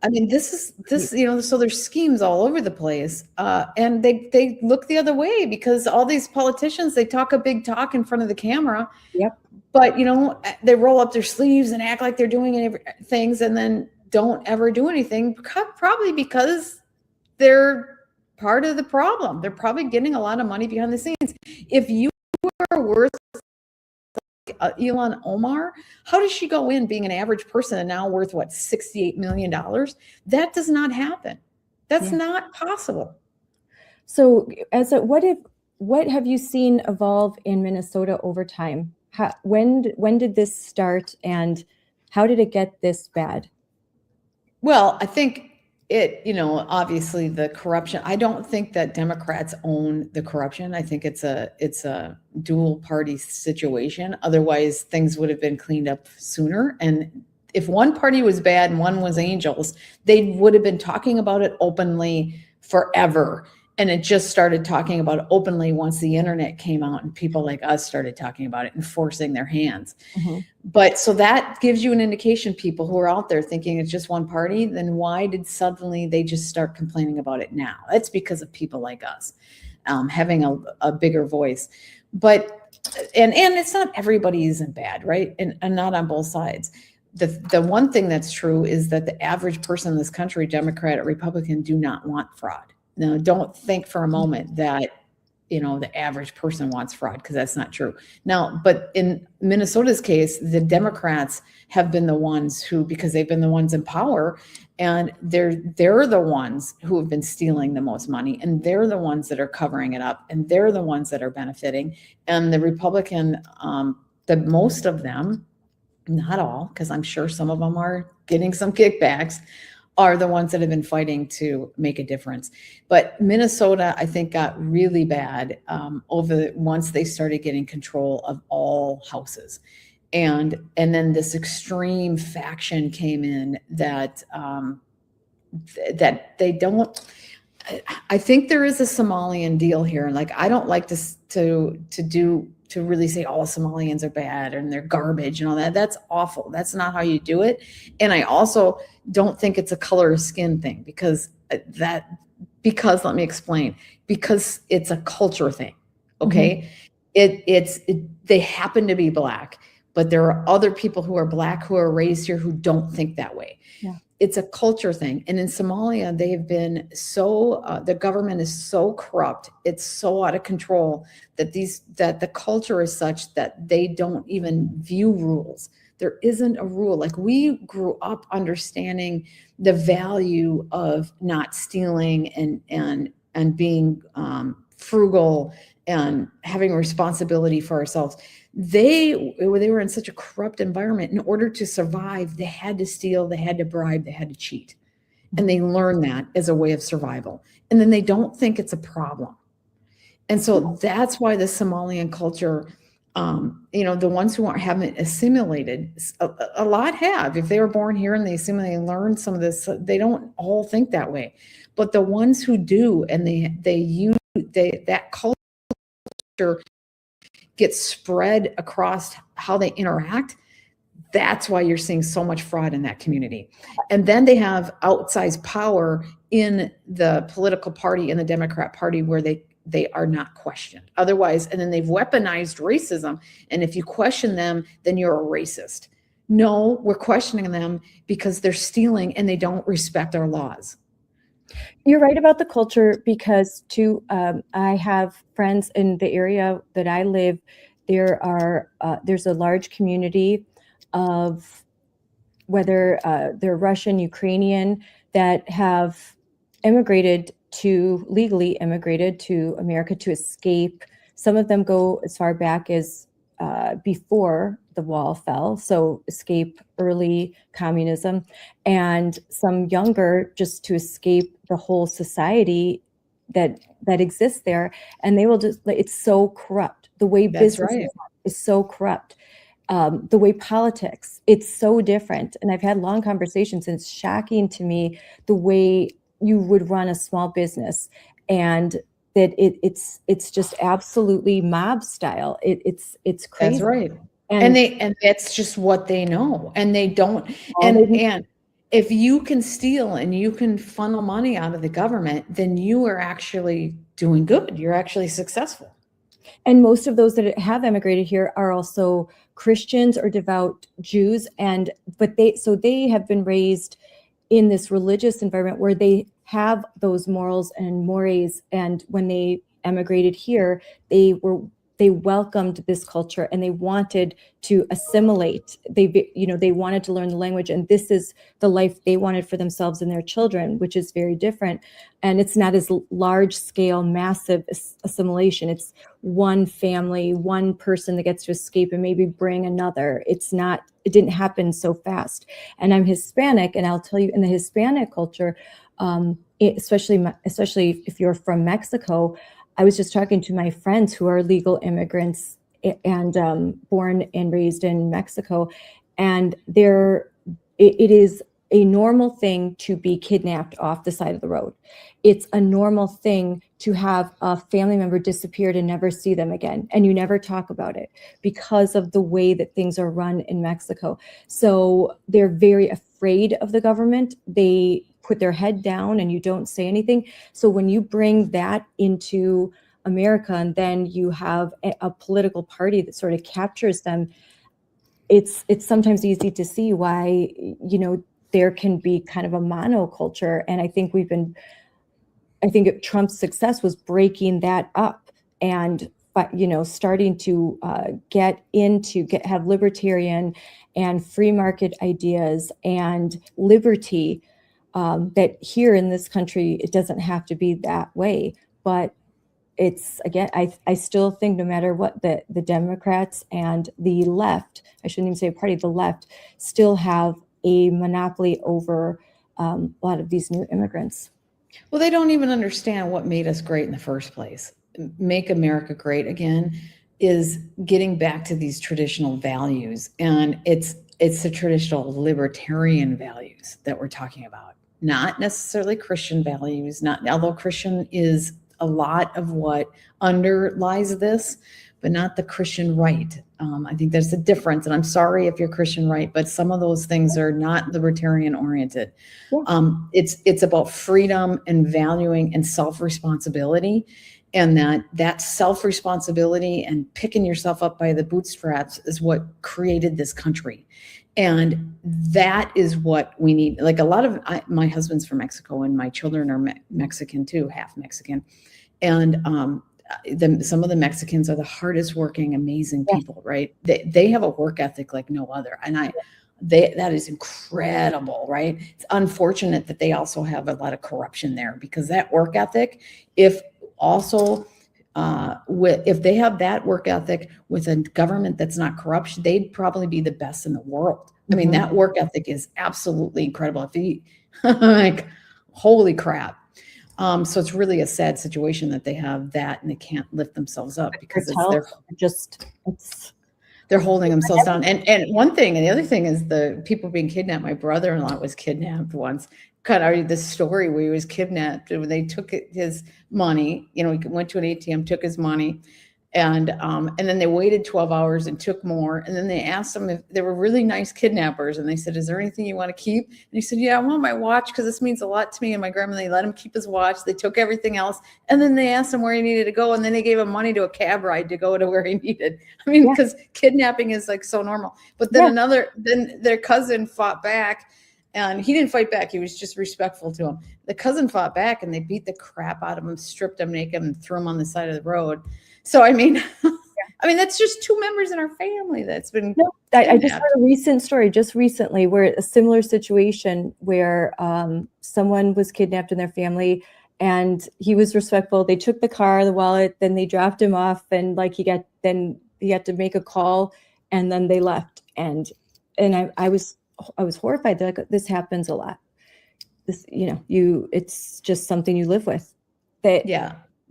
I mean, this so there's schemes all over the place, and they look the other way, because all these politicians, they talk a big talk in front of the camera. Yep. But they roll up their sleeves and act like they're doing things, and then don't ever do anything, probably because they're part of the problem. They're probably getting a lot of money behind the scenes. If you are worth like Ilhan Omar, how does she go in being an average person and now worth what, $68 million? That does not happen. That's not possible. So what have you seen evolve in Minnesota over time? When did this start, and how did it get this bad? Well, I think obviously the corruption. I don't think that Democrats own the corruption. I think it's a dual party situation. Otherwise, things would have been cleaned up sooner. And if one party was bad and one was angels, they would have been talking about it openly forever. And it just started talking about it openly once the internet came out and people like us started talking about it and forcing their hands. Mm-hmm. But so that gives you an indication, people who are out there thinking it's just one party, then why did suddenly they just start complaining about it now? That's because of people like us having a bigger voice. But, and it's not everybody isn't bad, right? And not on both sides. The one thing that's true is that the average person in this country, Democrat or Republican, do not want fraud. Now, don't think for a moment that, the average person wants fraud, because that's not true. Now, but in Minnesota's case, the Democrats have been the ones who, because they've been the ones in power, and they're the ones who have been stealing the most money, and they're the ones that are covering it up, and they're the ones that are benefiting. And the Republican, the most of them, not all, because I'm sure some of them are getting some kickbacks, are the ones that have been fighting to make a difference. But Minnesota, I think, got really bad once they started getting control of all houses. And then this extreme faction came in that they don't. I think there is a Somalian deal here. Like, I don't like to really say all Somalians are bad and they're garbage and all that. That's awful. That's not how you do it. And I also don't think it's a color of skin thing, because let me explain, because it's a culture thing. Okay. Mm-hmm. They happen to be Black, but there are other people who are Black who are raised here who don't think that way. Yeah. It's a culture thing. And in Somalia, they have been the government is so corrupt. It's so out of control that the culture is such that they don't even view rules. There isn't a rule. Like, we grew up understanding the value of not stealing and being frugal and having responsibility for ourselves. They were in such a corrupt environment. In order to survive, they had to steal, they had to bribe, they had to cheat. And they learn that as a way of survival. And then they don't think it's a problem. And so that's why the Somalian culture, the ones who haven't assimilated, a lot have. If they were born here and they assimilate and learn some of this, they don't all think that way. But the ones who do, and that culture gets spread across how they interact, that's why you're seeing so much fraud in that community. And then they have outsized power in the political party, in the Democrat Party, where they are not questioned otherwise. And then they've weaponized racism. And if you question them, then you're a racist. No, we're questioning them because they're stealing and they don't respect our laws. You're right about the culture, because too, I have friends in the area that I live. There's a large community of, whether they're Russian, Ukrainian, that have legally immigrated to America to escape. Some of them go as far back as before the wall fell, so escape early communism, and some younger just to escape the whole society that exists there. And they will just, it's so corrupt. The way business is so corrupt. The way politics, it's so different. And I've had long conversations, and it's shocking to me the way you would run a small business, and that it's just absolutely mob style. It's crazy. That's right. And that's just what they know. And they don't. And if you can steal and you can funnel money out of the government, then you are actually doing good. You're actually successful. And most of those that have emigrated here are also Christians or devout Jews, but they have been raised in this religious environment where they have those morals and mores. And when they emigrated here, they welcomed this culture and they wanted to assimilate. They wanted to learn the language, and this is the life they wanted for themselves and their children, which is very different. And it's not as large scale, massive assimilation. It's one family, one person that gets to escape and maybe bring another. It didn't happen so fast. And I'm Hispanic, and I'll tell you, in the Hispanic culture, especially if you're from Mexico, I was just talking to my friends who are legal immigrants and born and raised in Mexico, and it is a normal thing to be kidnapped off the side of the road. It's a normal thing to have a family member disappeared and never see them again, and you never talk about it because of the way that things are run in Mexico. So they're very afraid of the government. They put their head down and you don't say anything. So when you bring that into America, and then you have a political party that sort of captures them, it's sometimes easy to see why, there can be kind of a monoculture. And I think Trump's success was breaking that up and, starting to have libertarian and free market ideas and liberty, that here in this country, it doesn't have to be that way. But it's, again, I still think no matter what, the Democrats and the left, I shouldn't even say a party, the left still have a monopoly over a lot of these new immigrants. Well, they don't even understand what made us great in the first place. Make America great again is getting back to these traditional values. And it's the traditional libertarian values that we're talking about, not necessarily Christian values, although Christian is a lot of what underlies this, but not the Christian right. I think there's a difference, and I'm sorry if you're Christian right, but some of those things are not libertarian oriented. Yeah. It's about freedom and valuing and self-responsibility, and that self-responsibility and picking yourself up by the bootstraps is what created this country. And that is what we need. Like my husband's from Mexico, and my children are Mexican too, half Mexican. And some of the Mexicans are the hardest working, amazing people, right? They have a work ethic like no other. And that is incredible, right? It's unfortunate that they also have a lot of corruption there, because that work ethic, if they have that work ethic with a government that's not corrupt, they'd probably be the best in the world. I mean, that work ethic is absolutely incredible. Like, holy crap. So it's really a sad situation that they have that and they can't lift themselves up because they're holding themselves down. And one thing, and the other thing is the people being kidnapped. My brother-in-law was kidnapped once. Kind of already this story where he was kidnapped and they took his money. You know, he went to an ATM, took his money, and then they waited 12 hours and took more. And then they asked him if they were really nice kidnappers. And they said, "Is there anything you want to keep?" And he said, "Yeah, I want my watch because this means a lot to me and my grandma." They let him keep his watch. They took everything else. And then they asked him where he needed to go. And then they gave him money to a cab ride to go to where he needed. I mean, because kidnapping is like so normal. But then then their cousin fought back. And he didn't fight back. He was just respectful to him. The cousin fought back and they beat the crap out of him, stripped him naked and threw him on the side of the road. So, I mean, that's just two members in our family that's been. No, I just heard a recent story just recently where a similar situation where someone was kidnapped in their family and he was respectful. They took the car, the wallet, then they dropped him off and like he had to make a call and then they left. And I was horrified that this happens a lot. This, it's just something you live with.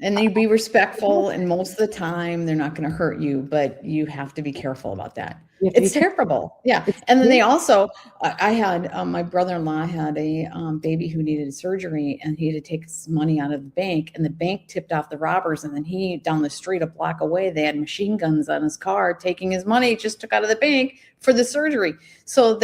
And you be respectful, and most of the time they're not going to hurt you, but you have to be careful about that. It's terrible. Yeah. And then they also, I had, my brother-in-law had a baby who needed surgery and he had to take his money out of the bank and the bank tipped off the robbers. And then he, down the street a block away, they had machine guns on his car, taking his money, just took out of the bank for the surgery. So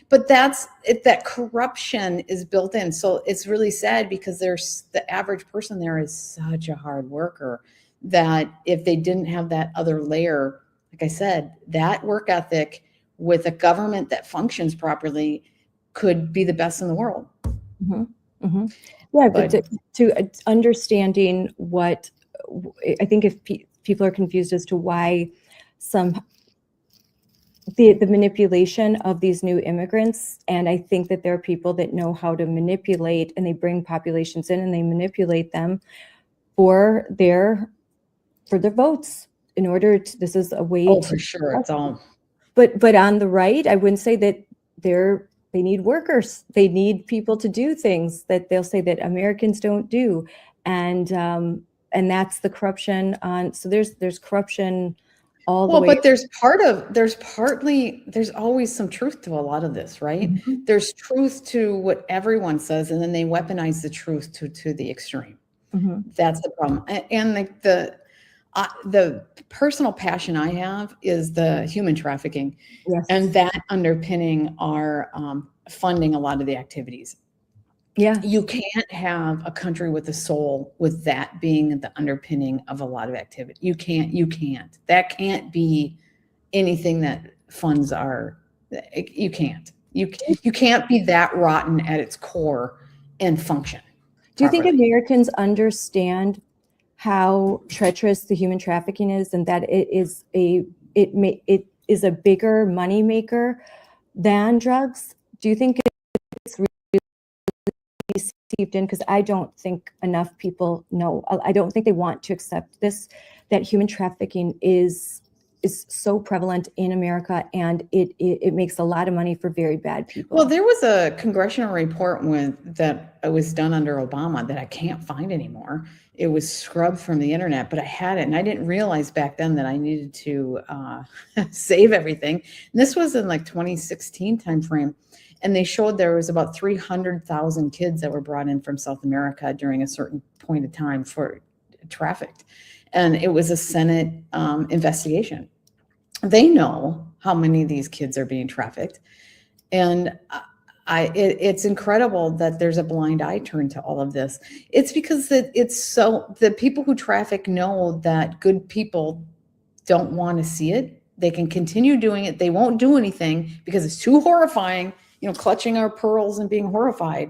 but that corruption is built in. So it's really sad because the average person there is such a hard worker that if they didn't have that other layer, like I said, that work ethic with a government that functions properly could be the best in the world. Mm-hmm. Mm-hmm. Yeah, but to understanding what I think if people are confused as to why the manipulation of these new immigrants, and I think that there are people that know how to manipulate, and they bring populations in and they manipulate them for their votes in order to. This is a way. Oh, for sure, it's all. But on the right, I wouldn't say that they need workers. They need people to do things that they'll say that Americans don't do, and that's the corruption on. So there's corruption. But there's always some truth to a lot of this, right? Mm-hmm. There's truth to what everyone says, and then they weaponize the truth to the extreme. Mm-hmm. That's the problem. And the personal passion I have is the human trafficking, yes, and that underpinning our funding a lot of the activities. Yeah, you can't have a country with a soul with that being the underpinning of a lot of activity. You can't. That can't be anything that funds our. You can't. You can't be that rotten at its core and function. Do you think Americans understand how treacherous the human trafficking is, and that it is a bigger money maker than drugs? Do you think it's really seeped in? Because I don't think enough people know. I don't think they want to accept this, that human trafficking is so prevalent in America, and it makes a lot of money for very bad people. Well, there was a congressional report that was done under Obama that I can't find anymore. It was scrubbed from the internet, but I had it, and I didn't realize back then that I needed to save everything. And this was in like 2016 timeframe. And they showed there was about 300,000 kids that were brought in from South America during a certain point of time for trafficked. And it was a Senate investigation. They know how many of these kids are being trafficked. And it's incredible that there's a blind eye turned to all of this. It's because the people who traffic know that good people don't want to see it. They can continue doing it. They won't do anything because it's too horrifying, clutching our pearls and being horrified.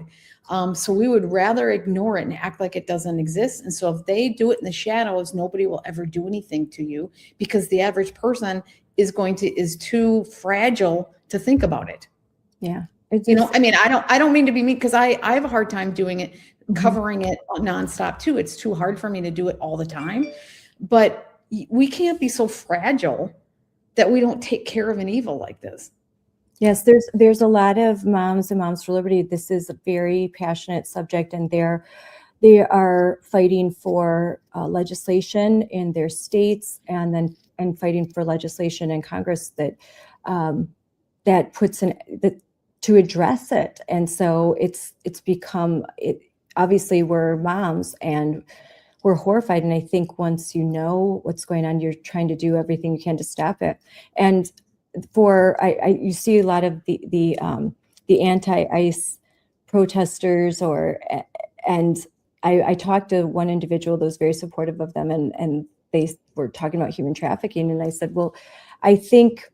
So we would rather ignore it and act like it doesn't exist. And so if they do it in the shadows, nobody will ever do anything to you because the average person is too fragile to think about it. Yeah. I don't mean to be mean because I have a hard time doing it, covering it nonstop too. It's too hard for me to do it all the time, but we can't be so fragile that we don't take care of an evil like this. Yes, there's a lot of moms and Moms for Liberty. This is a very passionate subject, and they are fighting for legislation in their states, and fighting for legislation in Congress that that puts that to address it. And so it's become it. Obviously, we're moms and we're horrified. And I think once you know what's going on, you're trying to do everything you can to stop it. And you see a lot of the anti-ICE protesters, and I talked to one individual that was very supportive of them, and they were talking about human trafficking, and I said, well, I think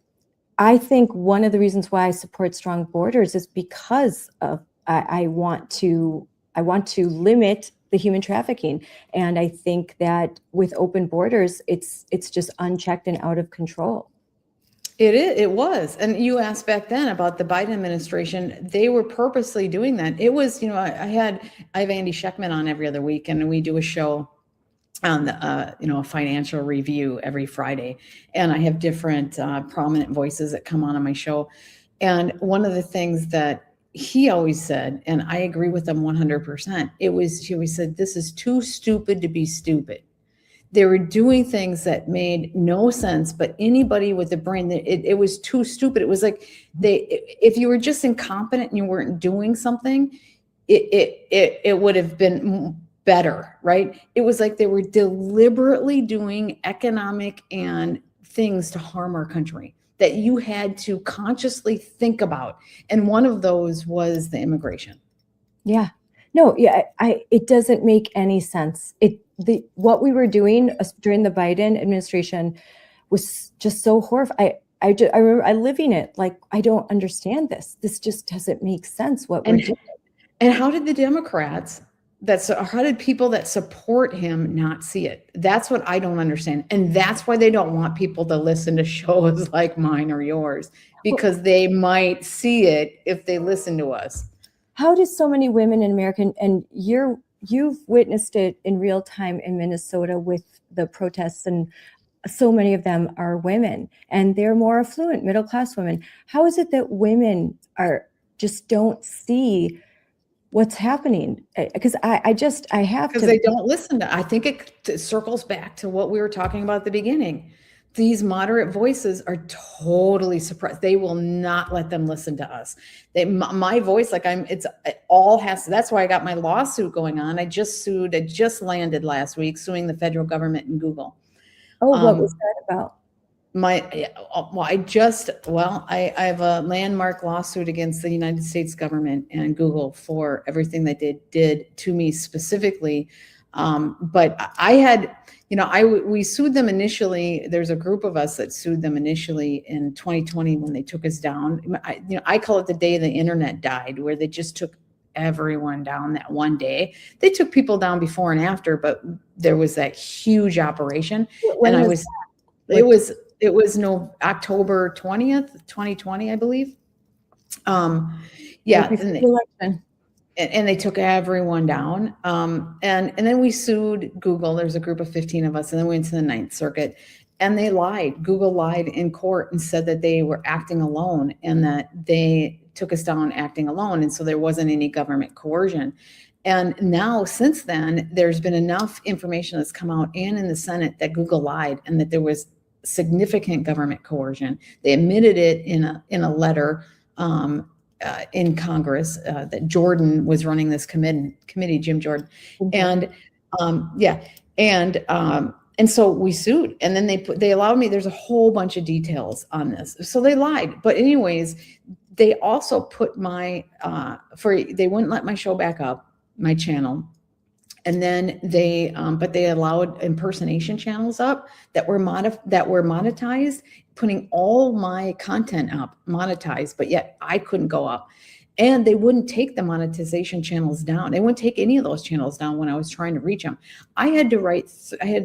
one of the reasons why I support strong borders is because of I want to limit the human trafficking, and I think that with open borders, it's just unchecked and out of control. It was. And you asked back then about the Biden administration. They were purposely doing that. It was, I have Andy Scheckman on every other week, and we do a show on the, a financial review every Friday. And I have different prominent voices that come on my show. And one of the things that he always said, and I agree with him 100%, he always said, this is too stupid to be stupid. They were doing things that made no sense, but anybody with a brain, it was too stupid. It was like if you were just incompetent and you weren't doing something, it would have been better, right? It was like they were deliberately doing economic and things to harm our country that you had to consciously think about. And one of those was the immigration. Yeah. No, yeah, it doesn't make any sense. What we were doing during the Biden administration was just so horrifying. I remember living it. Like, I don't understand this. This just doesn't make sense. We're doing. And how did the Democrats how did people that support him not see it? That's what I don't understand. And that's why they don't want people to listen to shows like mine or yours, because they might see it if they listen to us. How do so many women in America, and you've witnessed it in real time in Minnesota with the protests, and so many of them are women, and they're more affluent, middle-class women. How is it that women just don't see what's happening? Because I have to. Because they don't listen to. I think it circles back to what we were talking about at the beginning. These moderate voices are totally suppressed. They will not let them listen to us. My voice, that's why I got my lawsuit going on. I just landed last week suing the federal government and Google. Oh, what was that about? I have a landmark lawsuit against the United States government and Google for everything that they did to me specifically. But I had, we sued them initially. There's a group of us that sued them initially in 2020 when they took us down. I call it the day the internet died, where they just took everyone down that one day. They took people down before and after, but there was that huge operation. It was October 20th, 2020, I believe. And they took everyone down. And then we sued Google. There's a group of 15 of us, and then we went to the Ninth Circuit, and they lied. Google lied in court and said that they were acting alone, and that they took us down acting alone. And so there wasn't any government coercion. And now, since then, there's been enough information that's come out and in the Senate that Google lied, and that there was significant government coercion. They admitted it in a letter in Congress that Jordan was running this committee, Jim Jordan. Mm-hmm. And so we sued, and then they allowed me. There's a whole bunch of details on this. So they lied. But anyways, they also put they wouldn't let my show back up, my channel. And then they allowed impersonation channels up that were monetized, putting all my content up, monetized, but yet I couldn't go up. And they wouldn't take the monetization channels down. They wouldn't take any of those channels down when I was trying to reach them. I had to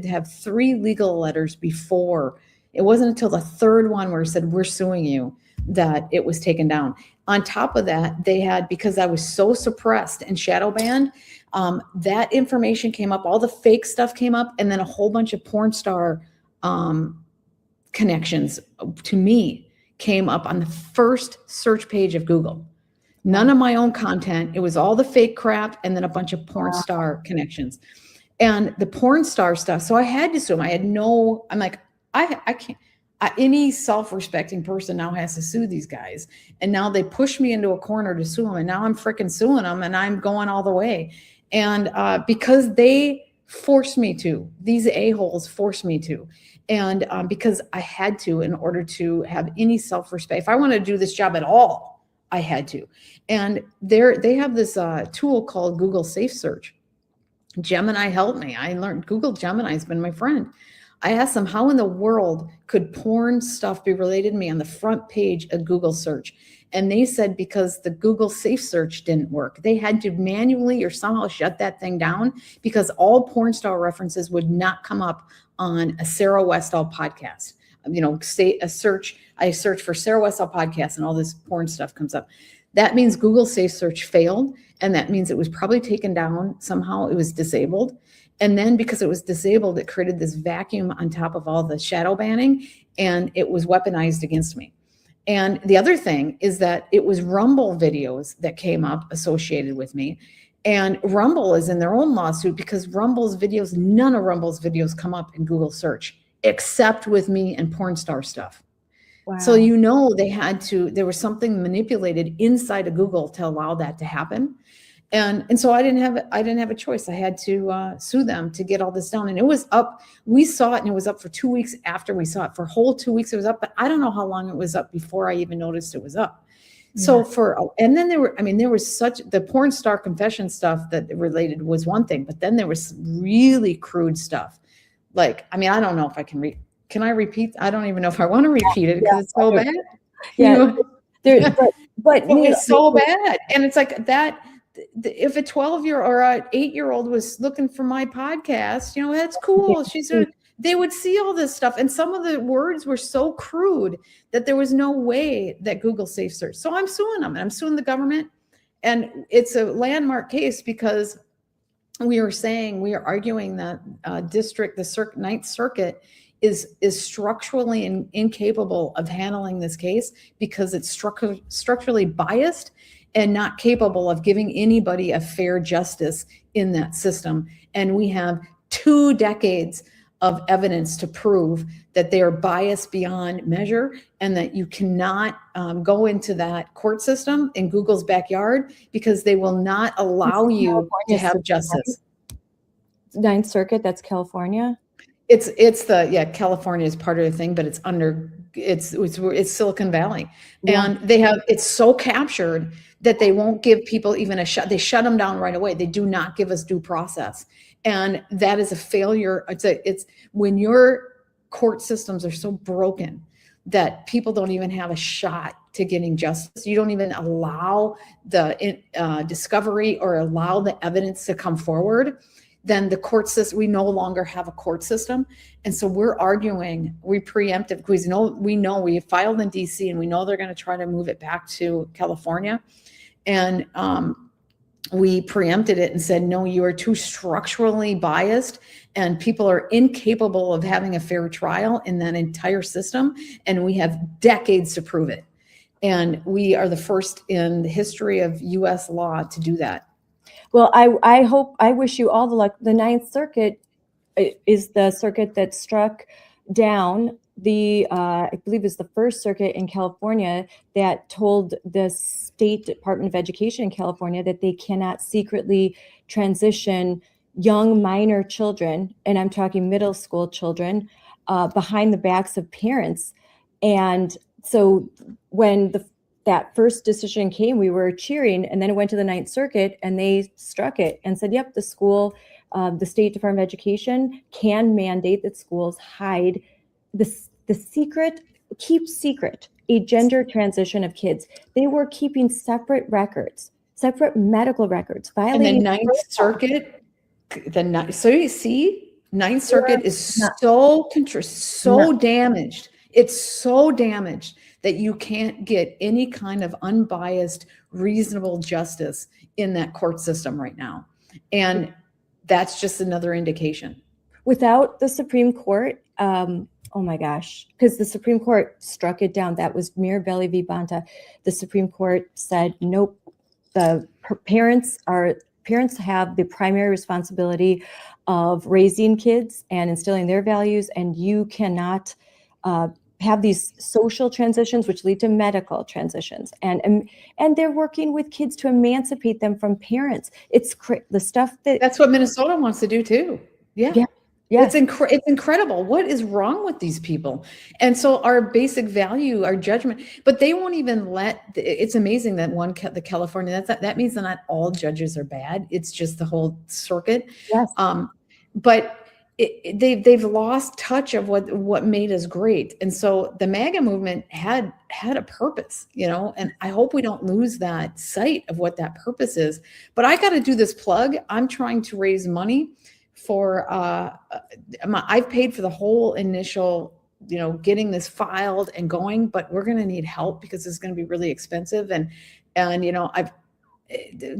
have 3 legal letters before. It wasn't until the third one where it said, we're suing you, that it was taken down. On top of that, they had, because I was so suppressed and shadow banned, that information came up, all the fake stuff came up, and then a whole bunch of porn star connections to me came up on the first search page of Google. None of my own content. It was all the fake crap and then a bunch of porn star connections. And the porn star stuff. So I had to sue them. I'm like, I can't. Any self-respecting person now has to sue these guys. And now they push me into a corner to sue them. And now I'm freaking suing them and I'm going all the way. And because they forced me to, these a-holes forced me to. And because I had to in order to have any self-respect. If I want to do this job at all, I had to. And they have this tool called Google Safe Search. Gemini helped me. I learned Google Gemini has been my friend. I asked them, how in the world could porn stuff be related to me on the front page of Google search? And they said because the Google Safe Search didn't work. They had to manually or somehow shut that thing down because all porn star references would not come up on a Sarah Westall podcast. I search for Sarah Westall podcast and all this porn stuff comes up. That means Google Safe Search failed. And that means it was probably taken down somehow. It was disabled. And then because it was disabled, it created this vacuum on top of all the shadow banning, and it was weaponized against me. And the other thing is that it was Rumble videos that came up associated with me. And Rumble is in their own lawsuit because Rumble's videos, none of Rumble's videos come up in Google search, except with me and porn star stuff. Wow. So, there was something manipulated inside of Google to allow that to happen. And so I didn't have a choice. I had to sue them to get all this down. And it was up. We saw it and it was up for 2 weeks after we saw it. For a whole 2 weeks it was up, but I don't know how long it was up before I even noticed it was up. Yeah. So and then there was the porn star confession stuff that related was one thing, but then there was really crude stuff. Like, I don't know if I can can I repeat? I don't even know if I want to repeat it because it's so bad. Yeah. But it's so bad. And it's like that. If a 12-year or an 8-year-old was looking for my podcast, that's cool. They would see all this stuff. And some of the words were so crude that there was no way that Google Safe Search. So I'm suing them and I'm suing the government. And it's a landmark case because we are arguing that the Ninth Circuit is structurally incapable of handling this case because it's structurally biased and not capable of giving anybody a fair justice in that system. And we have 2 decades of evidence to prove that they are biased beyond measure and that you cannot go into that court system in Google's backyard because they will not allow you to have justice. Ninth Circuit, that's California? California is part of the thing, but it's Silicon Valley. Yeah. And it's so captured that they won't give people even a shot. They shut them down right away. They do not give us due process. And that is a failure. It's when your court systems are so broken that people don't even have a shot to getting justice. You don't even allow the discovery or allow the evidence to come forward. Then the court system, we no longer have a court system. And so we're arguing, we preemptive, because we know we filed in DC and we know they're going to try to move it back to California. And we preempted it and said, no, you are too structurally biased and people are incapable of having a fair trial in that entire system. And we have decades to prove it. And we are the first in the history of US law to do that. Well, I wish you all the luck. The Ninth Circuit is the circuit that struck down I believe is the first circuit in California that told the State Department of Education in California that they cannot secretly transition young minor children, and I'm talking middle school children, behind the backs of parents. And so when that first decision came, we were cheering, and then it went to the Ninth Circuit and they struck it and said, yep, the State Department of Education can mandate that schools hide keep secret a gender transition of kids. They were keeping separate records, separate medical records, violating. And the Ninth Circuit, so you see, Ninth Circuit is so damaged. It's so damaged that you can't get any kind of unbiased, reasonable justice in that court system right now. And that's just another indication. Without the Supreme Court, oh my gosh, because the Supreme Court struck it down. That was Mirabelli v. Bonta. The Supreme Court said, nope, the parents have the primary responsibility of raising kids and instilling their values, and you cannot have these social transitions which lead to medical transitions, and they're working with kids to emancipate them from parents. It's the stuff that's what Minnesota wants to do too. Yeah. Yes. It's incredible. What is wrong with these people? And so our basic value, our judgment, but they won't even it's amazing that the California, that means that not all judges are bad. It's just the whole circuit. Yes. But they've lost touch of what made us great. And so the MAGA movement had a purpose, and I hope we don't lose that sight of what that purpose is. But I got to do this plug. I'm trying to raise money for I've paid for the whole initial, getting this filed and going, but we're going to need help because it's going to be really expensive. And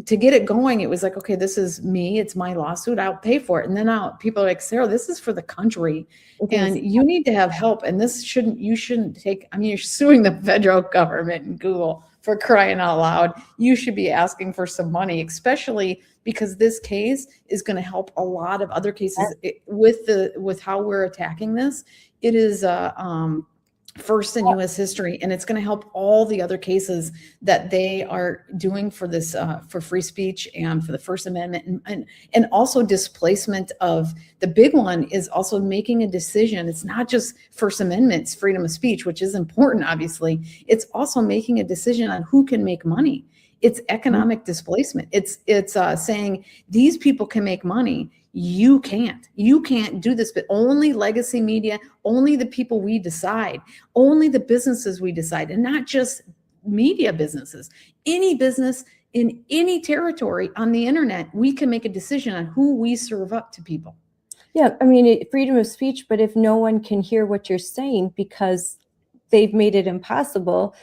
to get it going, it was like, okay, this is me. It's my lawsuit. I'll pay for it. And then people are like, Sarah, this is for the country and you need to have help. And you shouldn't take, you're suing the federal government and Google, for crying out loud. You should be asking for some money, especially because this case is going to help a lot of other cases with how we're attacking this. It is first in U.S. history, and it's going to help all the other cases that they are doing for this, for free speech and for the First Amendment, and also displacement of the big one is also making a decision. It's not just First Amendment, it's freedom of speech, which is important, obviously. It's also making a decision on who can make money. It's economic displacement. It's saying these people can make money. You can't do this, but only legacy media, only the people we decide, only the businesses we decide, and not just media businesses. Any business in any territory on the internet, we can make a decision on who we serve up to people. Yeah, freedom of speech, but if no one can hear what you're saying because they've made it impossible,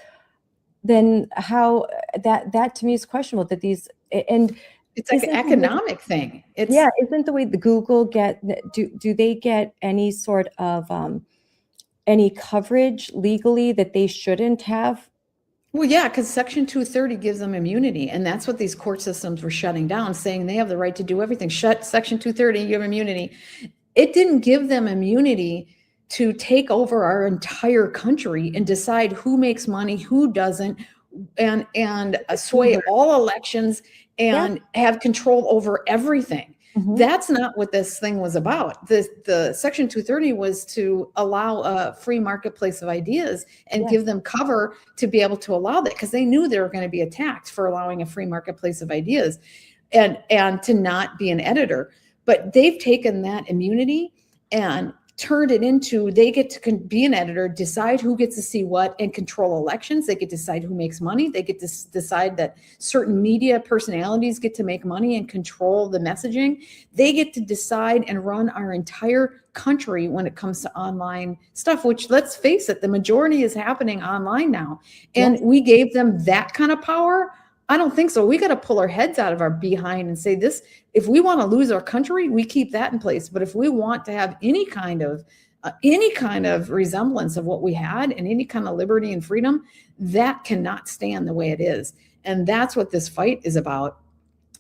then how that to me is questionable. That these and it's like an economic thing. Isn't the way the Google do they get any sort of any coverage legally that they shouldn't have? Well, yeah, because Section 230 gives them immunity, and that's what these court systems were shutting down, saying they have the right to do everything. Shut Section 230, you have immunity. It didn't give them immunity to take over our entire country and decide who makes money, who doesn't, and sway all elections and have control over everything. Mm-hmm. That's not what this thing was about. The Section 230 was to allow a free marketplace of ideas and give them cover to be able to allow that, because they knew they were going to be attacked for allowing a free marketplace of ideas and to not be an editor. But they've taken that immunity and turned it into, they get to be an editor, decide who gets to see what, and control elections. They get to decide who makes money. They get to decide that certain media personalities get to make money and control the messaging. They get to decide and run our entire country when it comes to online stuff, which, let's face it, the majority is happening online now. And we gave them that kind of power. I don't think so. We got to pull our heads out of our behind and say this, if we want to lose our country, we keep that in place. But if we want to have any kind of resemblance of what we had and any kind of liberty and freedom, that cannot stand the way it is. And that's what this fight is about.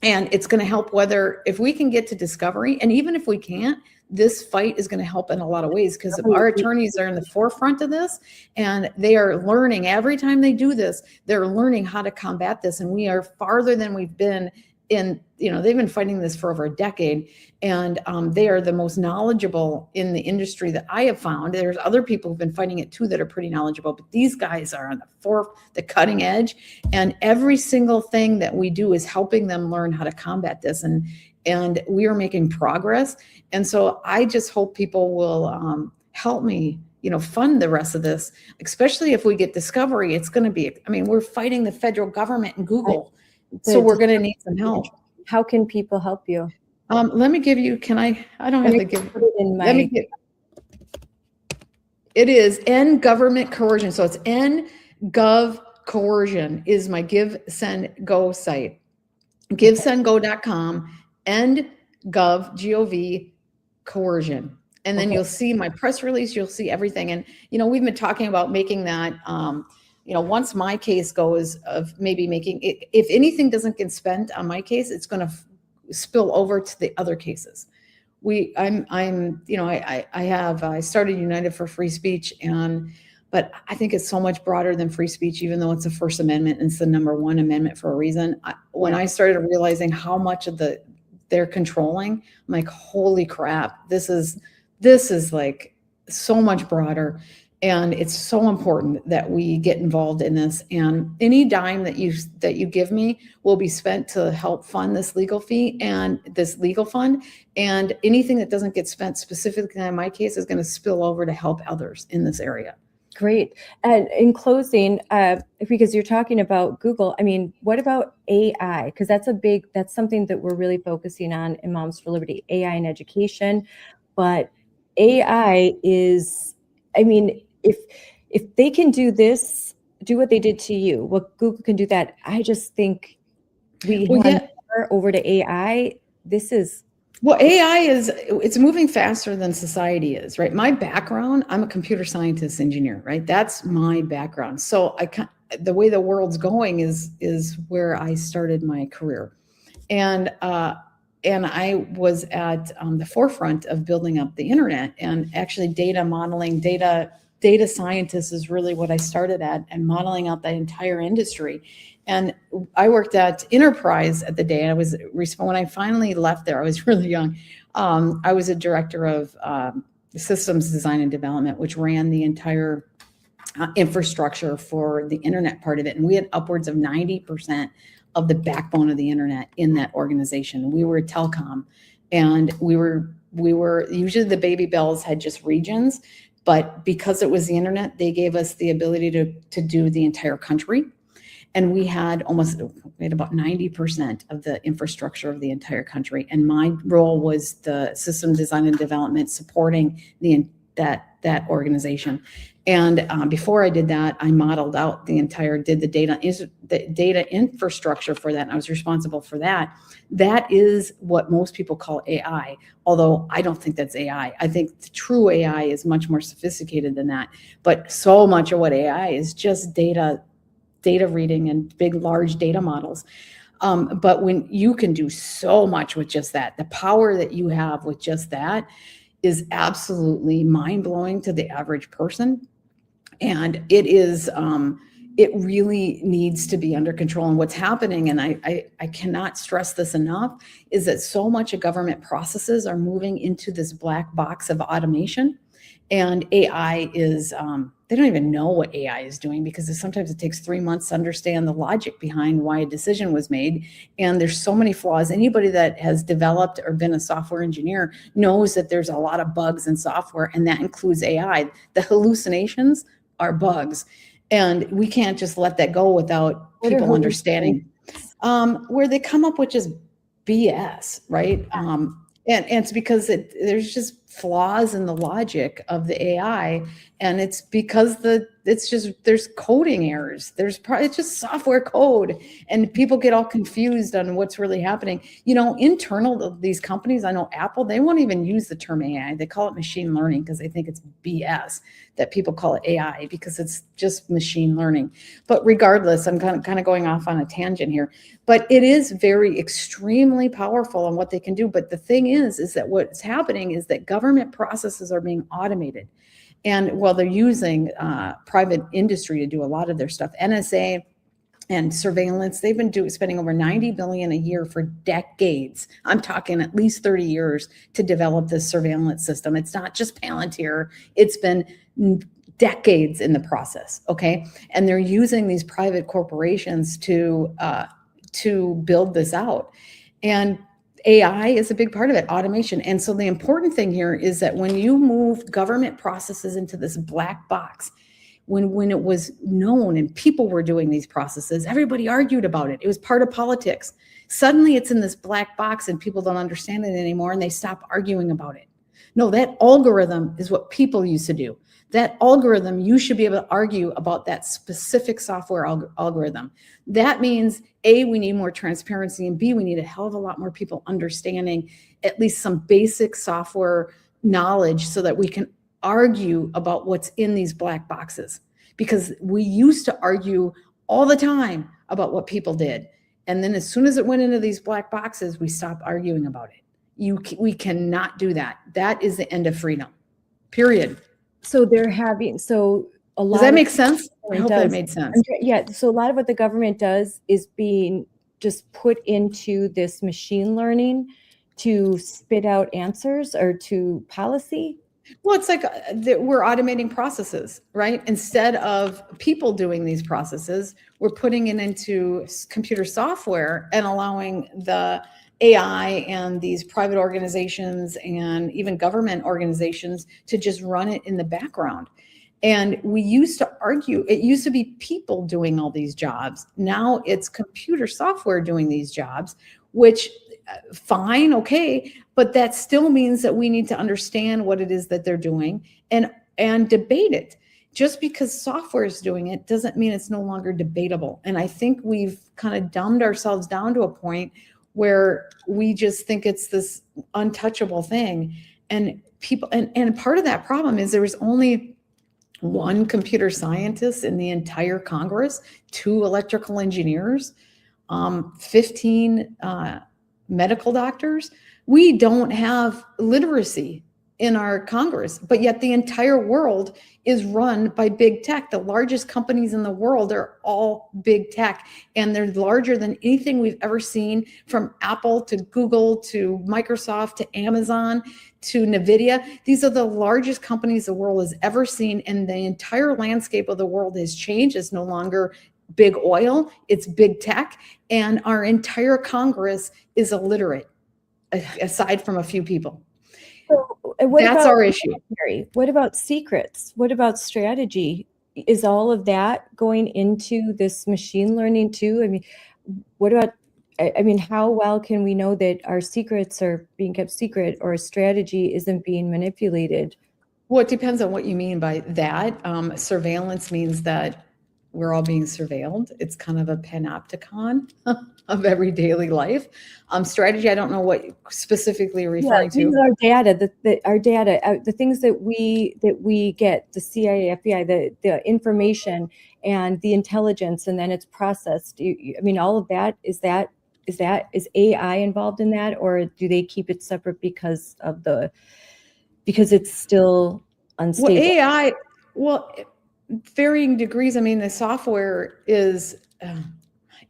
And it's going to help if we can get to discovery, and even if we can't, this fight is going to help in a lot of ways, because our attorneys are in the forefront of this, and they are learning every time they do this, they're learning how to combat this. And we are farther than we've been in, they've been fighting this for over a decade, and they are the most knowledgeable in the industry that I have found. There's other people who've been fighting it too that are pretty knowledgeable, but these guys are on the cutting edge, and every single thing that we do is helping them learn how to combat this. And we are making progress. And so I just hope people will help me, fund the rest of this, especially if we get discovery. It's going to be, we're fighting the federal government and Google. So we're going to need some help. How can people help you? Let me give you, I don't have to give, put it in my, it is End Government Coercion. So it's NGov Coercion is my Give, Send, Go site. GiveSendGo.com. End Gov, G-O-V, coercion. And then you'll see my press release, you'll see everything. And, we've been talking about making that, once my case goes of maybe making it, if anything doesn't get spent on my case, it's going to spill over to the other cases. I started United for Free Speech, but I think it's so much broader than free speech, even though it's the First Amendment and it's the number one amendment for a reason. When I started realizing how much of they're controlling, I'm like, holy crap, this is like so much broader. And it's so important that we get involved in this. And any dime that you give me will be spent to help fund this legal fee and this legal fund. And anything that doesn't get spent specifically in my case is going to spill over to help others in this area. Great. And in closing, because you're talking about Google, I mean, what about AI? Because that's something that we're really focusing on in Moms for Liberty, AI in education. But AI is, I mean, if they can do this, do what they did to you, what Google can do that, I just think over to AI. AI it's moving faster than society is, right? My background, I'm a computer scientist engineer, right? That's my background. So the way the world's going is where I started my career. And I was at the forefront of building up the internet, and actually data modeling, data scientist is really what I started at, and modeling out that entire industry. And I worked at Enterprise at the day. When I finally left there, I was really young. I was a director of systems design and development, which ran the entire infrastructure for the internet part of it. And we had upwards of 90% of the backbone of the internet in that organization. We were telecom, and we were usually the baby bells had just regions, but because it was the internet, they gave us the ability to do the entire country. And we had about 90% of the infrastructure of the entire country. And my role was the system design and development supporting that organization. And before I did that, I modeled out did the data infrastructure for that. And I was responsible for that. That is what most people call AI, although I don't think that's AI. I think the true AI is much more sophisticated than that. But so much of what AI is just data reading and big, large data models. But when you can do so much with just that, the power that you have with just that is absolutely mind-blowing to the average person. And it is, it really needs to be under control. And what's happening, and I cannot stress this enough, is that so much of government processes are moving into this black box of automation. And AI is, they don't even know what AI is doing, because sometimes it takes 3 months to understand the logic behind why a decision was made. And there's so many flaws. Anybody that has developed or been a software engineer knows that there's a lot of bugs in software, and that includes AI. The hallucinations are bugs, and we can't just let that go without people understanding. Where they come up with just BS, right? And it's because there's just flaws in the logic of the AI, and it's because there's coding errors. It's just software code, and people get all confused on what's really happening. Internal to these companies, I know Apple, they won't even use the term AI. They call it machine learning because they think it's BS that people call it AI, because it's just machine learning. But regardless, I'm kind of going off on a tangent here, but it is very extremely powerful on what they can do. But the thing is that what's happening is that government processes are being automated. And while they're using private industry to do a lot of their stuff, NSA and surveillance, they've been spending over $90 billion a year for decades. I'm talking at least 30 years to develop this surveillance system. It's not just Palantir. It's been decades in the process, okay? And they're using these private corporations to build this out. And AI is a big part of it, automation. And so the important thing here is that when you move government processes into this black box, when it was known and people were doing these processes, everybody argued about it. It was part of politics. Suddenly it's in this black box and people don't understand it anymore, and they stop arguing about it. No, that algorithm is what people used to do. That algorithm, you should be able to argue about that specific software algorithm. That means A, we need more transparency, and B, we need a hell of a lot more people understanding at least some basic software knowledge so that we can argue about what's in these black boxes, because we used to argue all the time about what people did. And then as soon as it went into these black boxes, we stopped arguing about it. We cannot do that. That is the end of freedom, period. So they're having, so a lot. Does that make sense? I hope that made sense. Yeah. So a lot of what the government does is being just put into this machine learning to spit out answers or to policy. Well, it's like we're automating processes, right? Instead of people doing these processes, we're putting it into computer software and allowing the AI and these private organizations and even government organizations to just run it in the background. And we used to argue, it used to be people doing all these jobs. Now it's computer software doing these jobs, which fine, okay, but that still means that we need to understand what it is that they're doing and debate it. Just because software is doing it doesn't mean it's no longer debatable. And I think we've kind of dumbed ourselves down to a point where we just think it's this untouchable thing. And people, and part of that problem is there was only one computer scientist in the entire Congress, 2 electrical engineers, 15 medical doctors. We don't have literacy in our Congress, but yet the entire world is run by big tech. The largest companies in the world are all big tech, and they're larger than anything we've ever seen, from Apple to Google to Microsoft to Amazon to NVIDIA. These are the largest companies the world has ever seen, and the entire landscape of the world has changed. It's no longer big oil, it's big tech, and our entire Congress is illiterate, aside from a few people. So that's our issue. What about secrets? What about strategy? Is all of that going into this machine learning too? I mean, what about, I mean, how well can we know that our secrets are being kept secret or a strategy isn't being manipulated? Well, it depends on what you mean by that. Surveillance means that we're all being surveilled. It's kind of a panopticon of every daily life. Strategy, I don't know what specifically you're referring to. Our data, our data, the things that we get, the CIA, FBI, the information and the intelligence, and then it's processed. I mean, all of that, is AI involved in that, or do they keep it separate because it's still unstable? Well, AI, varying degrees. I mean, the software is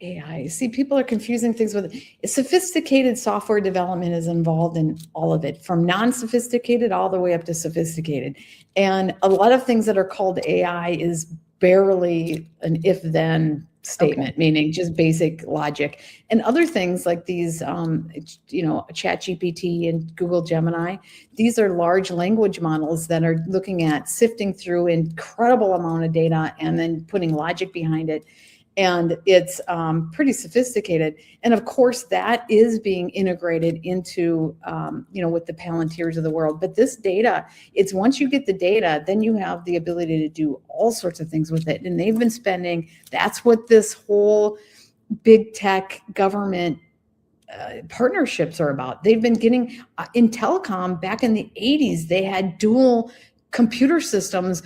AI. See, people are confusing things with it. Sophisticated software development is involved in all of it, from non-sophisticated all the way up to sophisticated. And a lot of things that are called AI is barely an if-then statement, meaning just basic logic. And other things like these, ChatGPT and Google Gemini, these are large language models that are looking at sifting through incredible amount of data and then putting logic behind it. And it's pretty sophisticated. And of course, that is being integrated into, with the Palantirs of the world. But this data, it's once you get the data, then you have the ability to do all sorts of things with it. And they've been spending, that's what this whole big tech government partnerships are about. They've been getting, in telecom back in the 80s, they had dual computer systems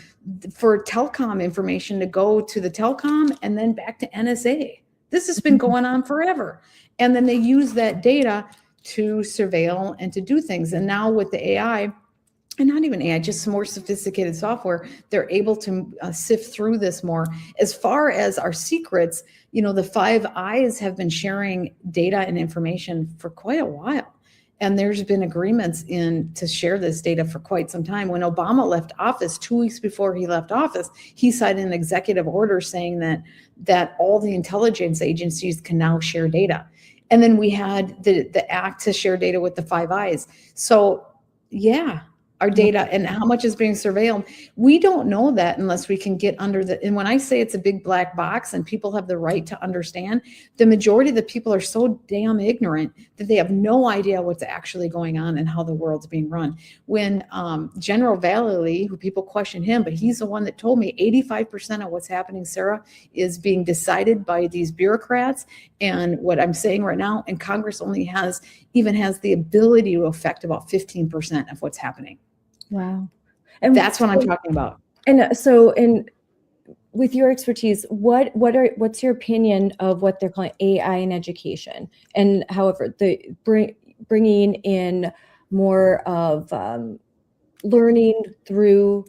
for telecom information to go to the telecom and then back to NSA. This has been going on forever. And then they use that data to surveil and to do things. And now with the AI, and not even AI, just some more sophisticated software, they're able to sift through this more. As far as our secrets, the Five Eyes have been sharing data and information for quite a while. And there's been agreements to share this data for quite some time. When Obama left office, 2 weeks before he left office, he signed an executive order saying that all the intelligence agencies can now share data. And then we had the act to share data with the Five Eyes. So yeah, our data and how much is being surveilled. We don't know that unless we can get under and when I say it's a big black box and people have the right to understand, the majority of the people are so damn ignorant that they have no idea what's actually going on and how the world's being run. When General Vallely, who people question him, but he's the one that told me 85% of what's happening, Sarah, is being decided by these bureaucrats. And what I'm saying right now, and Congress only has the ability to affect about 15% of what's happening. Wow. And That's what I'm talking about. And so, with your expertise, what's your opinion of what they're calling AI in education? And however, bringing in more of learning through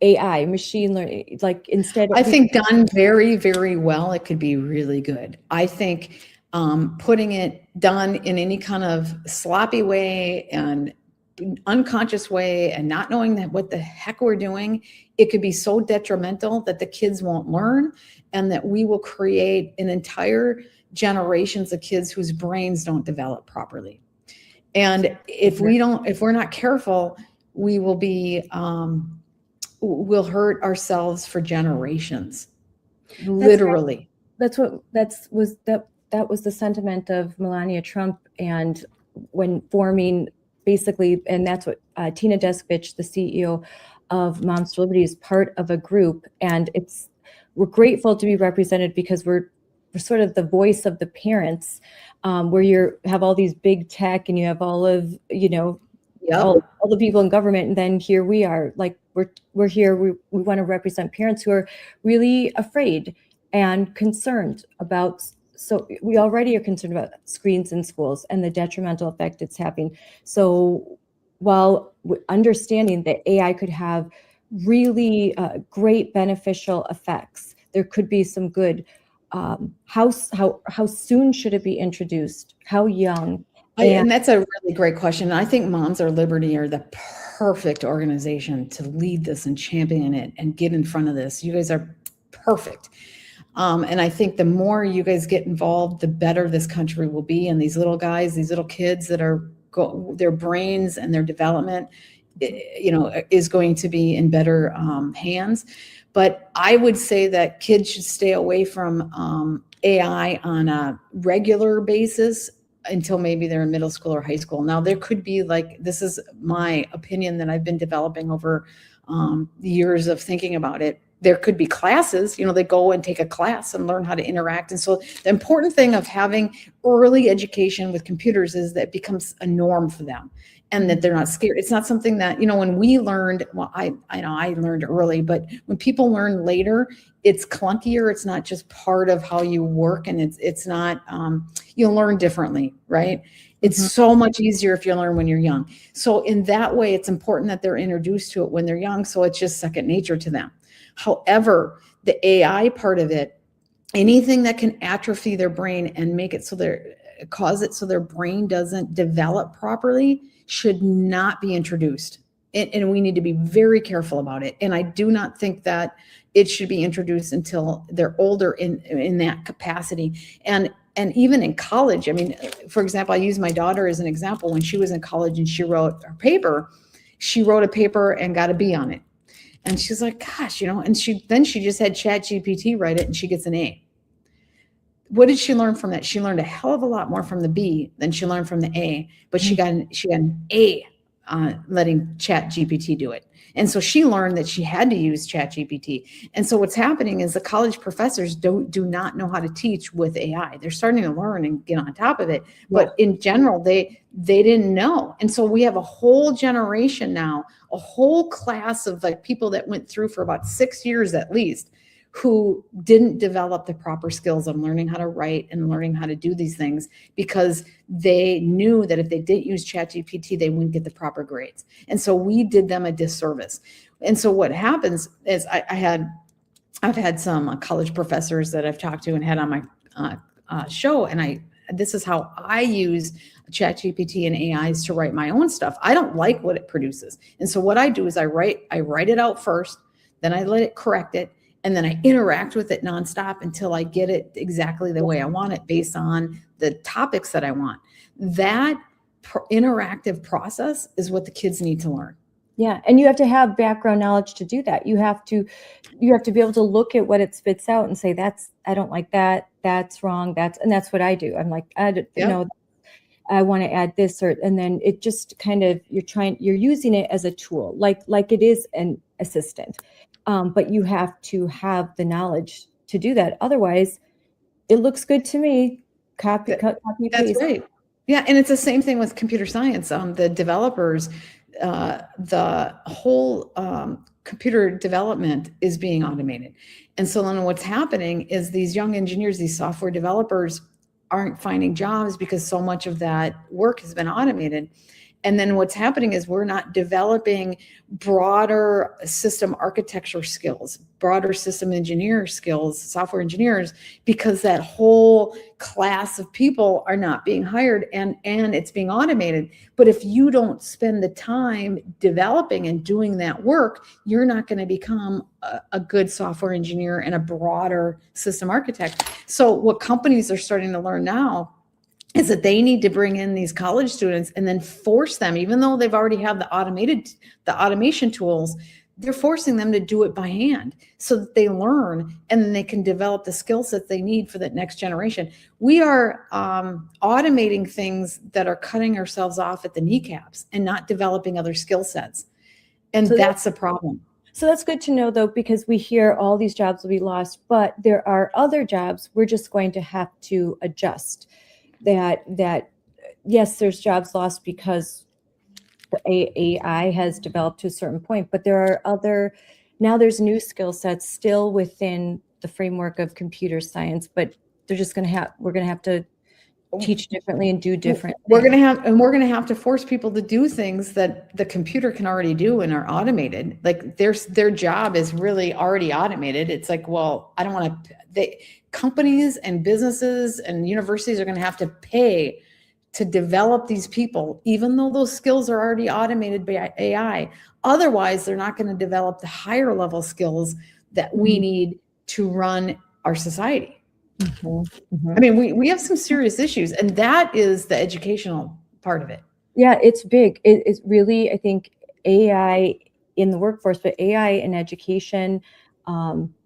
AI, machine learning, like instead of— I think done very, very well, it could be really good. I think putting it done in any kind of sloppy way and unconscious way and not knowing that what the heck we're doing, it could be so detrimental that the kids won't learn, and that we will create an entire generations of kids whose brains don't develop properly. And if we're not careful, we will be we'll hurt ourselves for generations. Literally. That was the sentiment of Melania Trump, and when forming basically, and that's what Tina Deskovich, the CEO of Moms for Liberty, is part of a group, and we're grateful to be represented because we're sort of the voice of the parents, where you have all these big tech and you have all of, all the people in government, and then here we are, like we're here, we want to represent parents who are really afraid and concerned about. So we already are concerned about screens in schools and the detrimental effect it's having. So while understanding that AI could have really great beneficial effects, there could be some good. How soon should it be introduced? How young? And that's a really great question. I think Moms for Liberty are the perfect organization to lead this and champion it and get in front of this. You guys are perfect. And I think the more you guys get involved, the better this country will be. And these little guys, these little kids that are their brains and their development, is going to be in better hands. But I would say that kids should stay away from AI on a regular basis until maybe they're in middle school or high school. Now, there could be, like, this is my opinion that I've been developing over years of thinking about it. There could be classes, they go and take a class and learn how to interact. And so the important thing of having early education with computers is that it becomes a norm for them, and that they're not scared. It's not something that, when we learned, well, I know I learned early, but when people learn later, it's clunkier. It's not just part of how you work, and it's not, you learn differently, right? It's so much easier if you learn when you're young. So in that way, it's important that they're introduced to it when they're young, so it's just second nature to them. However, the AI part of it, anything that can atrophy their brain and make it so their brain doesn't develop properly, should not be introduced. And we need to be very careful about it. And I do not think that it should be introduced until they're older in that capacity. And even in college, I mean, for example, I use my daughter as an example. When she was in college and she wrote a paper and got a B on it. And she's like, gosh, and she just had ChatGPT write it and she gets an A. What did she learn from that? She learned a hell of a lot more from the B than she learned from the A, but she got an A letting ChatGPT do it. And so she learned that she had to use ChatGPT. And so what's happening is the college professors do not know how to teach with AI. They're starting to learn and get on top of it. But in general, they didn't know. And so we have a whole generation now, a whole class of like people that went through for about 6 years at least, who didn't develop the proper skills of learning how to write and learning how to do these things, because they knew that if they didn't use ChatGPT, they wouldn't get the proper grades. And so we did them a disservice. And so what happens is I've had some college professors that I've talked to and had on my show, and this is how I use ChatGPT and AIs to write my own stuff. I don't like what it produces. And so what I do is I write it out first, then I let it correct it, and then I interact with it nonstop until I get it exactly the way I want it based on the topics that I want. That interactive process is what the kids need to learn. Yeah, and you have to have background knowledge to do that. You have to be able to look at what it spits out and say, I don't like that, that's wrong, and that's what I do. I'm like, I want to add this, and then it just kind of, you're using it as a tool, like it is an assistant. But you have to have the knowledge to do that. Otherwise, it looks good to me. Copy, paste. That's right. Yeah, and it's the same thing with computer science. The developers, the whole computer development is being automated. And so then what's happening is these young engineers, these software developers aren't finding jobs because so much of that work has been automated. And then what's happening is we're not developing broader system architecture skills, broader system engineer skills, software engineers, because that whole class of people are not being hired and it's being automated. But if you don't spend the time developing and doing that work, you're not going to become a good software engineer and a broader system architect. So what companies are starting to learn now is that they need to bring in these college students and then force them, even though they've already have the automation tools, they're forcing them to do it by hand so that they learn and then they can develop the skill sets they need for that next generation. We are automating things that are cutting ourselves off at the kneecaps and not developing other skill sets. And so that's a problem. So that's good to know, though, because we hear all these jobs will be lost, but there are other jobs we're just going to have to adjust. That yes, there's jobs lost because AI has developed to a certain point, but there are now there's new skill sets still within the framework of computer science, but we're going to have to teach differently and do different. We're going to have to force people to do things that the computer can already do and are automated. Like their job is really already automated. It's like, well, I don't want to, companies and businesses and universities are going to have to pay to develop these people, even though those skills are already automated by AI. Otherwise, they're not going to develop the higher level skills that we need to run our society. I mean, we have some serious issues, and that is the educational part of it. Yeah, it's big. It's really, I think, AI in the workforce, but AI in education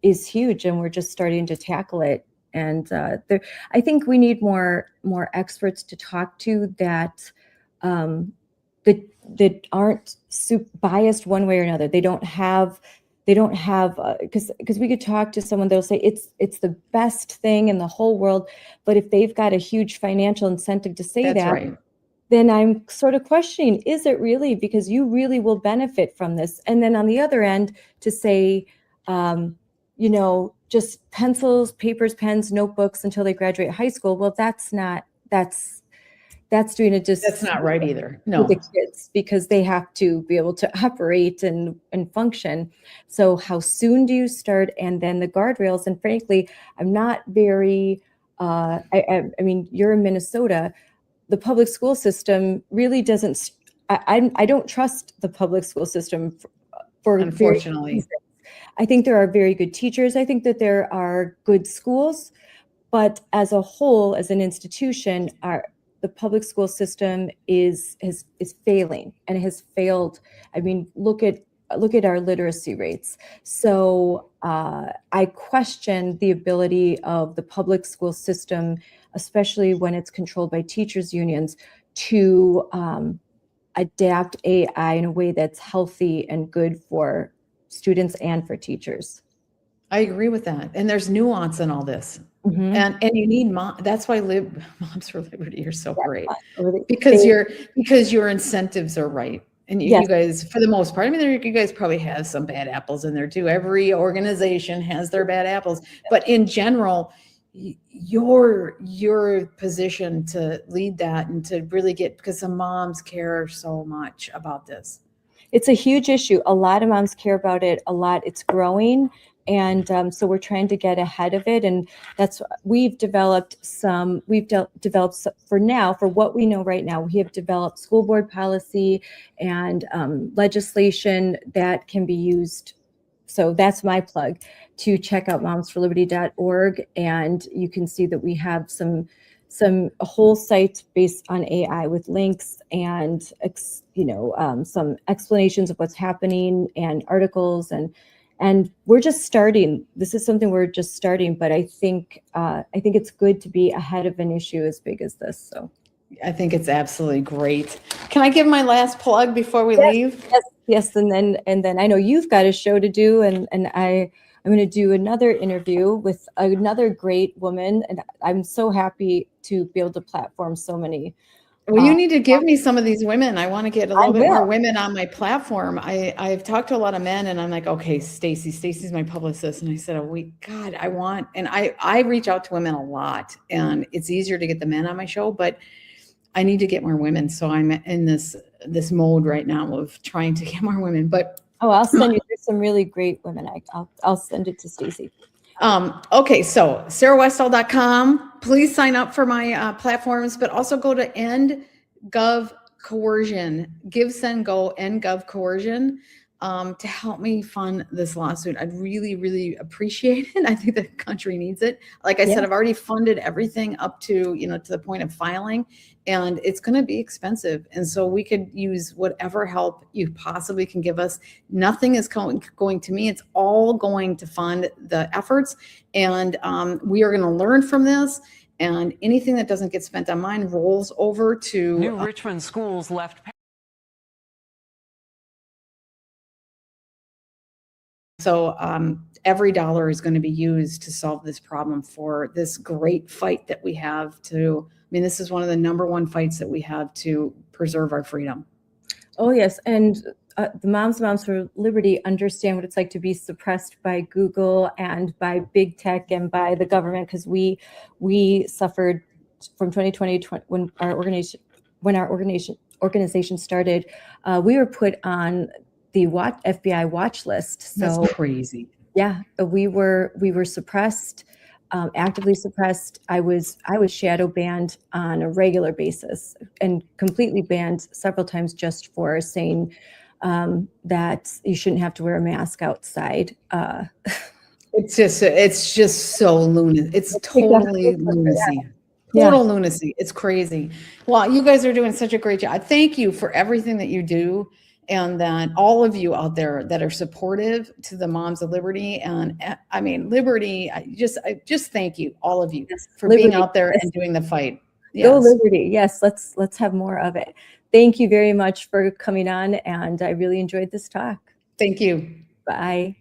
is huge, and we're just starting to tackle it. And I think we need more experts to talk to that aren't biased one way or another. They don't have because we could talk to someone, they'll say it's the best thing in the whole world, but if they've got a huge financial incentive to say That's that, right. Then I'm sort of questioning, is it really? Because you really will benefit from this. And then on the other end, to say, just pencils, papers, pens, notebooks until they graduate high school. Well, that's doing it just. That's not right either. No. The kids, because they have to be able to operate and function. So how soon do you start? And then the guardrails. And frankly, I'm not very, I mean, you're in Minnesota. The public school system really doesn't, I don't trust the public school system for unfortunately. I think there are very good teachers. I think that there are good schools, but as a whole, as an institution, the public school system is failing, and it has failed. I mean, look at our literacy rates. So I question the ability of the public school system, especially when it's controlled by teachers' unions, to adapt AI in a way that's healthy and good for students and for teachers. I agree with that. And there's nuance in all this. And you need that's why Moms for Liberty are so great, because your incentives are right. And you guys, for the most part, I mean, you guys probably have some bad apples in there too. Every organization has their bad apples, but in general, your position to lead that and to really because the moms care so much about this. It's a huge issue. A lot of moms care about it a lot. It's growing. And so we're trying to get ahead of it. And we've developed for what we know right now, we have developed school board policy and legislation that can be used. So that's my plug, to check out momsforliberty.org. And you can see that we have a whole site based on AI with links and, some explanations of what's happening and articles and we're just starting. This is something we're just starting, but I think it's good to be ahead of an issue as big as this. So I think it's absolutely great. Can I give my last plug before we leave? Yes. And then I know you've got a show to do, and I'm going to do another interview with another great woman, and I'm so happy to be able to platform so many Well, you need to give me some of these women. I want to get a little bit more will. women on my platform. I've talked to a lot of men, and I'm like, okay, Stacy's my publicist. And I said, oh, God, I reach out to women a lot, and it's easier to get the men on my show, but I need to get more women. So I'm in this mode right now of trying to get more women, but Oh, I'll send you. There's some really great women. I'll send it to Stacy. Okay, so sarahwestall.com. Please sign up for my platforms, but also go to End Gov Coercion, Give, Send, Go, End Gov Coercion, to help me fund this lawsuit. I'd really, really appreciate it. I think the country needs it. Like I said, I've already funded everything up to, to the point of filing, and it's going to be expensive. And so we could use whatever help you possibly can give us. Nothing is going to me. It's all going to fund the efforts. And we are going to learn from this. And anything that doesn't get spent on mine rolls over to New Richmond schools left. So every dollar is going to be used to solve this problem for this great fight that we have this is one of the #1 fights that we have to preserve our freedom. Oh, yes. And the Moms for Liberty understand what it's like to be suppressed by Google and by big tech and by the government, because we suffered from 2020 when our organization started. We were put on the FBI watch list. So that's crazy. Yeah, we were suppressed, actively suppressed. I was shadow banned on a regular basis and completely banned several times just for saying that you shouldn't have to wear a mask outside. It's just so lunacy. It's totally lunacy. Total lunacy. It's crazy. Well, you guys are doing such a great job. Thank you for everything that you do. And that all of you out there that are supportive to the Moms of Liberty, and Liberty, I just thank you, all of you, for Liberty, being out there and doing the fight. Yes. Go Liberty. Yes, let's have more of it. Thank you very much for coming on, and I really enjoyed this talk. Thank you. Bye.